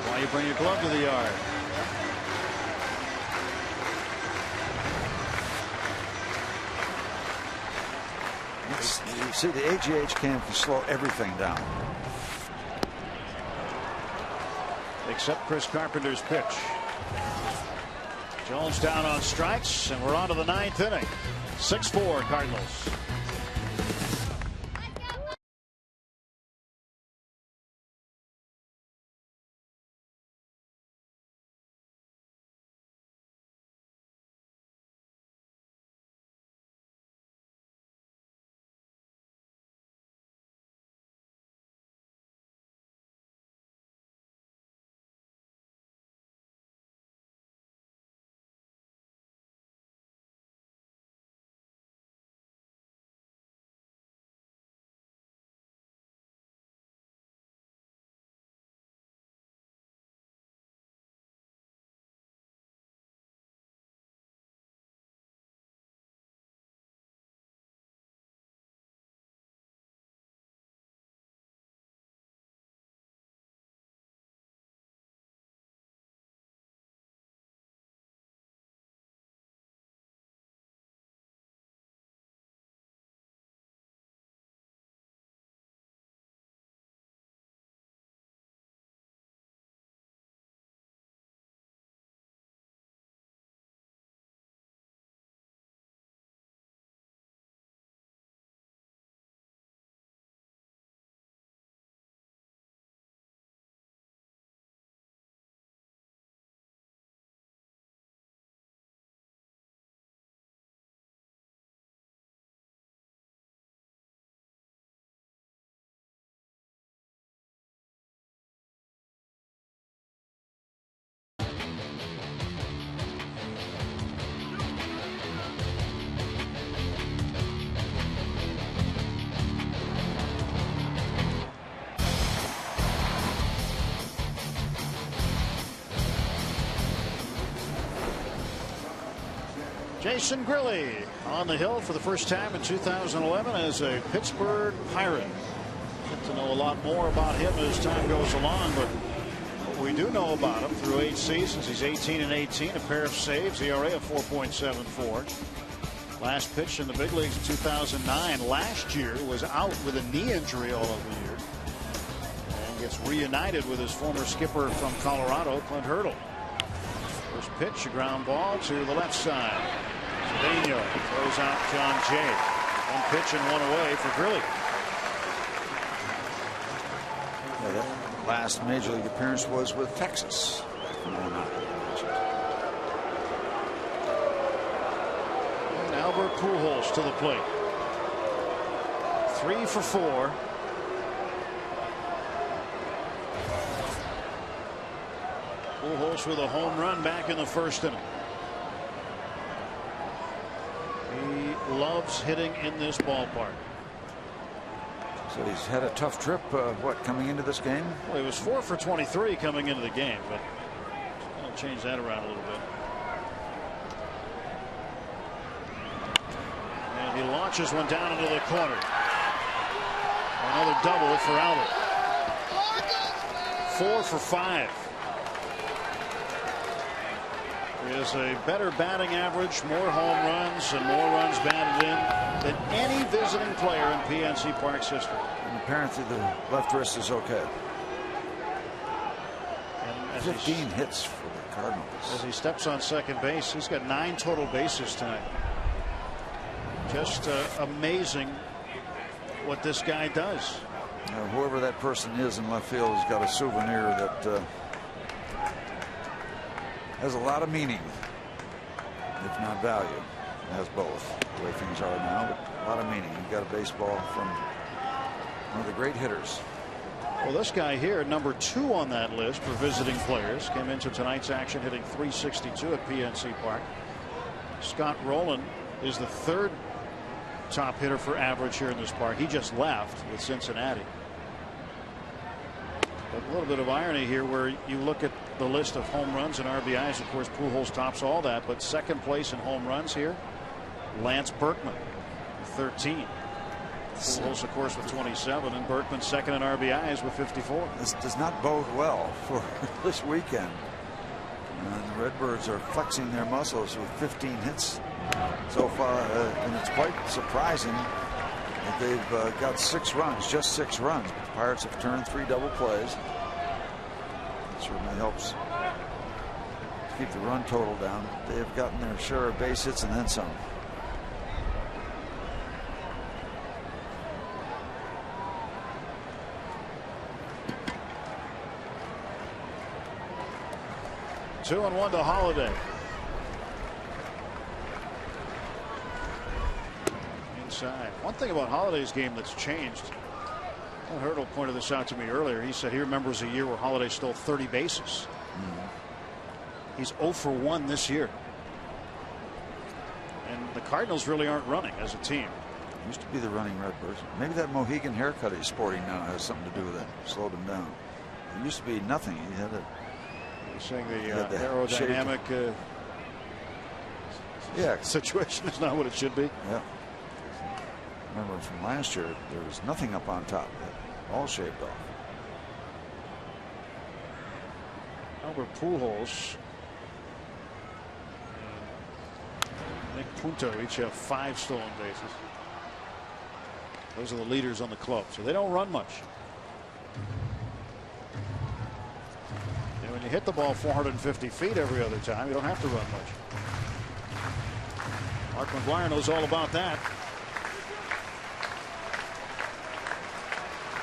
Why you bring your glove to the yard? You see, the AGH cam can slow everything down. Except Chris Carpenter's pitch. Jones down on strikes, and we're on to the 9th inning. 6-4 Cardinals. Jason Grilli on the hill for the first time in 2011 as a Pittsburgh Pirate. Get to know a lot more about him as time goes along, but what we do know about him through 8 seasons, he's 18-18, a pair of saves, ERA of 4.74. Last pitch in the big leagues in 2009. Last year was out with a knee injury all of the year, and gets reunited with his former skipper from Colorado, Clint Hurdle. First pitch, a ground ball to the left side. Cedeno throws out John Jay. One pitch and one away for Grilli. Yeah, that last major league appearance was with Texas. And Albert Pujols to the plate. 3 for 4. Pujols with a home run back in the first inning. He loves hitting in this ballpark. So he's had a tough trip, coming into this game? Well, he was 4 for 23 coming into the game, but I'll change that around a little bit. And he launches one down into the corner. Another double for Albert. 4 for 5. He has a better batting average, more home runs, and more runs batted in than any visiting player in PNC Park's history. And apparently the left wrist is okay. And 15 hits for the Cardinals. As he steps on second base, he's got 9 total bases tonight. Just amazing what this guy does. Whoever that person is in left field has got a souvenir that has a lot of meaning, if not value. It has both, the way things are now, but a lot of meaning. You got a baseball from one of the great hitters. Well, this guy here, number 2 on that list for visiting players, came into tonight's action hitting .362 at PNC Park. Scott Rowland is the 3rd top hitter for average here in this park. He just left with Cincinnati. But a little bit of irony here where you look at the list of home runs and RBIs. Of course, Pujols tops all that, but second place in home runs here, Lance Berkman, 13. Pujols, of course, with 27, and Berkman second in RBIs with 54. This does not bode well for this weekend. And the Redbirds are flexing their muscles with 15 hits so far, and it's quite surprising that they've got 6 runs, just 6 runs. But the Pirates have turned 3 double plays. It certainly helps to keep the run total down. They have gotten their share of base hits and then some. Two and one to Holiday. Inside. One thing about Holiday's game that's changed. Hurdle pointed this out to me earlier. He said he remembers a year where Holiday stole 30 bases. He's 0 for 1 this year. And the Cardinals really aren't running as a team. Used to be the running Redbirds. Maybe that Mohegan haircut he's sporting now has something to do with it. Slowed him down. It used to be nothing. He had a. You're saying the aerodynamic situation is not what it should be. Yeah. Remember from last year, there was nothing up on top. All shaved off. Albert Pujols and Nick Punto each have 5 stolen bases. Those are the leaders on the club, so they don't run much. And when you hit the ball 450 feet every other time, you don't have to run much. Mark McGwire knows all about that.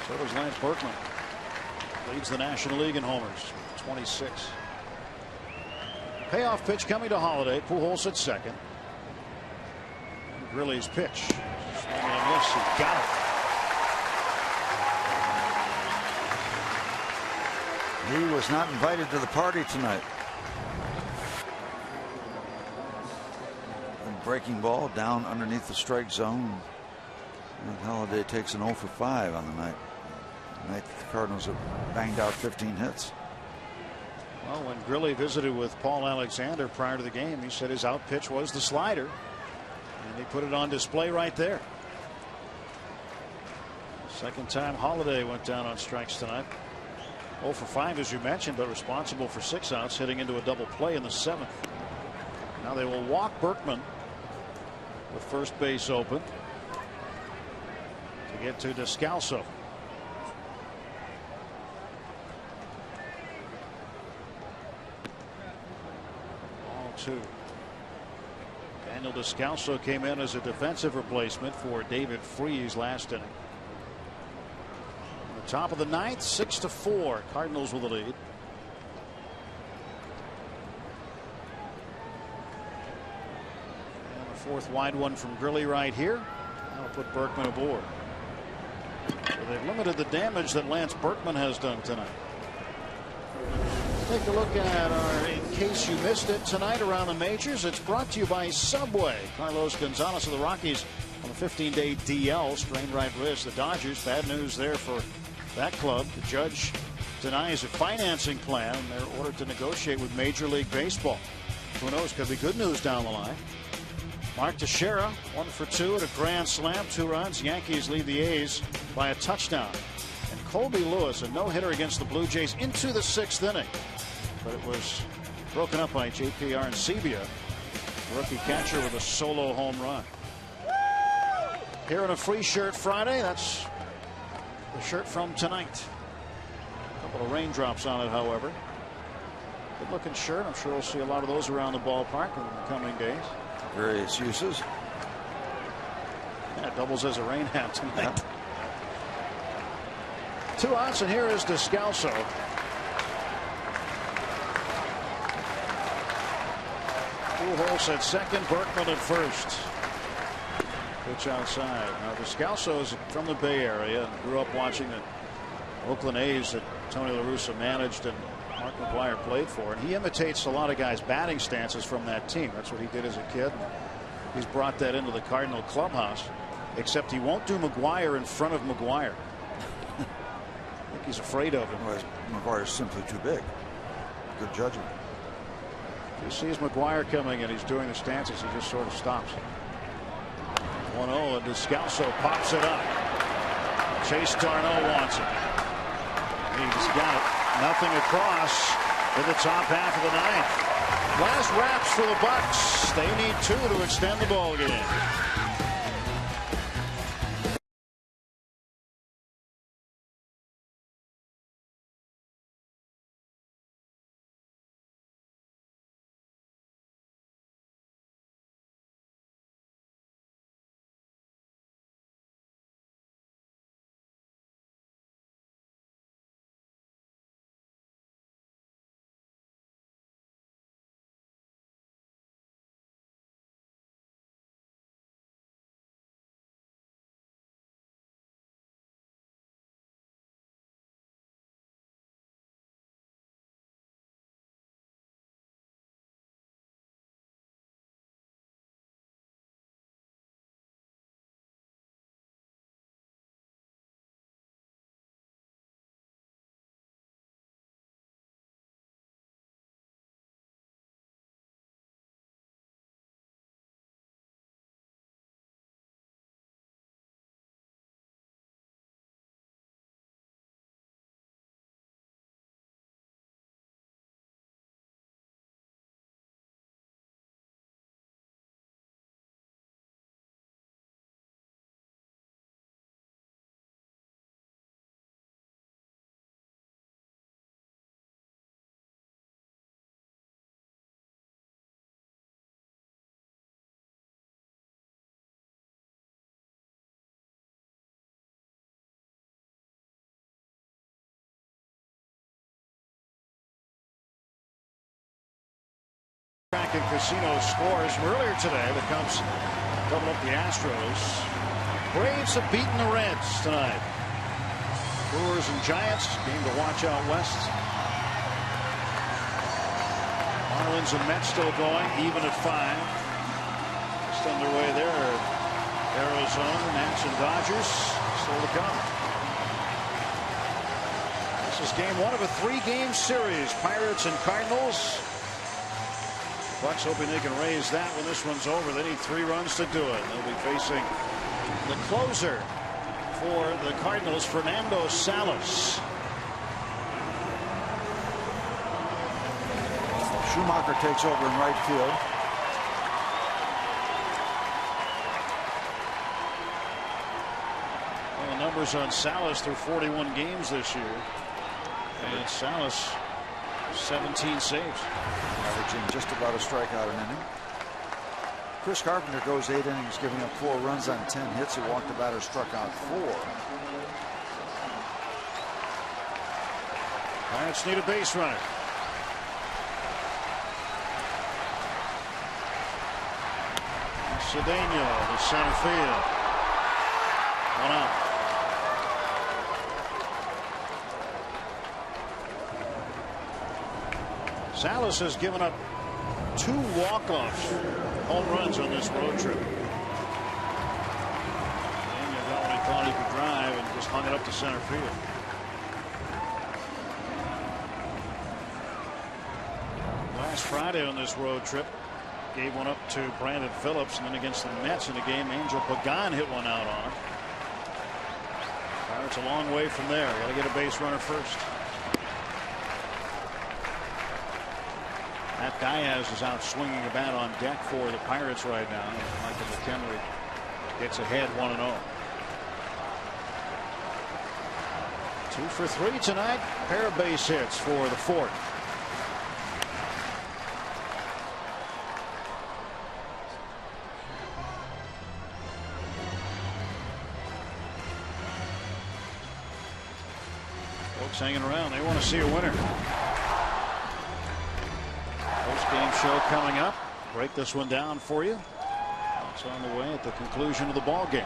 So does Lance Berkman. Leads the National League in homers, 26. Payoff pitch coming to Holiday. Pujols at second. Grilli's pitch. Swing and miss. He got it. He was not invited to the party tonight. And breaking ball down underneath the strike zone. And Holiday takes an 0 for 5 on the night. Tonight the Cardinals have banged out 15 hits. Well, when Grilly visited with Paul Alexander prior to the game, he said his out pitch was the slider, and he put it on display right there. Second time Holiday went down on strikes tonight. 0 for 5, as you mentioned, but responsible for 6 outs, hitting into a double play in the 7th. Now they will walk Berkman with first base open to get to Descalso. Ball 2. Daniel Descalso came in as a defensive replacement for David Freese last inning. On the top of the 9th, 6-4. Cardinals with the lead. And a fourth wide one from Grilly right here. That'll put Berkman aboard. So they've limited the damage that Lance Berkman has done tonight. Take a look at our In Case You Missed It tonight around the majors. It's brought to you by Subway. Carlos Gonzalez of the Rockies on a 15-day DL, strained right wrist. The Dodgers, bad news there for that club. The judge denies a financing plan, and they're ordered to negotiate with Major League Baseball. Who knows, could be good news down the line. Mark Teixeira, 1 for 2 at a grand slam, 2 runs. Yankees lead the A's by a touchdown. And Colby Lewis, a no-hitter against the Blue Jays into the 6th inning. But it was broken up by J.P. Arancibia, rookie catcher, with a solo home run. Here in a free shirt Friday, that's the shirt from tonight. A couple of raindrops on it, however. Good looking shirt. I'm sure we'll see a lot of those around the ballpark in the coming days. Various uses. Yeah, it doubles as a rain hat tonight. Yeah. 2 outs, and here is Descalso. Pujols at second, Berkman at first. Pitch outside. Now Descalso is from the Bay Area and grew up watching the Oakland A's that Tony La Russa managed and Mark McGwire played for, and he imitates a lot of guys' batting stances from that team. That's what he did as a kid. He's brought that into the Cardinal clubhouse, except he won't do McGwire in front of McGwire. I think he's afraid of him. McGwire's simply too big. Good judgment. He sees McGwire coming and he's doing the stances, he just sort of stops. 1-0, and Descalso pops it up. Chase Darno wants it. He's got it. Nothing across in the top half of the 9th. Last wraps for the Bucks. They need 2 to extend the ball game. And Casino scores from earlier today. The Cubs double up the Astros. Braves have beaten the Reds tonight. Brewers and Giants, game to watch out west. Marlins and Mets still going, even at 5. Just underway there. Arizona, Nats and Dodgers still to come. This This is game 1 of a 3-game series. Pirates and Cardinals. Bucks hoping they can raise that when this one's over. They need 3 runs to do it. They'll be facing the closer for the Cardinals, Fernando Salas. Schumacher takes over in right field. Well, the numbers on Salas through 41 games this year. And Salas, 17 saves. Averaging just about a strikeout an inning. Chris Carpenter goes 8 innings, giving up 4 runs on 10 hits. He walked the batter, struck out 4. Pirates need a base runner. Cedeno to center field. 1 out. Salas has given up 2 walk-offs, home runs on this road trip. Daniel got what he thought he could drive and just hung it up to center field. Last Friday on this road trip, gave one up to Brandon Phillips, and then against the Mets in the game, Angel Pagan hit one out on him. Pirates a long way from there. Got to get a base runner first. Matt Diaz is out swinging a bat on deck for the Pirates right now. Michael McHenry gets ahead 1-0. 2 for 3 tonight. Pair of base hits for the Fort. Folks hanging around. They want to see a winner. Post-game show coming up. Break this one down for you. It's on the way at the conclusion of the ball game.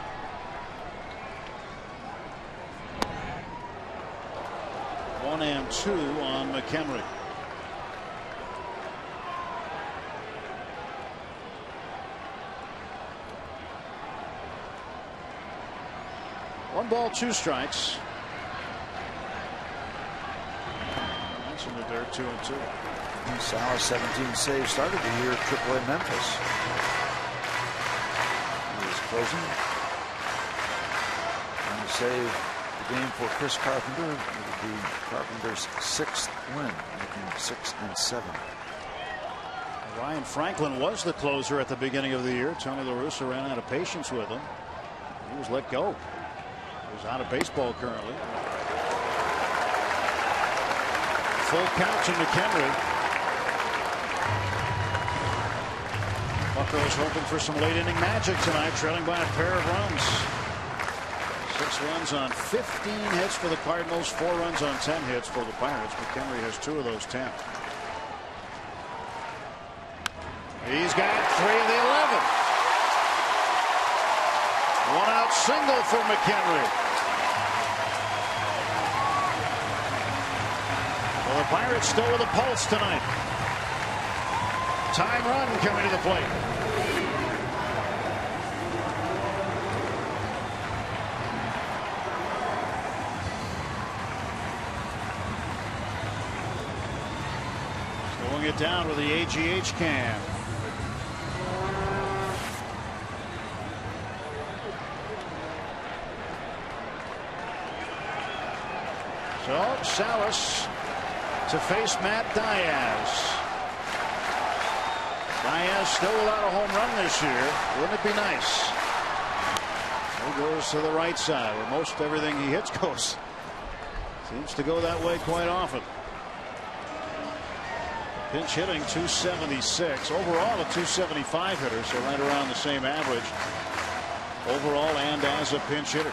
One and 2 on McHenry. One ball, 2 strikes. That's in the dirt, 2-2. Salas 17 saves, started the year at AAA Memphis. He was closing. Trying to save the game for Chris Carpenter. It would be Carpenter's 6th win, making 6-7. Ryan Franklin was the closer at the beginning of the year. Tony La Russa ran out of patience with him. He was let go. He's out of baseball currently. Full count to McHenry. Buccos hoping for some late inning magic tonight, trailing by a pair of runs. 6 runs on 15 hits for the Cardinals, 4 runs on 10 hits for the Pirates. McHenry has 2 of those 10. He's got 3 of the 11. 1 out single for McHenry. Well, the Pirates still with a pulse tonight. Time run coming to the plate. Slowing it down with the AGH can. So Salas to face Matt Diaz. Diaz still without a home run this year. Wouldn't it be nice? He goes to the right side where most everything he hits goes. Seems to go that way quite often. Pinch hitting 276. Overall a 275 hitter, so right around the same average overall and as a pinch hitter.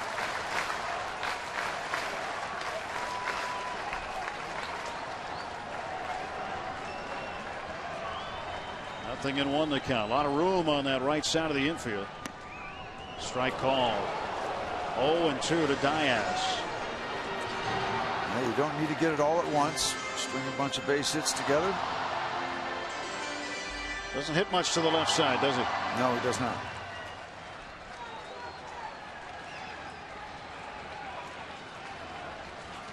Nothing in 1 to count. A lot of room on that right side of the infield. Strike call. 0-2 to Diaz. Yeah, you don't need to get it all at once. String a bunch of base hits together. Doesn't hit much to the left side, does it? No, he does not.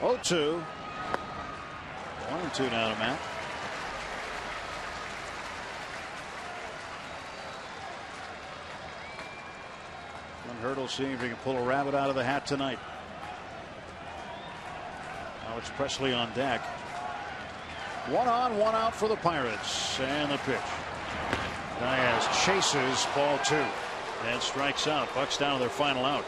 Oh, 2. 2 now to Matt. Hurdle, seeing if he can pull a rabbit out of the hat tonight. Alex Presley on deck. 1 on, 1 out for the Pirates. And the pitch. Diaz chases ball 2 and strikes out. Bucks down to their final out.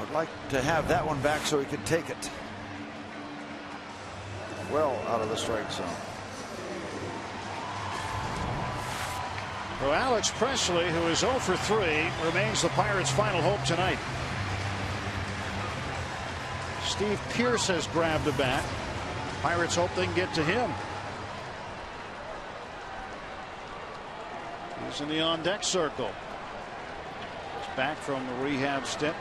I'd like to have that one back so he could take it well out of the strike zone. So Alex Presley, who is 0 for 3, remains the Pirates' final hope tonight. Steve Pearce has grabbed a bat. Pirates hope they can get to him. He's in the on-deck circle. He's back from the rehab stint,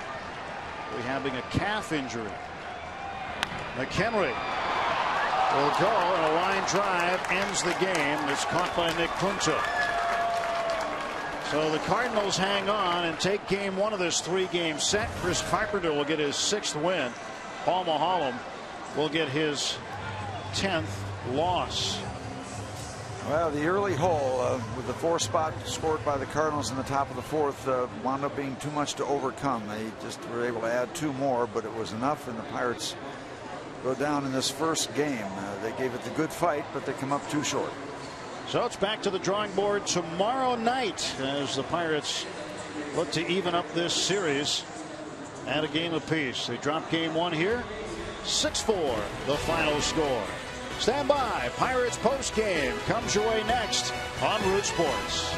rehabbing a calf injury. McHenry will go, and a line drive ends the game. It's caught by Nick Punto. So the Cardinals hang on and take game 1 of this 3-game set. Chris Carpenter will get his 6th win. Paul Maholm will get his 10th loss. Well, the early hole with the 4 spot scored by the Cardinals in the top of the 4th wound up being too much to overcome. They just were able to add 2 more, but it was enough, and the Pirates go down in this first game. They gave it the good fight, but they come up too short. So it's back to the drawing board tomorrow night as the Pirates look to even up this series at a game apiece. They drop game 1 here. 6-4 the final score. Stand by. Pirates post game comes your way next on Root Sports.